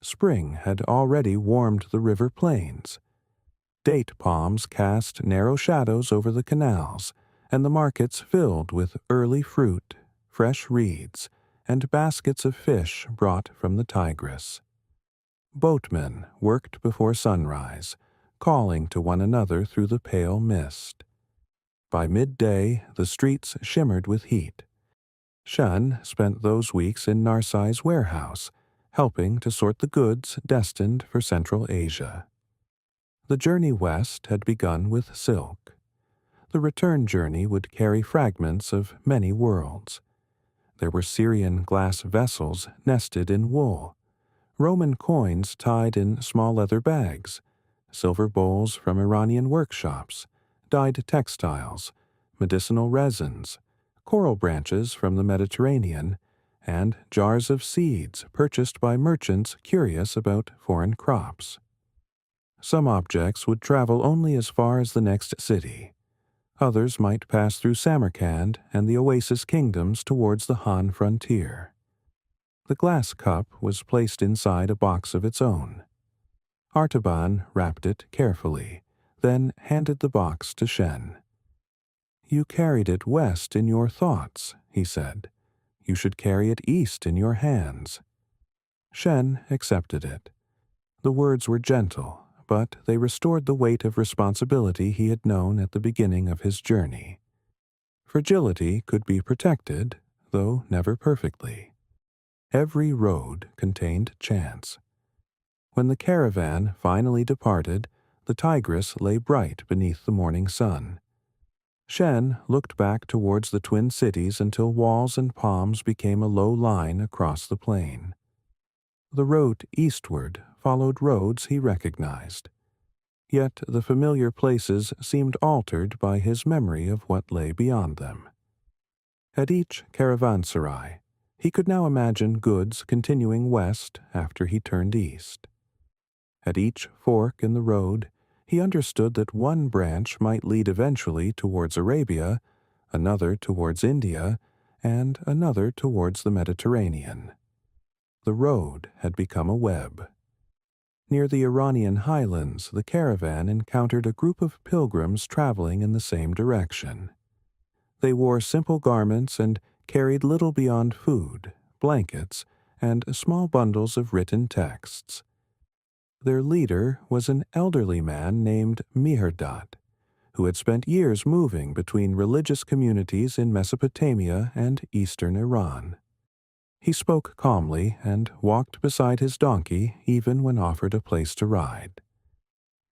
Spring had already warmed the river plains. Date palms cast narrow shadows over the canals, and the markets filled with early fruit, fresh reeds, and baskets of fish brought from the Tigris. Boatmen worked before sunrise, calling to one another through the pale mist. By midday, the streets shimmered with heat. Shen spent those weeks in Narsai's warehouse, helping to sort the goods destined for Central Asia. The journey west had begun with silk. The return journey would carry fragments of many worlds. There were Syrian glass vessels nested in wool, Roman coins tied in small leather bags, silver bowls from Iranian workshops, dyed textiles, medicinal resins, coral branches from the Mediterranean, and jars of seeds purchased by merchants curious about foreign crops. Some objects would travel only as far as the next city. Others might pass through Samarkand and the oasis kingdoms towards the Han frontier. The glass cup was placed inside a box of its own. Artaban wrapped it carefully, then handed the box to Shen. "You carried it west in your thoughts," he said. "You should carry it east in your hands." Shen accepted it. The words were gentle, but they restored the weight of responsibility he had known at the beginning of his journey. Fragility could be protected, though never perfectly. Every road contained chance. When the caravan finally departed, the Tigris lay bright beneath the morning sun. Shen looked back towards the twin cities until walls and palms became a low line across the plain. The road eastward followed roads he recognized. Yet the familiar places seemed altered by his memory of what lay beyond them. At each caravanserai, he could now imagine goods continuing west after he turned east. At each fork in the road, he understood that one branch might lead eventually towards Arabia, another towards India, and another towards the Mediterranean. The road had become a web. Near the Iranian highlands, the caravan encountered a group of pilgrims traveling in the same direction. They wore simple garments and carried little beyond food, blankets, and small bundles of written texts. Their leader was an elderly man named Mihrdad, who had spent years moving between religious communities in Mesopotamia and eastern Iran. He spoke calmly and walked beside his donkey even when offered a place to ride.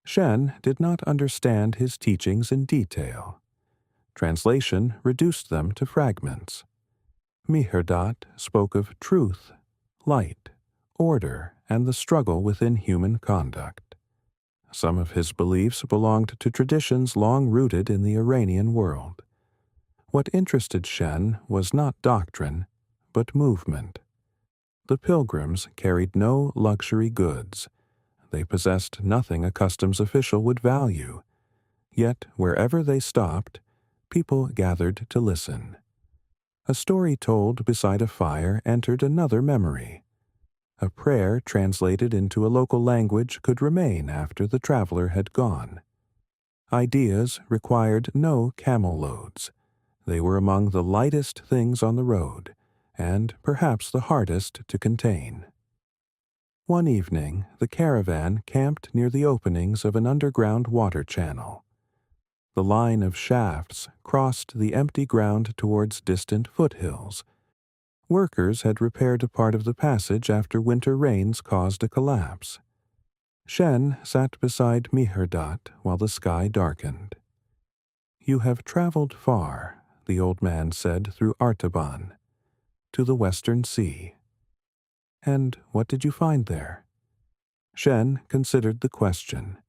Shen did not understand his teachings in detail. Translation reduced them to fragments. Mihrdad spoke of truth, light, order, and the struggle within human conduct. Some of his beliefs belonged to traditions long rooted in the Iranian world. What interested Shen was not doctrine, but movement. The pilgrims carried no luxury goods. They possessed nothing a customs official would value. Yet wherever they stopped, people gathered to listen. A story told beside a fire entered another memory. A prayer translated into a local language could remain after the traveler had gone. Ideas required no camel loads. They were among the lightest things on the road, and perhaps the hardest to contain. One evening, the caravan camped near the openings of an underground water channel. The line of shafts crossed the empty ground towards distant foothills. Workers had repaired a part of the passage after winter rains caused a collapse. Shen sat beside Mihrdad while the sky darkened. "You have traveled far," the old man said through Artaban, "to the western sea. And what did you find there?" Shen considered the question.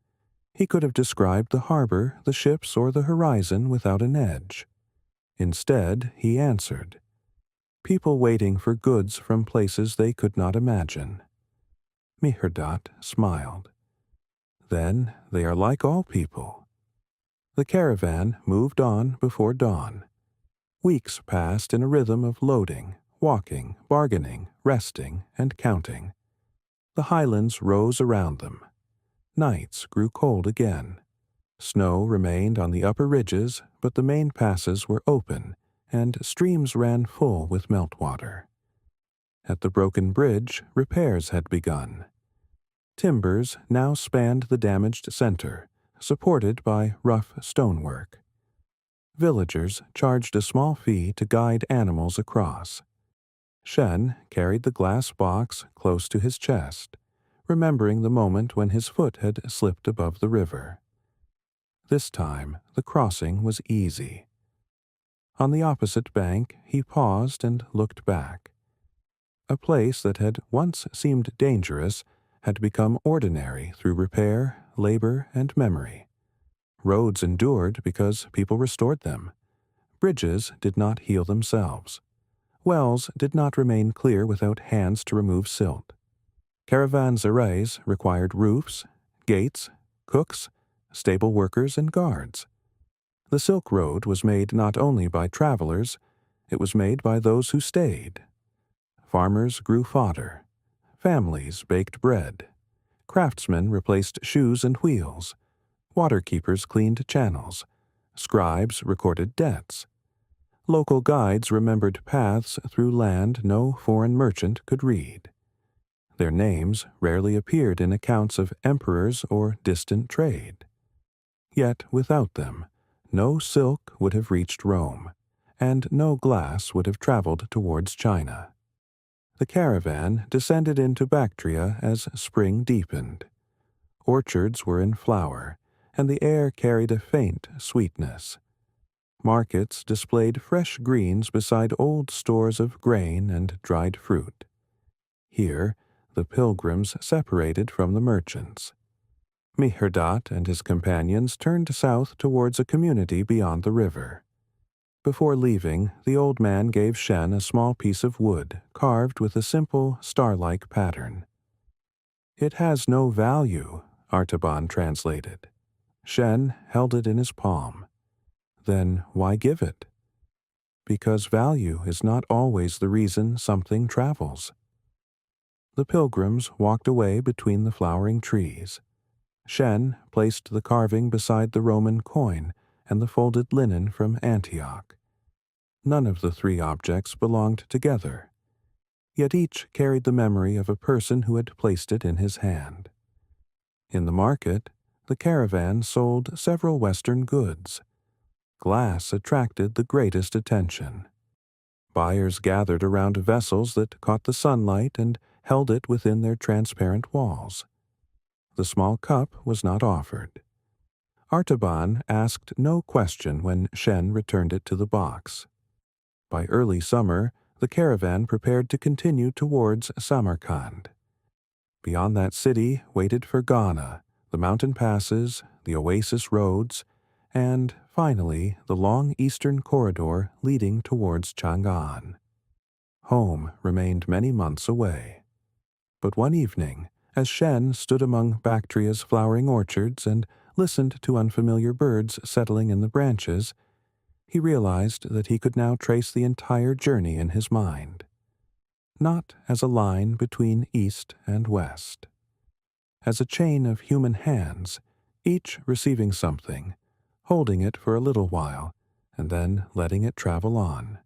He could have described the harbor, the ships, or the horizon without an edge. Instead, he answered, "People waiting for goods from places they could not imagine." Mihrdad smiled. "Then they are like all people." The caravan moved on before dawn. Weeks passed in a rhythm of loading, walking, bargaining, resting, and counting. The highlands rose around them. Nights grew cold again. Snow remained on the upper ridges, but the main passes were open, and streams ran full with meltwater. At the broken bridge, repairs had begun. Timbers now spanned the damaged center, supported by rough stonework. Villagers charged a small fee to guide animals across. Shen carried the glass box close to his chest, remembering the moment when his foot had slipped above the river. This time, the crossing was easy. On the opposite bank, he paused and looked back. A place that had once seemed dangerous had become ordinary through repair, labor, and memory. Roads endured because people restored them. Bridges did not heal themselves. Wells did not remain clear without hands to remove silt. Caravanserais required roofs, gates, cooks, stable workers, and guards. The Silk Road was made not only by travelers, it was made by those who stayed. Farmers grew fodder. Families baked bread. Craftsmen replaced shoes and wheels. Waterkeepers cleaned channels. Scribes recorded debts. Local guides remembered paths through land no foreign merchant could read. Their names rarely appeared in accounts of emperors or distant trade. Yet without them, no silk would have reached Rome, and no glass would have traveled towards China. The caravan descended into Bactria as spring deepened. Orchards were in flower, and the air carried a faint sweetness. Markets displayed fresh greens beside old stores of grain and dried fruit. Here, the pilgrims separated from the merchants. Mihrdad and his companions turned south towards a community beyond the river. Before leaving, the old man gave Shen a small piece of wood carved with a simple star-like pattern. "It has no value," Artaban translated. Shen held it in his palm. "Then why give it?" "Because value is not always the reason something travels." The pilgrims walked away between the flowering trees. Shen placed the carving beside the Roman coin and the folded linen from Antioch. None of the three objects belonged together, yet each carried the memory of a person who had placed it in his hand. In the market, the caravan sold several Western goods. Glass attracted the greatest attention. Buyers gathered around vessels that caught the sunlight and held it within their transparent walls. The small cup was not offered. Artaban asked no question when Shen returned it to the box. By early summer, the caravan prepared to continue towards Samarkand. Beyond that city waited Ferghana, the mountain passes, the oasis roads, and, finally, the long eastern corridor leading towards Chang'an. Home remained many months away. But one evening, as Shen stood among Bactria's flowering orchards and listened to unfamiliar birds settling in the branches, he realized that he could now trace the entire journey in his mind, not as a line between east and west, as a chain of human hands, each receiving something, holding it for a little while, and then letting it travel on.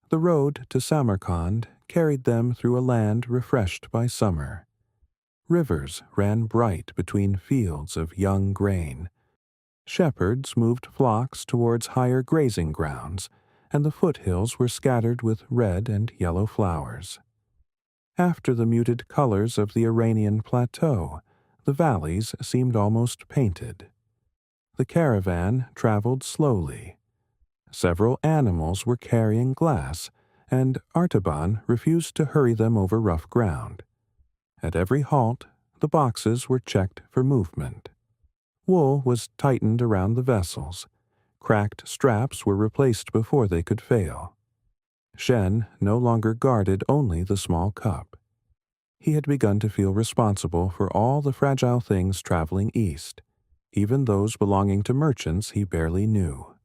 The road to Samarkand carried them through a land refreshed by summer. Rivers ran bright between fields of young grain. Shepherds moved flocks towards higher grazing grounds, and the foothills were scattered with red and yellow flowers. After the muted colors of the Iranian plateau, the valleys seemed almost painted. The caravan traveled slowly. Several animals were carrying glass, and Artaban refused to hurry them over rough ground. At every halt, the boxes were checked for movement. Wool was tightened around the vessels. Cracked straps were replaced before they could fail. Shen no longer guarded only the small cup. He had begun to feel responsible for all the fragile things traveling east, even those belonging to merchants he barely knew.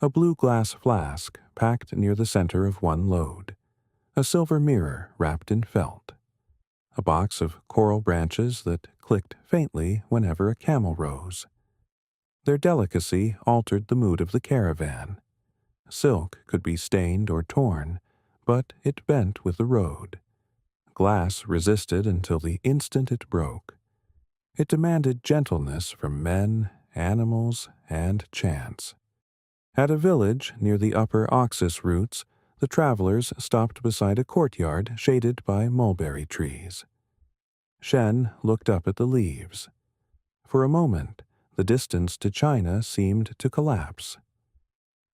A blue glass flask packed near the center of one load. A silver mirror wrapped in felt. A box of coral branches that clicked faintly whenever a camel rose. Their delicacy altered the mood of the caravan. Silk could be stained or torn, but it bent with the road. Glass resisted until the instant it broke. It demanded gentleness from men, animals, and chance. At a village near the upper Oxus routes, the travelers stopped beside a courtyard shaded by mulberry trees. Shen looked up at the leaves. For a moment, the distance to China seemed to collapse.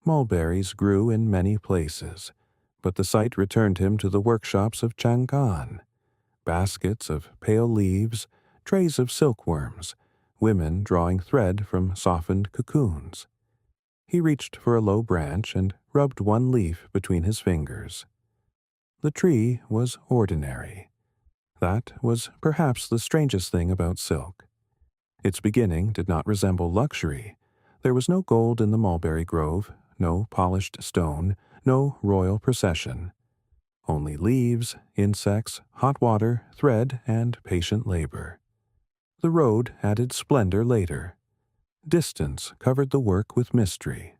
Mulberries grew in many places, but the sight returned him to the workshops of Chang'an. Baskets of pale leaves, trays of silkworms, women drawing thread from softened cocoons. He reached for a low branch and rubbed one leaf between his fingers. The tree was ordinary. That was perhaps the strangest thing about silk. Its beginning did not resemble luxury. There was no gold in the mulberry grove, no polished stone, no royal procession. Only leaves, insects, hot water, thread, and patient labor. The road added splendor later. Distance covered the work with mystery.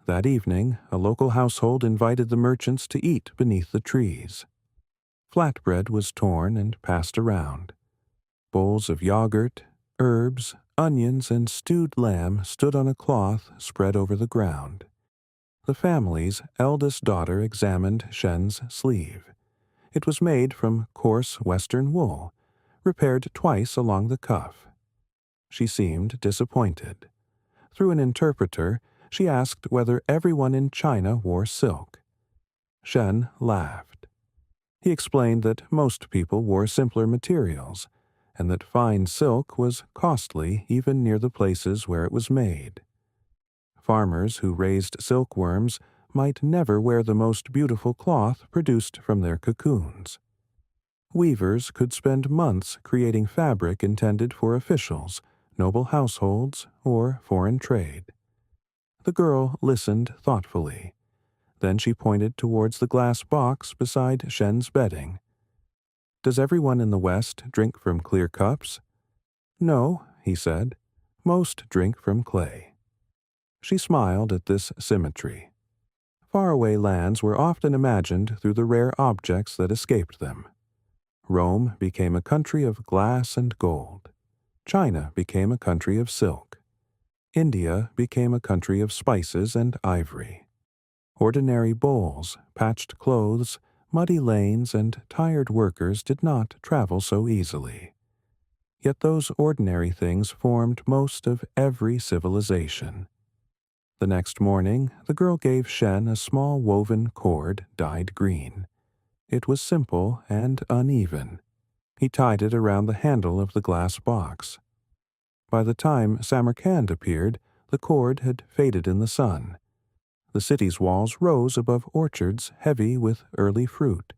That evening, a local household invited the merchants to eat beneath the trees. Flatbread was torn and passed around. Bowls of yogurt, herbs, onions, and stewed lamb stood on a cloth spread over the ground. The family's eldest daughter examined Shen's sleeve. It was made from coarse Western wool, repaired twice along the cuff. She seemed disappointed. Through an interpreter, she asked whether everyone in China wore silk. Shen laughed. He explained that most people wore simpler materials, and that fine silk was costly even near the places where it was made. Farmers who raised silkworms might never wear the most beautiful cloth produced from their cocoons. Weavers could spend months creating fabric intended for officials, noble households, or foreign trade. The girl listened thoughtfully. Then she pointed towards the glass box beside Shen's bedding. "Does everyone in the West drink from clear cups?" "No," he said. "Most drink from clay." She smiled at this symmetry. Faraway lands were often imagined through the rare objects that escaped them. Rome became a country of glass and gold. China became a country of silk. India became a country of spices and ivory. Ordinary bowls, patched clothes, muddy lanes, and tired workers did not travel so easily. Yet those ordinary things formed most of every civilization. The next morning, the girl gave Shen a small woven cord dyed green. It was simple and uneven. He tied it around the handle of the glass box. By the time Samarkand appeared, the cord had faded in the sun. The city's walls rose above orchards heavy with early fruit.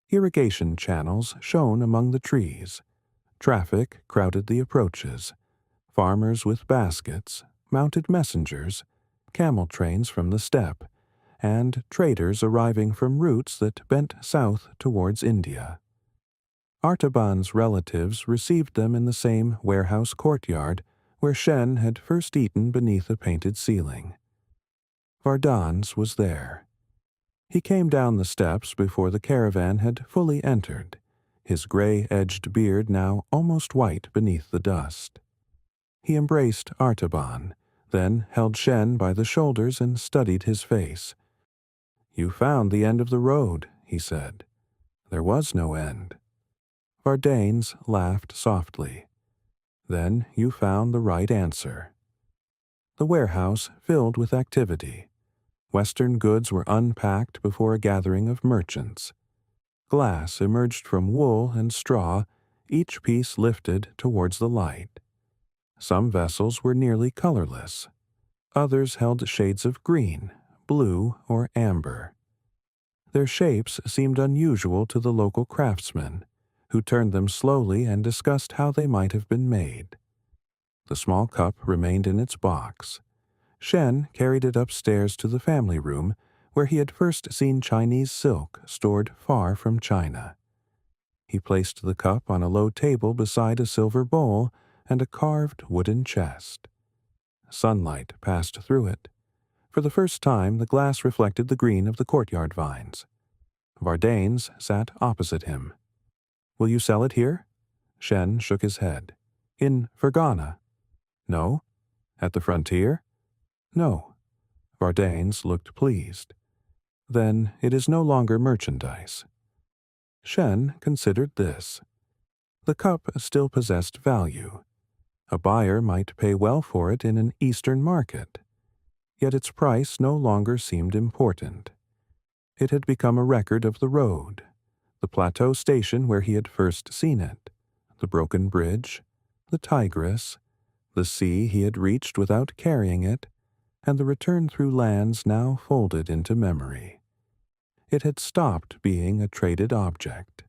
Irrigation channels shone among the trees. Traffic crowded the approaches. Farmers with baskets, mounted messengers, camel trains from the steppe, and traders arriving from routes that bent south towards India. Artaban's relatives received them in the same warehouse courtyard where Shen had first eaten beneath a painted ceiling. Vardans was there. He came down the steps before the caravan had fully entered, his gray-edged beard now almost white beneath the dust. He embraced Artaban, then held Shen by the shoulders and studied his face. "You found the end of the road," he said. "There was no end." Vardanes laughed softly. "Then you found the right answer." The warehouse filled with activity. Western goods were unpacked before a gathering of merchants. Glass emerged from wool and straw, each piece lifted towards the light. Some vessels were nearly colorless. Others held shades of green, blue, or amber. Their shapes seemed unusual to the local craftsmen, who turned them slowly and discussed how they might have been made. The small cup remained in its box. Shen carried it upstairs to the family room, where he had first seen Chinese silk stored far from China. He placed the cup on a low table beside a silver bowl and a carved wooden chest. Sunlight passed through it. For the first time, the glass reflected the green of the courtyard vines. Vardanes sat opposite him. "Will you sell it here?" Shen shook his head. "In Ferghana." "No." "At the frontier?" "No." Vardanes looked pleased. "Then it is no longer merchandise." Shen considered this. The cup still possessed value. A buyer might pay well for it in an Eastern market. Yet its price no longer seemed important. It had become a record of the road, the plateau station where he had first seen it, the broken bridge, the Tigris, the sea he had reached without carrying it, and the return through lands now folded into memory. It had stopped being a traded object.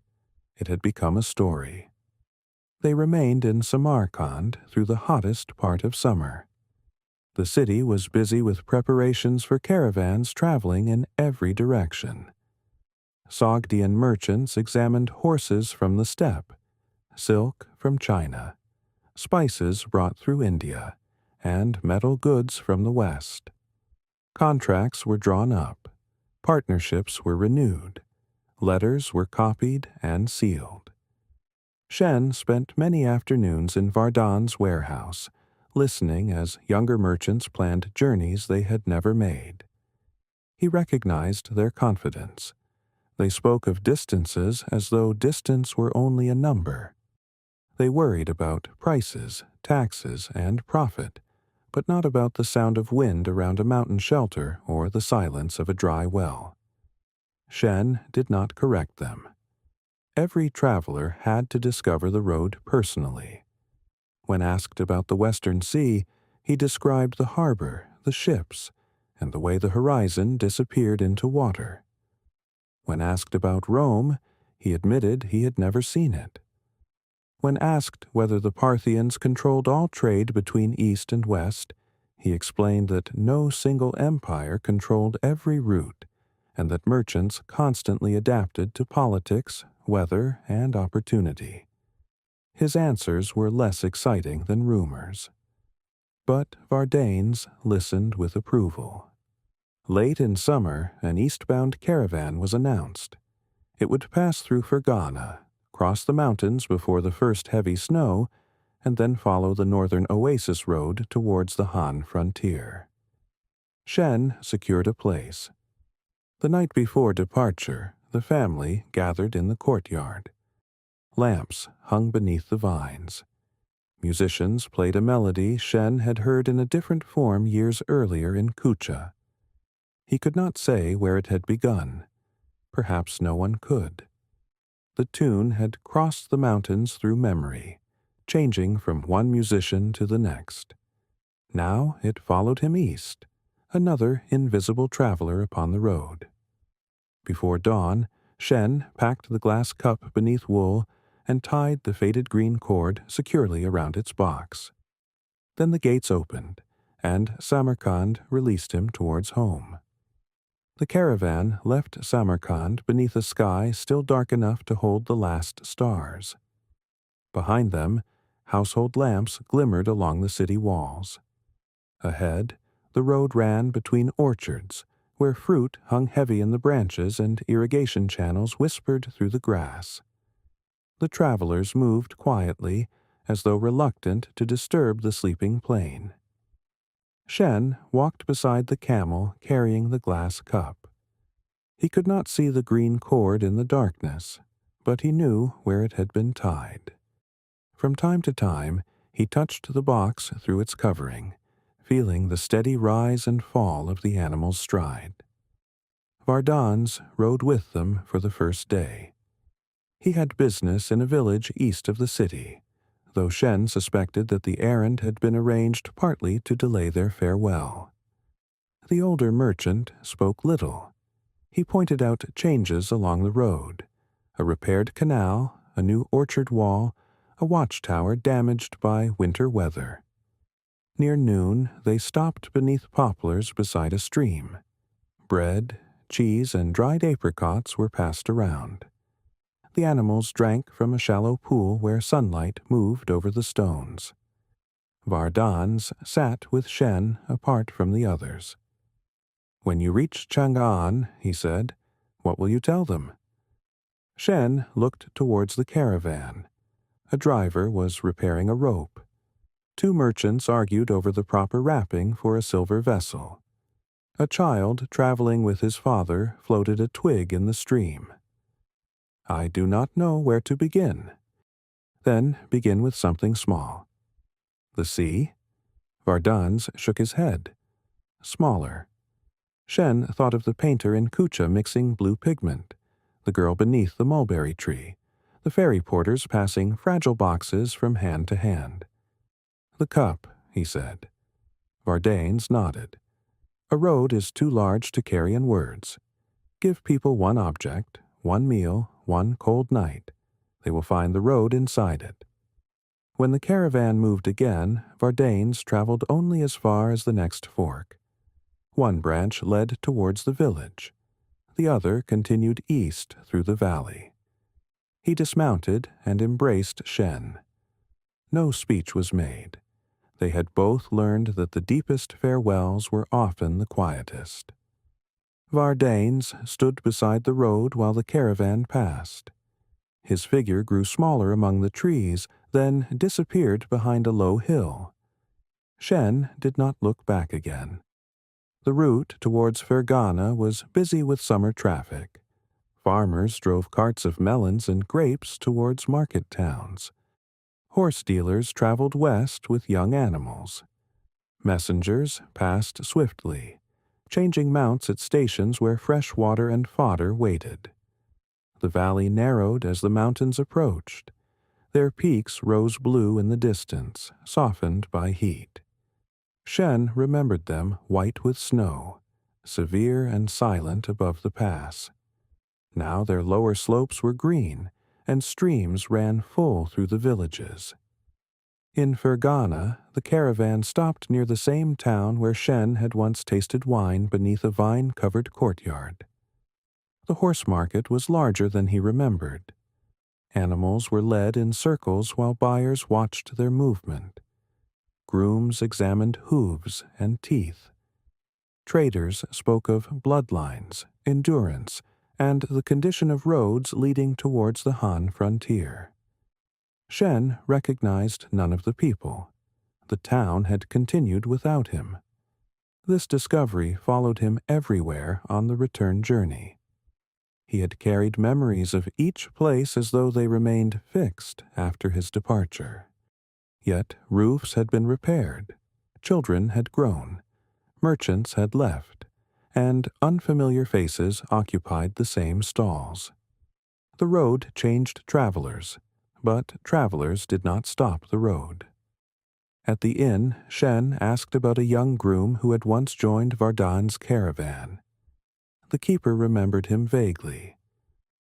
It had become a story. They remained in Samarkand through the hottest part of summer. The city was busy with preparations for caravans traveling in every direction. Sogdian merchants examined horses from the steppe, silk from China, spices brought through India, and metal goods from the West. Contracts were drawn up. Partnerships were renewed. Letters were copied and sealed. Shen spent many afternoons in Vardan's warehouse, listening as younger merchants planned journeys they had never made. He recognized their confidence. They spoke of distances as though distance were only a number. They worried about prices, taxes, and profit, but not about the sound of wind around a mountain shelter or the silence of a dry well. Shen did not correct them. every traveler had to discover the road personally. When asked about the Western Sea, he described the harbor, the ships, and the way the horizon disappeared into water. When asked about Rome, he admitted he had never seen it. When asked whether the Parthians controlled all trade between East and West, he explained that no single empire controlled every route, and that merchants constantly adapted to politics, weather, and opportunity. His answers were less exciting than rumors. But Vardanes listened with approval. Late in summer, an eastbound caravan was announced. It would pass through Ferghana, cross the mountains before the first heavy snow, and then follow the northern oasis road towards the Han frontier. Shen secured a place. The night before departure, the family gathered in the courtyard. Lamps hung beneath the vines. Musicians played a melody Shen had heard in a different form years earlier in Kucha. He could not say where it had begun. Perhaps no one could. The tune had crossed the mountains through memory, changing from one musician to the next. Now it followed him east, another invisible traveler upon the road. Before dawn, Shen packed the glass cup beneath wool and tied the faded green cord securely around its box. Then the gates opened, and Samarkand released him towards home. The caravan left Samarkand beneath a sky still dark enough to hold the last stars. Behind them, household lamps glimmered along the city walls. Ahead, the road ran between orchards, where fruit hung heavy in the branches and irrigation channels whispered through the grass. The travelers moved quietly, as though reluctant to disturb the sleeping plain. Shen walked beside the camel carrying the glass cup. He could not see the green cord in the darkness, but he knew where it had been tied. From time to time, he touched the box through its covering, feeling the steady rise and fall of the animal's stride. Vardanes rode with them for the first day. He had business in a village east of the city, though Shen suspected that the errand had been arranged partly to delay their farewell. The older merchant spoke little. He pointed out changes along the road, a repaired canal, a new orchard wall, a watchtower damaged by winter weather. Near noon, they stopped beneath poplars beside a stream. Bread, cheese, and dried apricots were passed around. The animals drank from a shallow pool where sunlight moved over the stones. Vardanes sat with Shen apart from the others. "When you reach Chang'an," he said, "what will you tell them?" Shen looked towards the caravan. A driver was repairing a rope. Two merchants argued over the proper wrapping for a silver vessel. A child traveling with his father floated a twig in the stream. "I do not know where to begin." "Then begin with something small." "The sea?" Vardanes shook his head. "Smaller." Shen thought of the painter in Kucha mixing blue pigment, the girl beneath the mulberry tree, the ferry porters passing fragile boxes from hand to hand. "The cup," he said. Vardanes nodded. "A road is too large to carry in words. Give people one object, one meal, one cold night. They will find the road inside it." When the caravan moved again, Vardanes traveled only as far as the next fork. One branch led towards the village. The other continued east through the valley. He dismounted and embraced Shen. No speech was made. They had both learned that the deepest farewells were often the quietest. Vardanes stood beside the road while the caravan passed. His figure grew smaller among the trees, then disappeared behind a low hill. Shen did not look back again. The route towards Ferghana was busy with summer traffic. Farmers drove carts of melons and grapes towards market towns. Horse dealers traveled west with young animals. Messengers passed swiftly, changing mounts at stations where fresh water and fodder waited. The valley narrowed as the mountains approached. Their peaks rose blue in the distance, softened by heat. Shen remembered them white with snow, severe and silent above the pass. Now their lower slopes were green, and streams ran full through the villages. In Ferghana, the caravan stopped near the same town where Shen had once tasted wine beneath a vine-covered courtyard. The horse market was larger than he remembered. Animals were led in circles while buyers watched their movement. Grooms examined hooves and teeth. Traders spoke of bloodlines, endurance, and the condition of roads leading towards the Han frontier. Shen recognized none of the people. The town had continued without him. This discovery followed him everywhere on the return journey. He had carried memories of each place as though they remained fixed after his departure. Yet roofs had been repaired, children had grown, merchants had left, and unfamiliar faces occupied the same stalls. The road changed travelers, but travelers did not stop the road. At the inn, Shen asked about a young groom who had once joined Vardan's caravan. The keeper remembered him vaguely.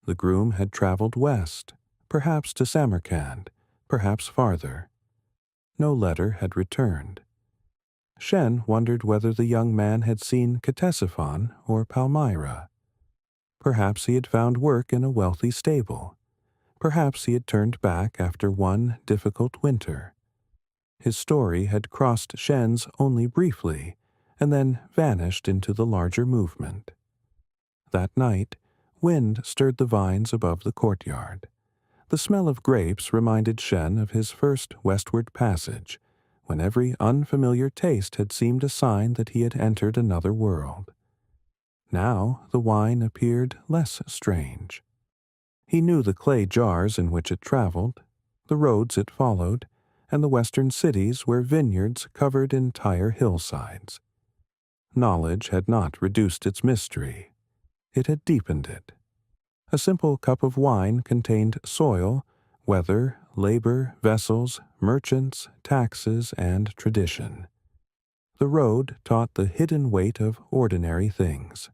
The groom had traveled west, perhaps to Samarkand, perhaps farther. No letter had returned. Shen wondered whether the young man had seen Ctesiphon or Palmyra. Perhaps he had found work in a wealthy stable. Perhaps he had turned back after one difficult winter. His story had crossed Shen's only briefly, and then vanished into the larger movement. That night, wind stirred the vines above the courtyard. The smell of grapes reminded Shen of his first westward passage, when every unfamiliar taste had seemed a sign that he had entered another world. Now the wine appeared less strange. He knew the clay jars in which it traveled, the roads it followed, and the western cities where vineyards covered entire hillsides. Knowledge had not reduced its mystery. It had deepened it. A simple cup of wine contained soil, weather, labor, vessels, merchants, taxes, and tradition. The road taught the hidden weight of ordinary things.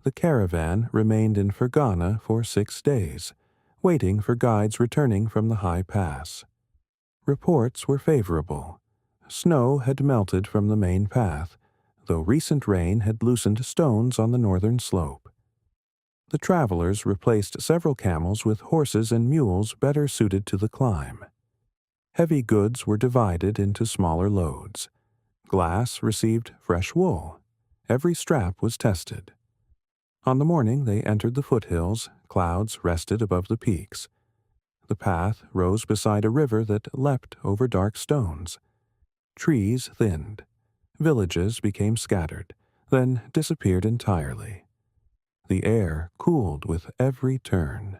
The caravan remained in Ferghana for 6 days, waiting for guides returning from the high pass. Reports were favorable. Snow had melted from the main path, though recent rain had loosened stones on the northern slope. The travelers replaced several camels with horses and mules better suited to the climb. Heavy goods were divided into smaller loads. Glass received fresh wool. Every strap was tested. On the morning they entered the foothills, clouds rested above the peaks. The path rose beside a river that leapt over dark stones. Trees thinned. Villages became scattered, then disappeared entirely. The air cooled with every turn.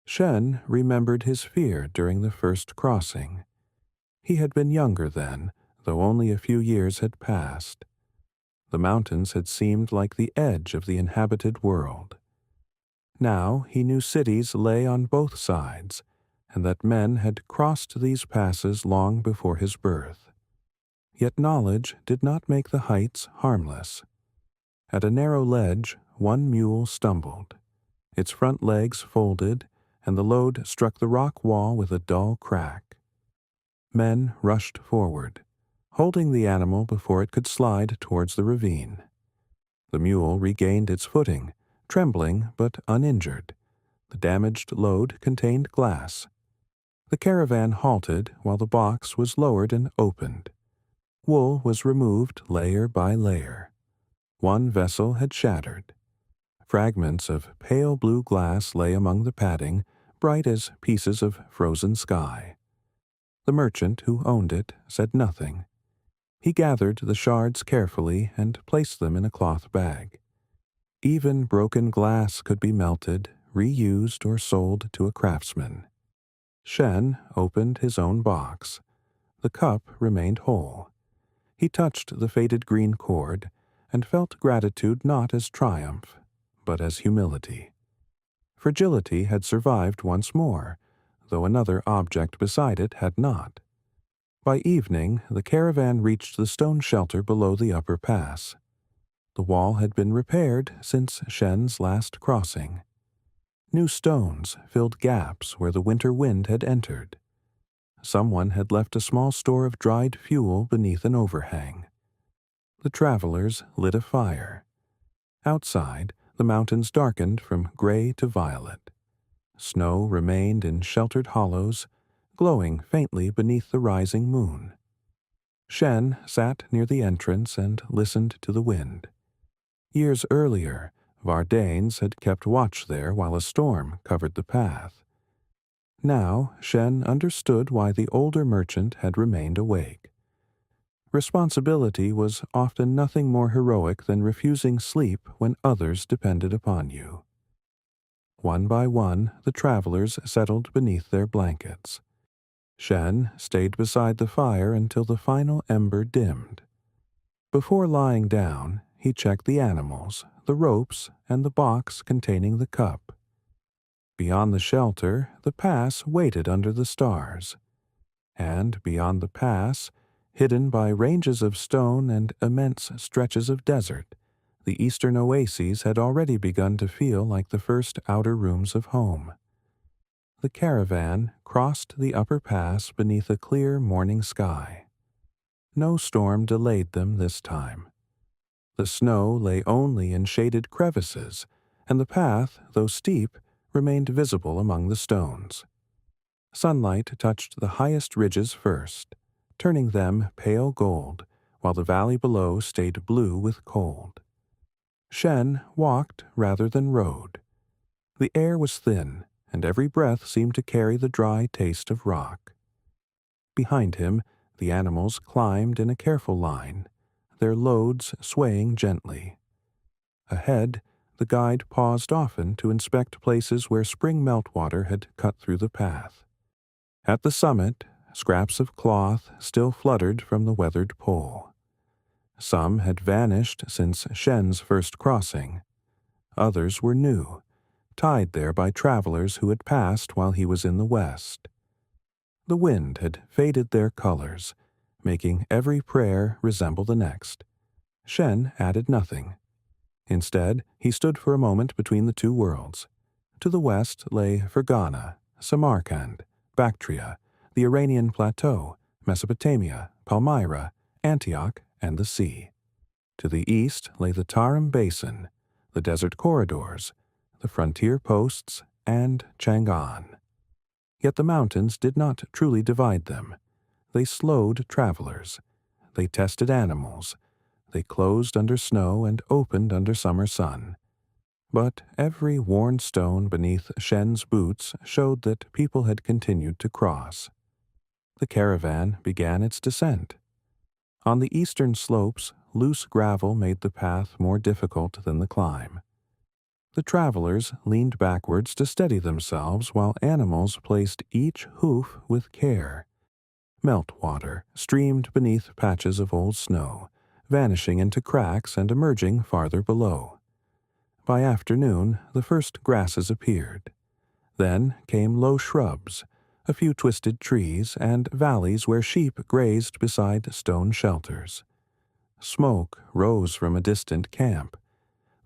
Shen remembered his fear during the first crossing. He had been younger then, though only a few years had passed. The mountains had seemed like the edge of the inhabited world. Now he knew cities lay on both sides, and that men had crossed these passes long before his birth. Yet knowledge did not make the heights harmless. At a narrow ledge, one mule stumbled. Its front legs folded, and the load struck the rock wall with a dull crack. Men rushed forward, holding the animal before it could slide towards the ravine. The mule regained its footing, trembling but uninjured. The damaged load contained glass. The caravan halted while the box was lowered and opened. Wool was removed layer by layer. One vessel had shattered. Fragments of pale blue glass lay among the padding, bright as pieces of frozen sky. The merchant who owned it said nothing. He gathered the shards carefully and placed them in a cloth bag. Even broken glass could be melted, reused, or sold to a craftsman. Shen opened his own box. The cup remained whole. He touched the faded green cord and felt gratitude not as triumph, but as humility. Fragility had survived once more, though another object beside it had not. By evening, the caravan reached the stone shelter below the upper pass. The wall had been repaired since Shen's last crossing. New stones filled gaps where the winter wind had entered. Someone had left a small store of dried fuel beneath an overhang. The travelers lit a fire. Outside, the mountains darkened from gray to violet. Snow remained in sheltered hollows, glowing faintly beneath the rising moon. Shen sat near the entrance and listened to the wind. Years earlier, Vardanes had kept watch there while a storm covered the path. Now Shen understood why the older merchant had remained awake. Responsibility was often nothing more heroic than refusing sleep when others depended upon you. One by one, the travelers settled beneath their blankets. Shen stayed beside the fire until the final ember dimmed. Before lying down, he checked the animals, the ropes, and the box containing the cup. Beyond the shelter, the pass waited under the stars. And beyond the pass, hidden by ranges of stone and immense stretches of desert, the eastern oases had already begun to feel like the first outer rooms of home. The caravan crossed the upper pass beneath a clear morning sky. No storm delayed them this time. The snow lay only in shaded crevices, and the path, though steep, remained visible among the stones. Sunlight touched the highest ridges first, turning them pale gold, while the valley below stayed blue with cold. Shen walked rather than rode. The air was thin, and every breath seemed to carry the dry taste of rock. Behind him, the animals climbed in a careful line, their loads swaying gently. Ahead, the guide paused often to inspect places where spring meltwater had cut through the path. At the summit, scraps of cloth still fluttered from the weathered pole. Some had vanished since Shen's first crossing. Others were new, tied there by travelers who had passed while he was in the west. The wind had faded their colors, making every prayer resemble the next. Shen added nothing. Instead, he stood for a moment between the two worlds. To the west lay Ferghana, Samarkand, Bactria, the Iranian Plateau, Mesopotamia, Palmyra, Antioch, and the sea. To the east lay the Tarim Basin, the desert corridors, the frontier posts, and Chang'an. Yet the mountains did not truly divide them. They slowed travelers. They tested animals. They closed under snow and opened under summer sun. But every worn stone beneath Shen's boots showed that people had continued to cross. The caravan began its descent. On the eastern slopes, loose gravel made the path more difficult than the climb. The travelers leaned backwards to steady themselves while animals placed each hoof with care. Meltwater streamed beneath patches of old snow, vanishing into cracks and emerging farther below. By afternoon, the first grasses appeared. Then came low shrubs, a few twisted trees, and valleys where sheep grazed beside stone shelters. Smoke rose from a distant camp.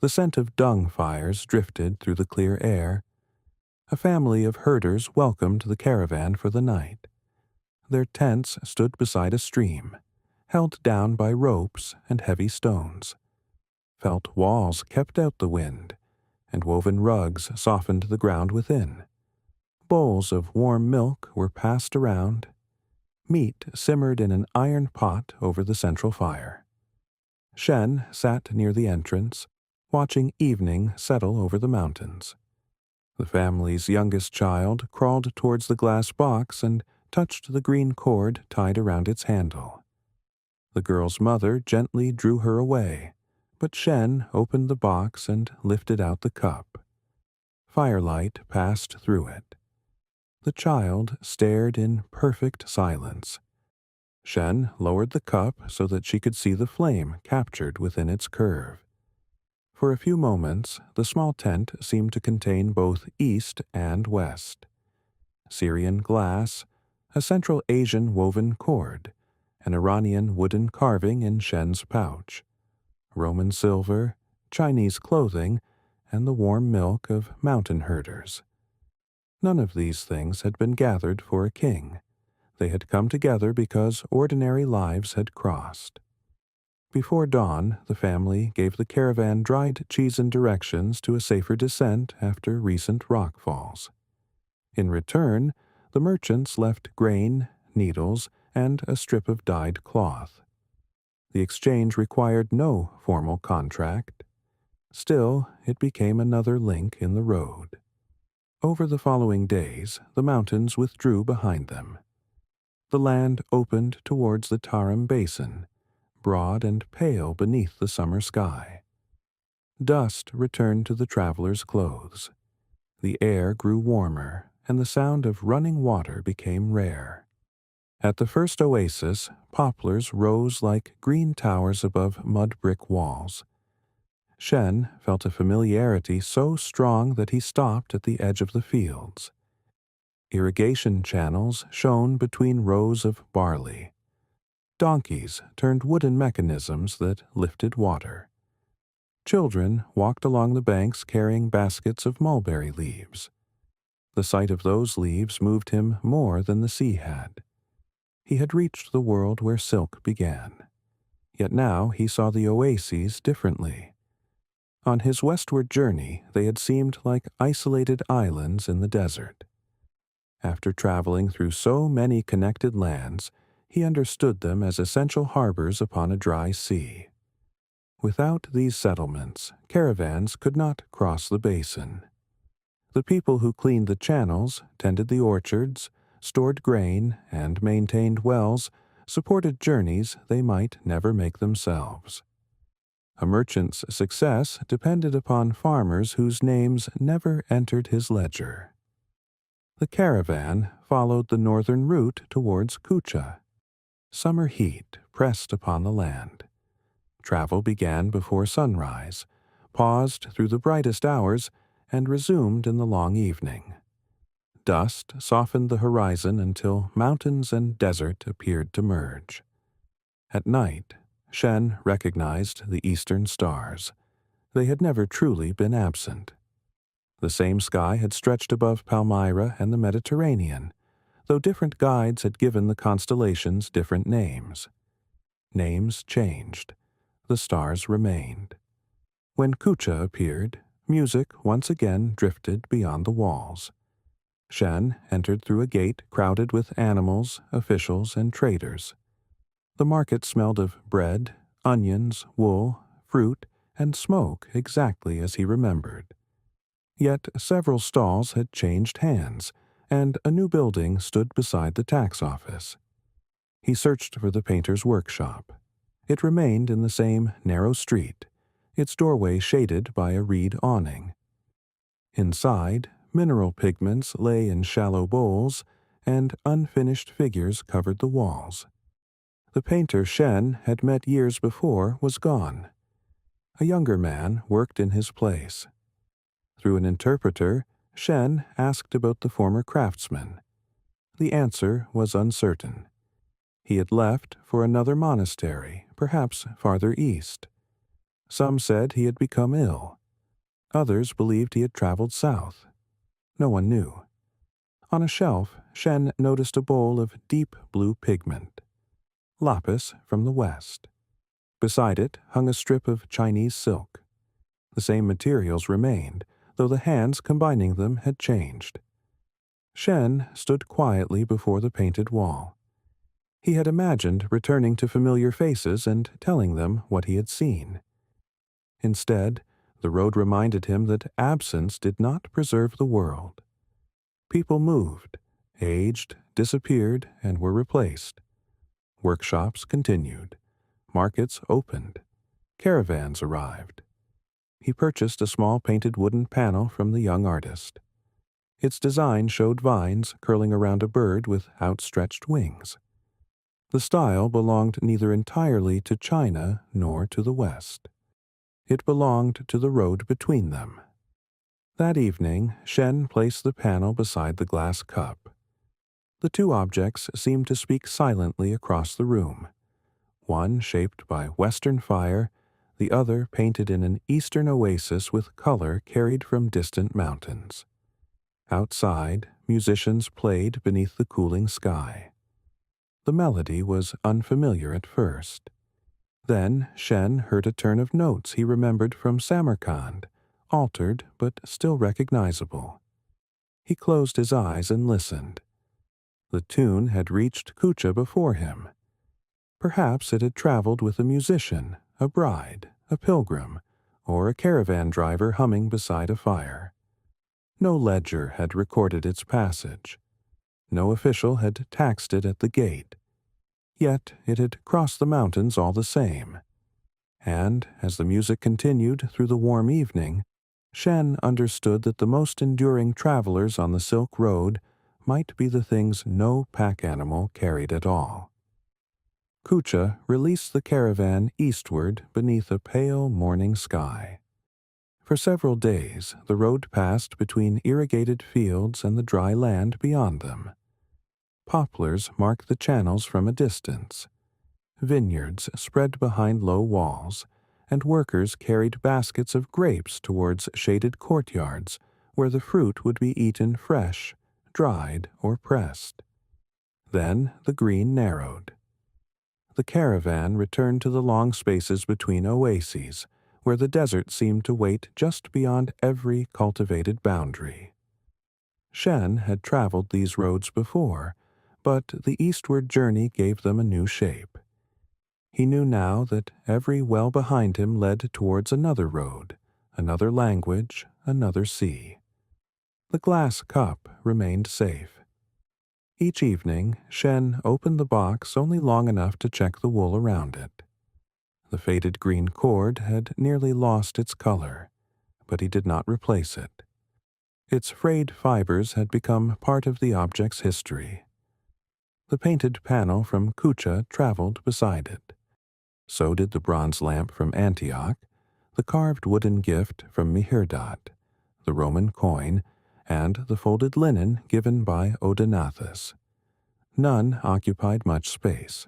The scent of dung fires drifted through the clear air. A family of herders welcomed the caravan for the night. Their tents stood beside a stream, held down by ropes and heavy stones. Felt walls kept out the wind, and woven rugs softened the ground within. Bowls of warm milk were passed around. Meat simmered in an iron pot over the central fire. Shen sat near the entrance, watching evening settle over the mountains. The family's youngest child crawled towards the glass box and touched the green cord tied around its handle. The girl's mother gently drew her away, but Shen opened the box and lifted out the cup. Firelight passed through it. The child stared in perfect silence. Shen lowered the cup so that she could see the flame captured within its curve. For a few moments, the small tent seemed to contain both East and West. Syrian glass, a Central Asian woven cord, an Iranian wooden carving in Shen's pouch, Roman silver, Chinese clothing, and the warm milk of mountain herders. None of these things had been gathered for a king. They had come together because ordinary lives had crossed. Before dawn, the family gave the caravan dried cheese and directions to a safer descent after recent rockfalls. In return, the merchants left grain, needles, and a strip of dyed cloth. The exchange required no formal contract. Still, it became another link in the road. Over the following days, the mountains withdrew behind them. The land opened towards the Tarim Basin, broad and pale beneath the summer sky. Dust returned to the travelers' clothes. The air grew warmer, and the sound of running water became rare. At the first oasis, poplars rose like green towers above mud-brick walls. Shen felt a familiarity so strong that he stopped at the edge of the fields. Irrigation channels shone between rows of barley. Donkeys turned wooden mechanisms that lifted water. Children walked along the banks carrying baskets of mulberry leaves. The sight of those leaves moved him more than the sea had. He had reached the world where silk began. Yet now he saw the oases differently. On his westward journey, they had seemed like isolated islands in the desert. After traveling through so many connected lands, he understood them as essential harbors upon a dry sea. Without these settlements, caravans could not cross the basin. The people who cleaned the channels, tended the orchards, stored grain, and maintained wells supported journeys they might never make themselves. A merchant's success depended upon farmers whose names never entered his ledger. The caravan followed the northern route towards Kucha. Summer heat pressed upon the land. Travel began before sunrise, paused through the brightest hours, and resumed in the long evening. Dust softened the horizon until mountains and desert appeared to merge. At night, Shen recognized the eastern stars. They had never truly been absent. The same sky had stretched above Palmyra and the Mediterranean, though different guides had given the constellations different names. Names changed. The stars remained. When Kucha appeared, music once again drifted beyond the walls. Shen entered through a gate crowded with animals, officials, and traders. The market smelled of bread, onions, wool, fruit, and smoke exactly as he remembered. Yet several stalls had changed hands, and a new building stood beside the tax office. He searched for the painter's workshop. It remained in the same narrow street, its doorway shaded by a reed awning. Inside, mineral pigments lay in shallow bowls, and unfinished figures covered the walls. The painter Shen had met years before was gone. A younger man worked in his place. Through an interpreter, Shen asked about the former craftsman. The answer was uncertain. He had left for another monastery, perhaps farther east. Some said he had become ill. Others believed he had traveled south. No one knew. On a shelf, Shen noticed a bowl of deep blue pigment. Lapis from the west. Beside it hung a strip of Chinese silk. The same materials remained, though the hands combining them had changed. Shen stood quietly before the painted wall. He had imagined returning to familiar faces and telling them what he had seen. Instead, the road reminded him that absence did not preserve the world. People moved, aged, disappeared, and were replaced. Workshops continued. Markets opened. Caravans arrived. He purchased a small painted wooden panel from the young artist. Its design showed vines curling around a bird with outstretched wings. The style belonged neither entirely to China nor to the West. It belonged to the road between them. That evening, Shen placed the panel beside the glass cup. The two objects seemed to speak silently across the room, one shaped by western fire, the other painted in an eastern oasis with color carried from distant mountains. Outside, musicians played beneath the cooling sky. The melody was unfamiliar at first. Then Shen heard a turn of notes he remembered from Samarkand, altered but still recognizable. He closed his eyes and listened. The tune had reached Kucha before him. Perhaps it had traveled with a musician, a bride, a pilgrim, or a caravan driver humming beside a fire. No ledger had recorded its passage. No official had taxed it at the gate. Yet it had crossed the mountains all the same. And, as the music continued through the warm evening, Shen understood that the most enduring travelers on the Silk Road might be the things no pack animal carried at all. Kucha released the caravan eastward beneath a pale morning sky. For several days, the road passed between irrigated fields and the dry land beyond them. Poplars marked the channels from a distance. Vineyards spread behind low walls, and workers carried baskets of grapes towards shaded courtyards where the fruit would be eaten fresh, dried, or pressed. Then the green narrowed. The caravan returned to the long spaces between oases, where the desert seemed to wait just beyond every cultivated boundary. Shen had traveled these roads before, but the eastward journey gave them a new shape. He knew now that every well behind him led towards another road, another language, another sea. The glass cup remained safe. Each evening, Shen opened the box only long enough to check the wool around it. The faded green cord had nearly lost its color, but he did not replace it. Its frayed fibers had become part of the object's history. The painted panel from Kucha traveled beside it. So did the bronze lamp from Antioch, the carved wooden gift from Mihirdat, the Roman coin, and the folded linen given by Odenathus. None occupied much space.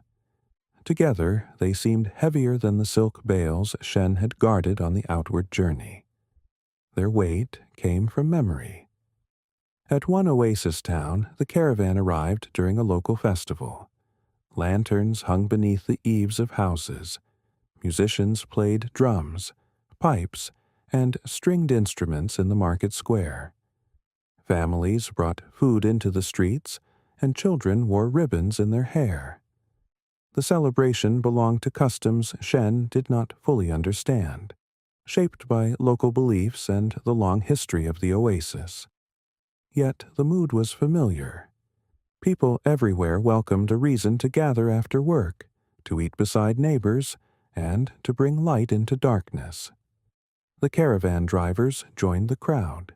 Together, they seemed heavier than the silk bales Shen had guarded on the outward journey. Their weight came from memory. At one oasis town, the caravan arrived during a local festival. Lanterns hung beneath the eaves of houses. Musicians played drums, pipes, and stringed instruments in the market square. Families brought food into the streets, and children wore ribbons in their hair. The celebration belonged to customs Shen did not fully understand, shaped by local beliefs and the long history of the oasis. Yet the mood was familiar. People everywhere welcomed a reason to gather after work, to eat beside neighbors, and to bring light into darkness. The caravan drivers joined the crowd.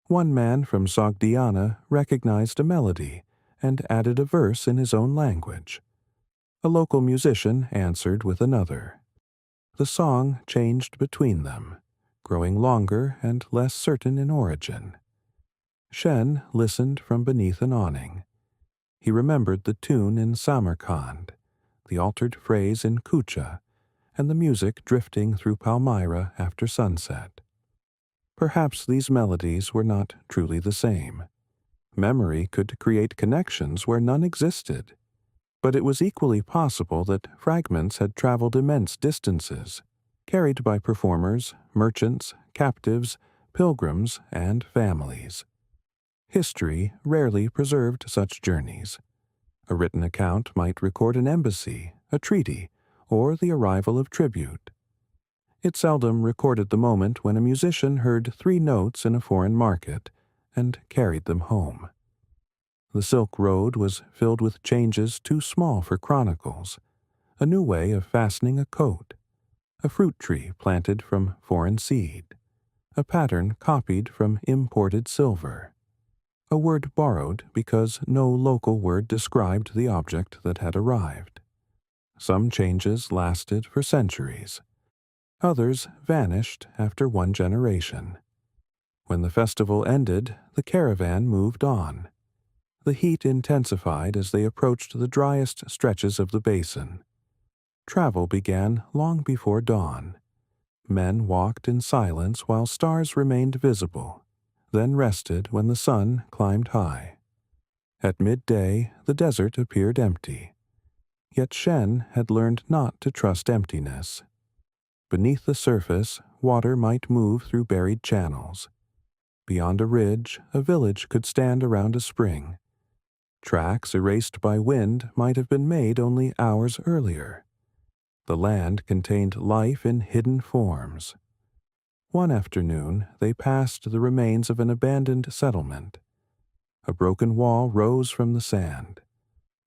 One man from Sogdiana recognized a melody and added a verse in his own language. A local musician answered with another. The song changed between them, growing longer and less certain in origin. Shen listened from beneath an awning. He remembered the tune in Samarkand, the altered phrase in Kucha, and the music drifting through Palmyra after sunset. Perhaps these melodies were not truly the same. Memory could create connections where none existed, but it was equally possible that fragments had traveled immense distances, carried by performers, merchants, captives, pilgrims, and families. History rarely preserved such journeys. A written account might record an embassy, a treaty, or the arrival of tribute. It seldom recorded the moment when a musician heard 3 notes in a foreign market and carried them home. The Silk Road was filled with changes too small for chronicles, a new way of fastening a coat, a fruit tree planted from foreign seed, a pattern copied from imported silver, a word borrowed because no local word described the object that had arrived. Some changes lasted for centuries. Others vanished after one generation. When the festival ended, the caravan moved on. The heat intensified as they approached the driest stretches of the basin. Travel began long before dawn. Men walked in silence while stars remained visible, then rested when the sun climbed high. At midday, the desert appeared empty. Yet Shen had learned not to trust emptiness. Beneath the surface, water might move through buried channels. Beyond a ridge, a village could stand around a spring. Tracks erased by wind might have been made only hours earlier. The land contained life in hidden forms. One afternoon, they passed the remains of an abandoned settlement. A broken wall rose from the sand.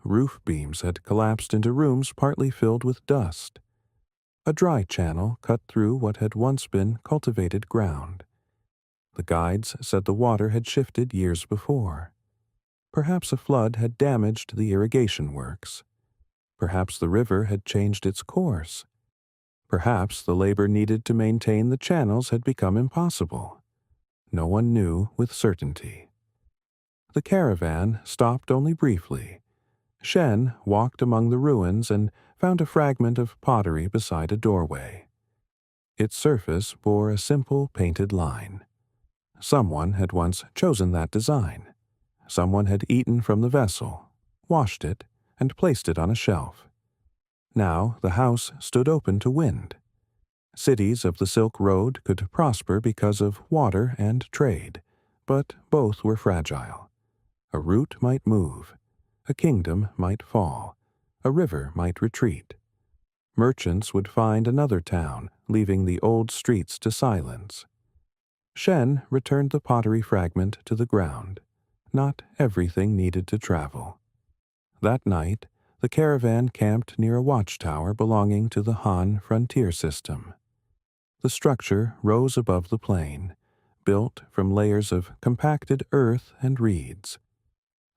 Roof beams had collapsed into rooms partly filled with dust. A dry channel cut through what had once been cultivated ground. The guides said the water had shifted years before. Perhaps a flood had damaged the irrigation works. Perhaps the river had changed its course. Perhaps the labor needed to maintain the channels had become impossible. No one knew with certainty. The caravan stopped only briefly. Shen walked among the ruins and found a fragment of pottery beside a doorway. Its surface bore a simple painted line. Someone had once chosen that design. Someone had eaten from the vessel, washed it, and placed it on a shelf. Now the house stood open to wind. Cities of the Silk Road could prosper because of water and trade, but both were fragile. A root might move. A kingdom might fall. A river might retreat. Merchants would find another town, leaving the old streets to silence. Shen returned the pottery fragment to the ground. Not everything needed to travel. That night, the caravan camped near a watchtower belonging to the Han frontier system. The structure rose above the plain, built from layers of compacted earth and reeds.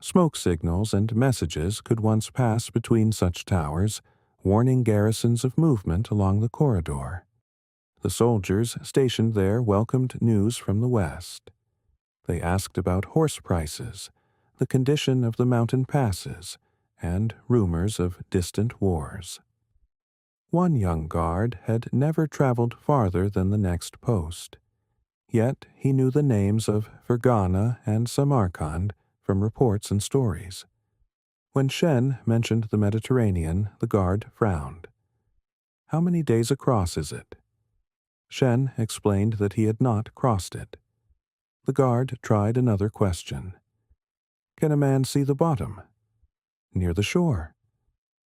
Smoke signals and messages could once pass between such towers, warning garrisons of movement along the corridor. The soldiers stationed there welcomed news from the west. They asked about horse prices, the condition of the mountain passes, and rumors of distant wars. One young guard had never traveled farther than the next post. Yet he knew the names of Ferghana and Samarkand from reports and stories. When Shen mentioned the Mediterranean, the guard frowned. "How many days across is it?" Shen explained that he had not crossed it. The guard tried another question. "Can a man see the bottom?" "Near the shore."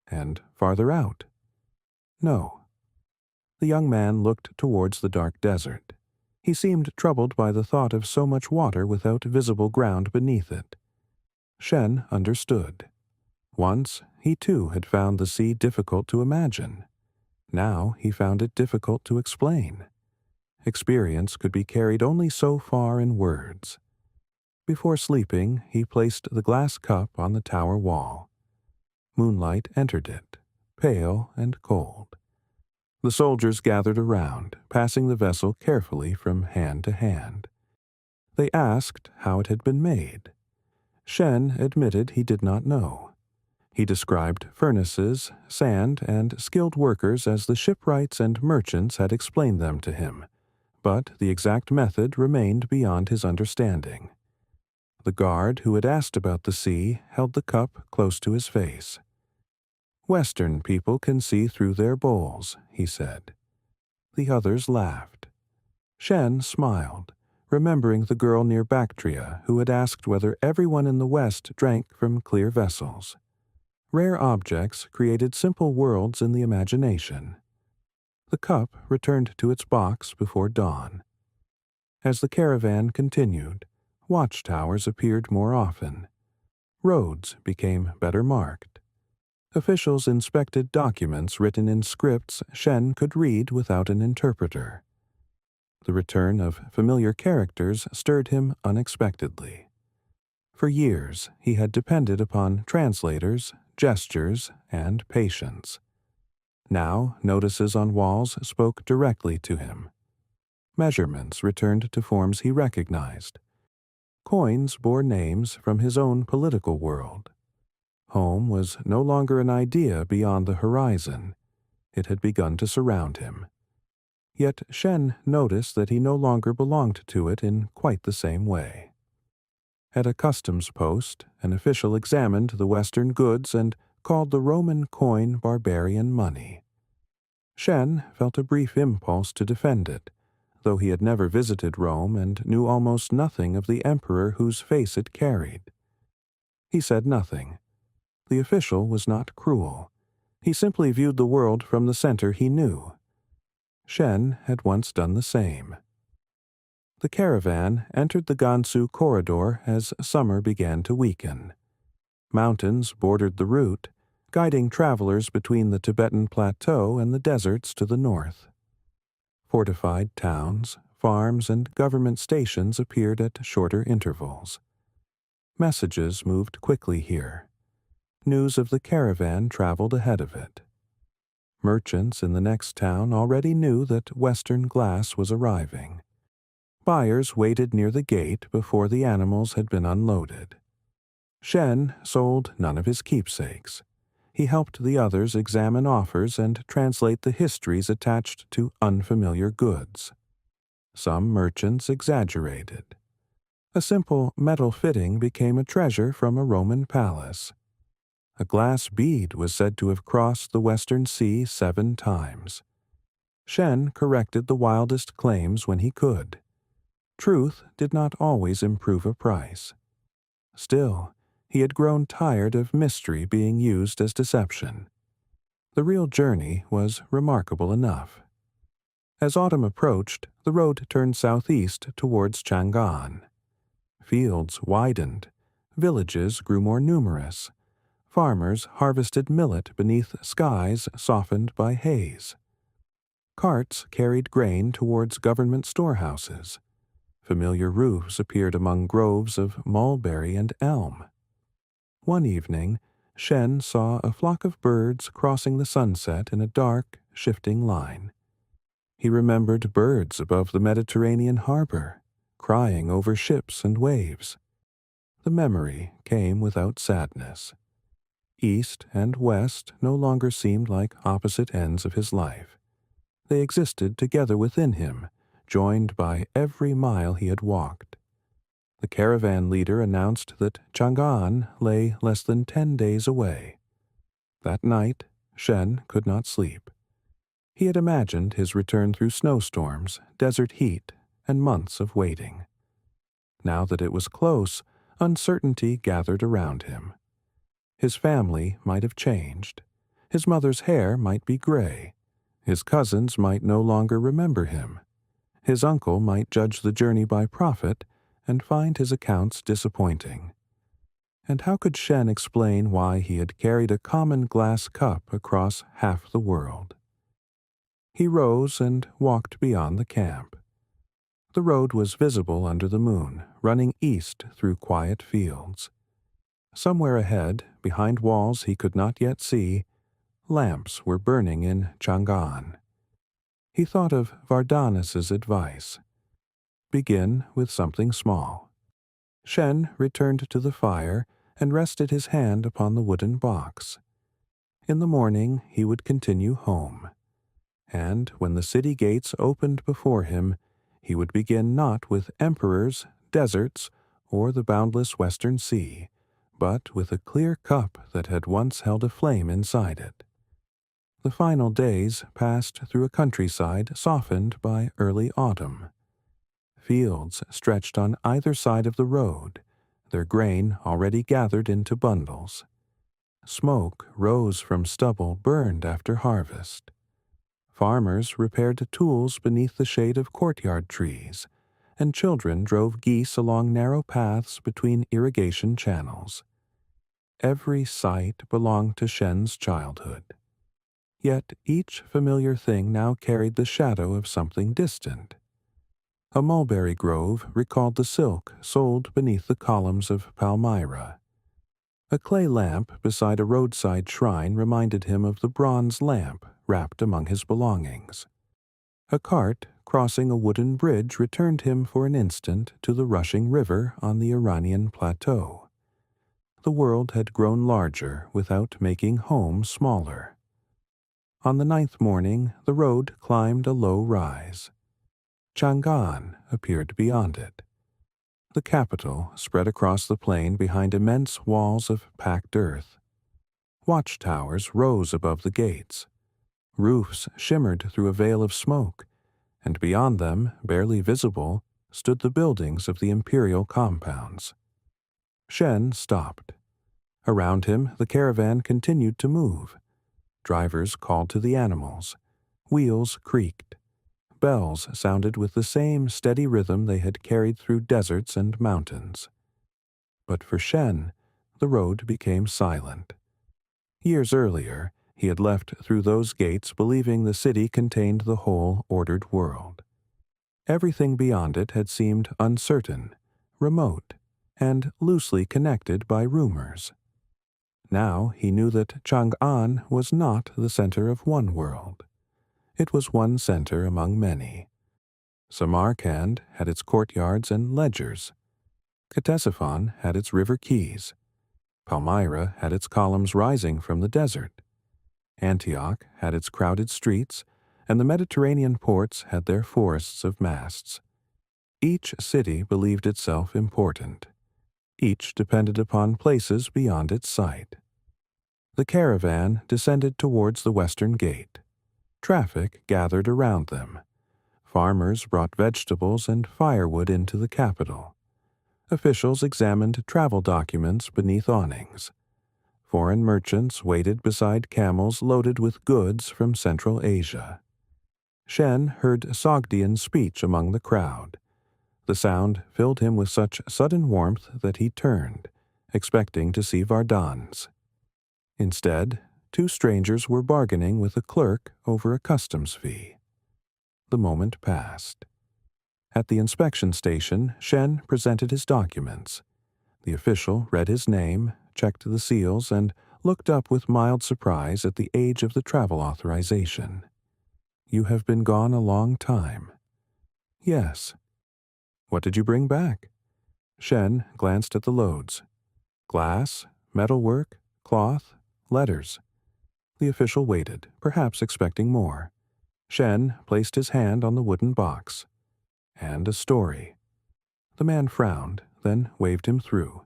"And farther out?" "No." The young man looked towards the dark desert. He seemed troubled by the thought of so much water without visible ground beneath it. Shen understood. Once, he too had found the sea difficult to imagine. Now he found it difficult to explain. Experience could be carried only so far in words. Before sleeping, he placed the glass cup on the tower wall. Moonlight entered it, pale and cold. The soldiers gathered around, passing the vessel carefully from hand to hand. They asked how it had been made. Shen admitted he did not know. He described furnaces, sand, and skilled workers as the shipwrights and merchants had explained them to him, but the exact method remained beyond his understanding. The guard who had asked about the sea held the cup close to his face. "Western people can see through their bowls," he said. The others laughed. Shen smiled, remembering the girl near Bactria who had asked whether everyone in the West drank from clear vessels. Rare objects created simple worlds in the imagination. The cup returned to its box before dawn. As the caravan continued, watchtowers appeared more often. Roads became better marked. Officials inspected documents written in scripts Shen could read without an interpreter. The return of familiar characters stirred him unexpectedly. For years, he had depended upon translators, gestures, and patience. Now notices on walls spoke directly to him. Measurements returned to forms he recognized. Coins bore names from his own political world. Home was no longer an idea beyond the horizon. It had begun to surround him. Yet Shen noticed that he no longer belonged to it in quite the same way. At a customs post, an official examined the Western goods and called the Roman coin barbarian money. Shen felt a brief impulse to defend it, though he had never visited Rome and knew almost nothing of the emperor whose face it carried. He said nothing. The official was not cruel. He simply viewed the world from the center he knew. Shen had once done the same. The caravan entered the Gansu corridor as summer began to weaken. Mountains bordered the route, guiding travelers between the Tibetan plateau and the deserts to the north. Fortified towns, farms, and government stations appeared at shorter intervals. Messages moved quickly here. News of the caravan traveled ahead of it. Merchants in the next town already knew that Western glass was arriving. Buyers waited near the gate before the animals had been unloaded. Shen sold none of his keepsakes. He helped the others examine offers and translate the histories attached to unfamiliar goods. Some merchants exaggerated. A simple metal fitting became a treasure from a Roman palace. A glass bead was said to have crossed the Western Sea 7 times. Shen corrected the wildest claims when he could. Truth did not always improve a price. Still, he had grown tired of mystery being used as deception. The real journey was remarkable enough. As autumn approached, the road turned southeast towards Chang'an. Fields widened. Villages grew more numerous. Farmers harvested millet beneath skies softened by haze. Carts carried grain towards government storehouses. Familiar roofs appeared among groves of mulberry and elm. One evening, Shen saw a flock of birds crossing the sunset in a dark, shifting line. He remembered birds above the Mediterranean harbor, crying over ships and waves. The memory came without sadness. East and west no longer seemed like opposite ends of his life. They existed together within him, joined by every mile he had walked. The caravan leader announced that Chang'an lay less than 10 days away. That night, Shen could not sleep. He had imagined his return through snowstorms, desert heat, and months of waiting. Now that it was close, uncertainty gathered around him. His family might have changed. His mother's hair might be gray. His cousins might no longer remember him. His uncle might judge the journey by profit and find his accounts disappointing. And how could Shen explain why he had carried a common glass cup across half the world? He rose and walked beyond the camp. The road was visible under the moon, running east through quiet fields. Somewhere ahead, behind walls he could not yet see, lamps were burning in Chang'an. He thought of Vardanus's advice. Begin with something small. Shen returned to the fire and rested his hand upon the wooden box. In the morning he would continue home. And when the city gates opened before him, he would begin not with emperors, deserts, or the boundless Western Sea, but with a clear cup that had once held a flame inside it. The final days passed through a countryside softened by early autumn. Fields stretched on either side of the road, their grain already gathered into bundles. Smoke rose from stubble burned after harvest. Farmers repaired tools beneath the shade of courtyard trees, and children drove geese along narrow paths between irrigation channels. Every sight belonged to Shen's childhood. Yet each familiar thing now carried the shadow of something distant. A mulberry grove recalled the silk sold beneath the columns of Palmyra. A clay lamp beside a roadside shrine reminded him of the bronze lamp wrapped among his belongings. A cart crossing a wooden bridge returned him for an instant to the rushing river on the Iranian plateau. The world had grown larger without making home smaller. On the 9th morning, the road climbed a low rise. Chang'an appeared beyond it. The capital spread across the plain behind immense walls of packed earth. Watchtowers rose above the gates. Roofs shimmered through a veil of smoke, and beyond them, barely visible, stood the buildings of the imperial compounds. Shen stopped. Around him, the caravan continued to move. Drivers called to the animals. Wheels creaked. Bells sounded with the same steady rhythm they had carried through deserts and mountains. But for Shen, the road became silent. Years earlier, he had left through those gates believing the city contained the whole ordered world. Everything beyond it had seemed uncertain, remote, and loosely connected by rumors. Now he knew that Chang'an was not the center of one world. It was one center among many. Samarkand had its courtyards and ledgers. Ctesiphon had its river quays. Palmyra had its columns rising from the desert. Antioch had its crowded streets, and the Mediterranean ports had their forests of masts. Each city believed itself important. Each depended upon places beyond its sight. The caravan descended towards the western gate. Traffic gathered around them. Farmers brought vegetables and firewood into the capital. Officials examined travel documents beneath awnings. Foreign merchants waited beside camels loaded with goods from Central Asia. Shen heard Sogdian's speech among the crowd. The sound filled him with such sudden warmth that he turned, expecting to see Vardans. Instead, two strangers were bargaining with a clerk over a customs fee. The moment passed. At the inspection station, Shen presented his documents. The official read his name, checked the seals, and looked up with mild surprise at the age of the travel authorization. "You have been gone a long time." "Yes." "What did you bring back?" Shen glanced at the loads. "Glass, metalwork, cloth, letters." The official waited, perhaps expecting more. Shen placed his hand on the wooden box. "And a story." The man frowned, then waved him through.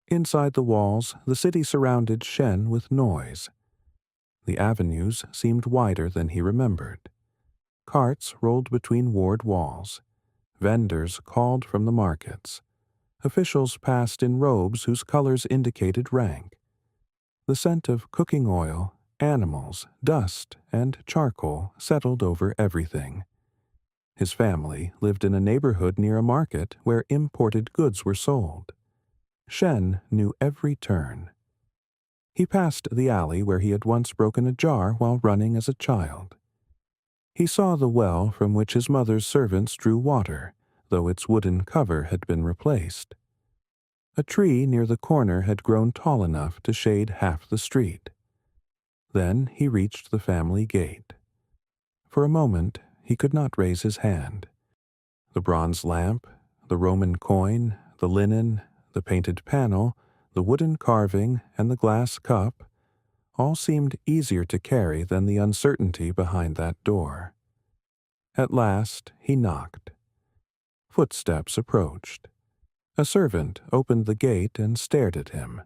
Inside the walls, the city surrounded Shen with noise. The avenues seemed wider than he remembered. Carts rolled between ward walls. Vendors called from the markets. Officials passed in robes whose colors indicated rank. The scent of cooking oil, animals, dust, and charcoal settled over everything. His family lived in a neighborhood near a market where imported goods were sold. Shen knew every turn. He passed the alley where he had once broken a jar while running as a child. He saw the well from which his mother's servants drew water, though its wooden cover had been replaced. A tree near the corner had grown tall enough to shade half the street. Then he reached the family gate. For a moment, he could not raise his hand. The bronze lamp, the Roman coin, the linen, the painted panel, the wooden carving, and the glass cup all seemed easier to carry than the uncertainty behind that door. At last he knocked. Footsteps approached. A servant opened the gate and stared at him.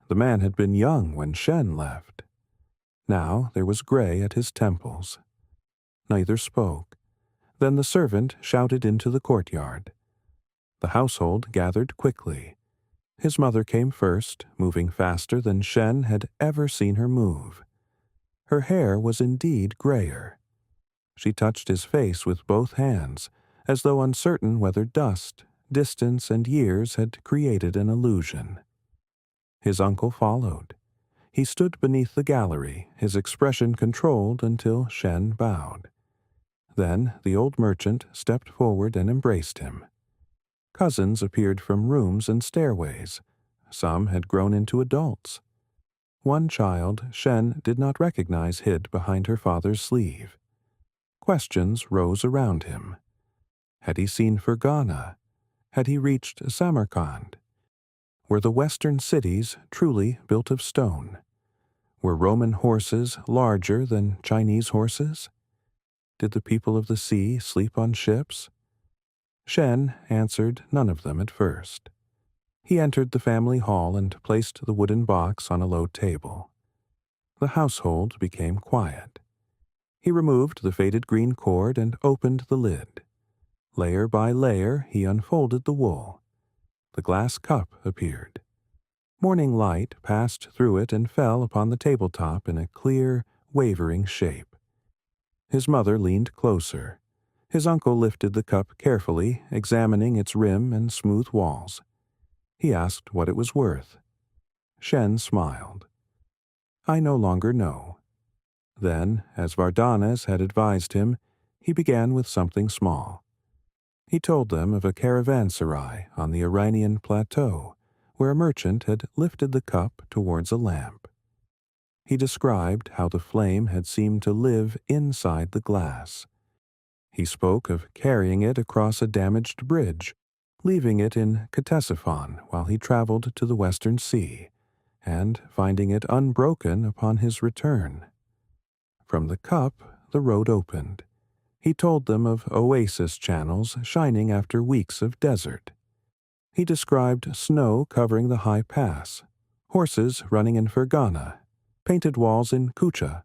The man had been young when Shen left. Now there was gray at his temples. Neither spoke. Then the servant shouted into the courtyard. The household gathered quickly. His mother came first, moving faster than Shen had ever seen her move. Her hair was indeed grayer. She touched his face with both hands, as though uncertain whether dust, distance, and years had created an illusion. His uncle followed. He stood beneath the gallery, his expression controlled until Shen bowed. Then the old merchant stepped forward and embraced him. Cousins appeared from rooms and stairways. Some had grown into adults. one child Shen did not recognize hid behind her father's sleeve. Questions rose around him. Had he seen Ferghana? Had he reached Samarkand? Were the western cities truly built of stone? Were Roman horses larger than Chinese horses? Did the people of the sea sleep on ships? Shen answered none of them at first. He entered the family hall and placed the wooden box on a low table. The household became quiet. He removed the faded green cord and opened the lid. Layer by layer, he unfolded the wool. The glass cup appeared. Morning light passed through it and fell upon the tabletop in a clear, wavering shape. His mother leaned closer. His uncle lifted the cup carefully, examining its rim and smooth walls. He asked what it was worth. Shen smiled. "I no longer know." Then, as Vardanes had advised him, he began with something small. He told them of a caravanserai on the Iranian plateau, where a merchant had lifted the cup towards a lamp. He described how the flame had seemed to live inside the glass. He spoke of carrying it across a damaged bridge, leaving it in Ctesiphon while he traveled to the Western Sea, and finding it unbroken upon his return. From the cup, the road opened. He told them of oasis channels shining after weeks of desert. He described snow covering the high pass, horses running in Ferghana, painted walls in Kucha,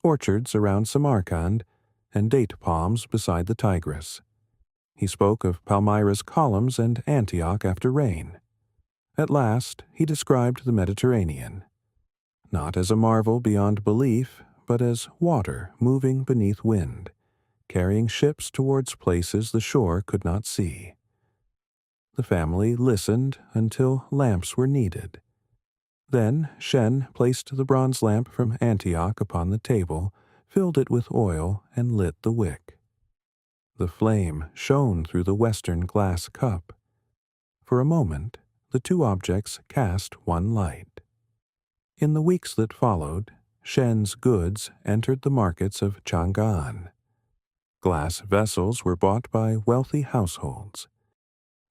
orchards around Samarkand, and date palms beside the Tigris. He spoke of Palmyra's columns and Antioch after rain. At last, he described the Mediterranean, not as a marvel beyond belief, but as water moving beneath wind, carrying ships towards places the shore could not see. The family listened until lamps were needed. Then Shen placed the bronze lamp from Antioch upon the table, filled it with oil, and lit the wick. The flame shone through the western glass cup. For a moment, the two objects cast one light. In the weeks that followed, Shen's goods entered the markets of Chang'an. Glass vessels were bought by wealthy households.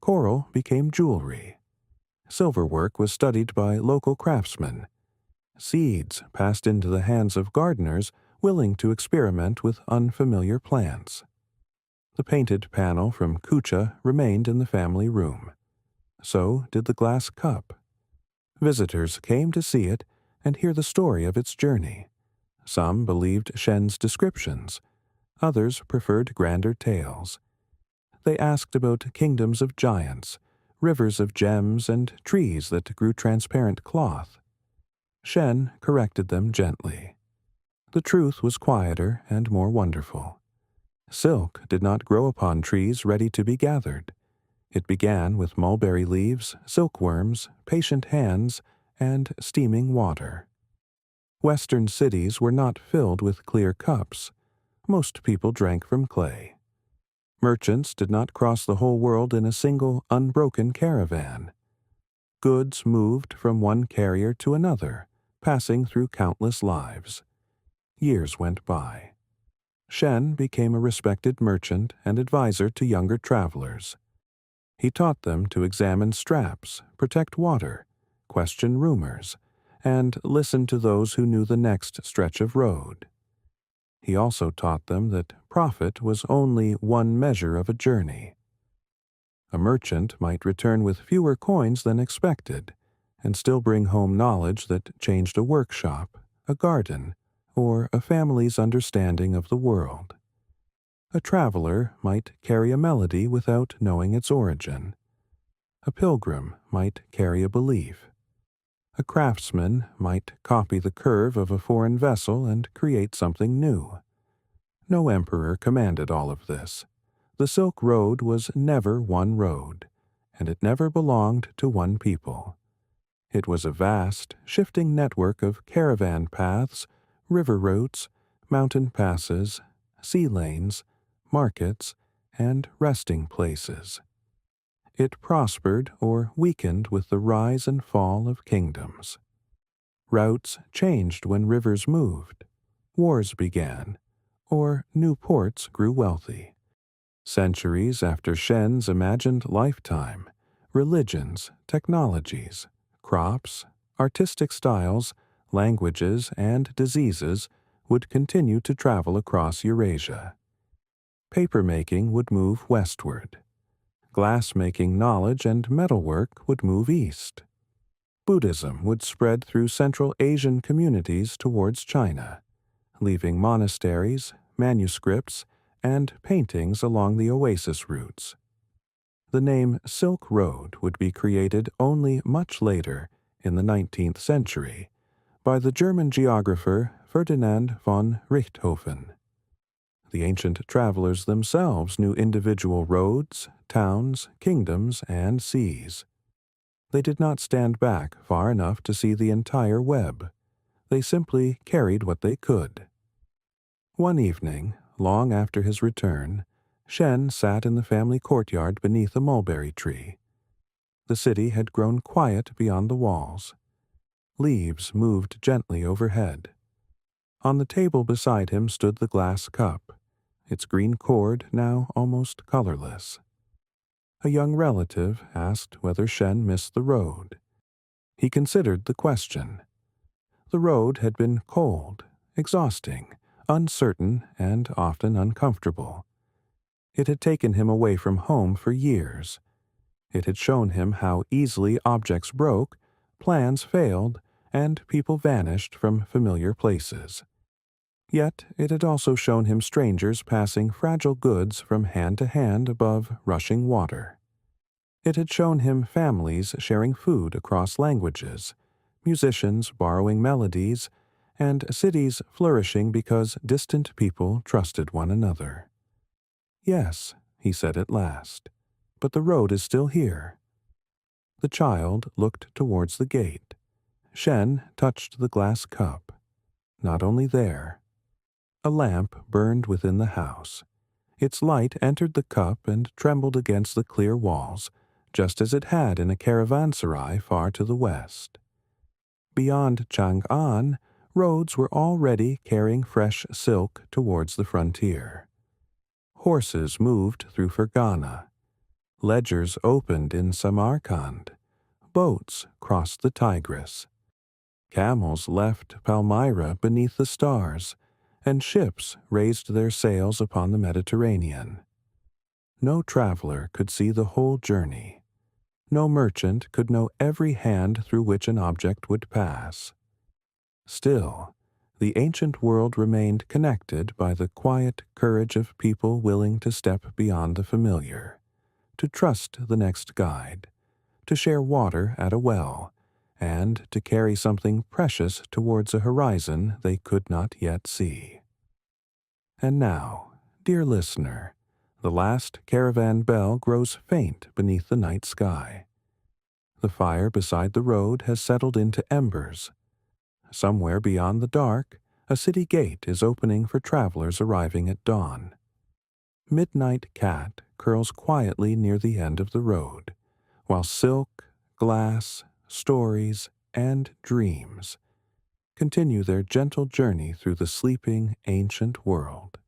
Coral became jewelry. Silverwork was studied by local craftsmen. Seeds passed into the hands of gardeners willing to experiment with unfamiliar plants. The painted panel from Kucha remained in the family room. So did the glass cup. Visitors came to see it and hear the story of its journey. Some believed Shen's descriptions. Others preferred grander tales. They asked about kingdoms of giants, rivers of gems, and trees that grew transparent cloth. Shen corrected them gently. The truth was quieter and more wonderful. Silk did not grow upon trees ready to be gathered. It began with mulberry leaves, silkworms, patient hands, and steaming water. Western cities were not filled with clear cups. Most people drank from clay. Merchants did not cross the whole world in a single unbroken caravan. Goods moved from one carrier to another, passing through countless lives. Years went by. Shen became a respected merchant and advisor to younger travelers. He taught them to examine straps, protect water, question rumors, and listen to those who knew the next stretch of road. He also taught them that profit was only one measure of a journey. A merchant might return with fewer coins than expected, and still bring home knowledge that changed a workshop, a garden, or a family's understanding of the world. A traveler might carry a melody without knowing its origin. A pilgrim might carry a belief. A craftsman might copy the curve of a foreign vessel and create something new. No emperor commanded all of this. The Silk Road was never one road, and it never belonged to one people. It was a vast, shifting network of caravan paths, river routes, mountain passes, sea lanes, markets, and resting places. It prospered or weakened with the rise and fall of kingdoms. Routes changed when rivers moved, wars began, or new ports grew wealthy. Centuries after Shen's imagined lifetime, religions, technologies, crops, artistic styles, languages, and diseases would continue to travel across Eurasia. Papermaking would move westward. Glass-making knowledge and metalwork would move east. Buddhism would spread through Central Asian communities towards China, leaving monasteries, manuscripts, and paintings along the oasis routes. The name Silk Road would be created only much later, in the 19th century, by the German geographer Ferdinand von Richthofen. The ancient travelers themselves knew individual roads, towns, kingdoms, and seas. They did not stand back far enough to see the entire web. They simply carried what they could. One evening, long after his return, Shen sat in the family courtyard beneath a mulberry tree. The city had grown quiet beyond the walls. Leaves moved gently overhead. On the table beside him stood the glass cup, its green cord now almost colorless. A young relative asked whether Shen missed the road. He considered the question. The road had been cold, exhausting, uncertain, and often uncomfortable. It had taken him away from home for years. It had shown him how easily objects broke, plans failed, and people vanished from familiar places. Yet it had also shown him strangers passing fragile goods from hand to hand above rushing water. It had shown him families sharing food across languages, musicians borrowing melodies, and cities flourishing because distant people trusted one another. "Yes," he said at last, "but the road is still here." The child looked towards the gate. Shen touched the glass cup. Not only there. A lamp burned within the house. Its light entered the cup and trembled against the clear walls, just as it had in a caravanserai far to the west. Beyond Chang'an, roads were already carrying fresh silk towards the frontier. Horses moved through Ferghana. Ledgers opened in Samarkand. Boats crossed the Tigris. Camels left Palmyra beneath the stars, and ships raised their sails upon the Mediterranean. No traveler could see the whole journey. No merchant could know every hand through which an object would pass. Still, the ancient world remained connected by the quiet courage of people willing to step beyond the familiar, to trust the next guide, to share water at a well, and to carry something precious towards a horizon they could not yet see. And now, dear listener, the last caravan bell grows faint beneath the night sky. The fire beside the road has settled into embers. Somewhere beyond the dark, a city gate is opening for travelers arriving at dawn. Midnight Cat curls quietly near the end of the road, while silk, glass, stories, and dreams continue their gentle journey through the sleeping ancient world.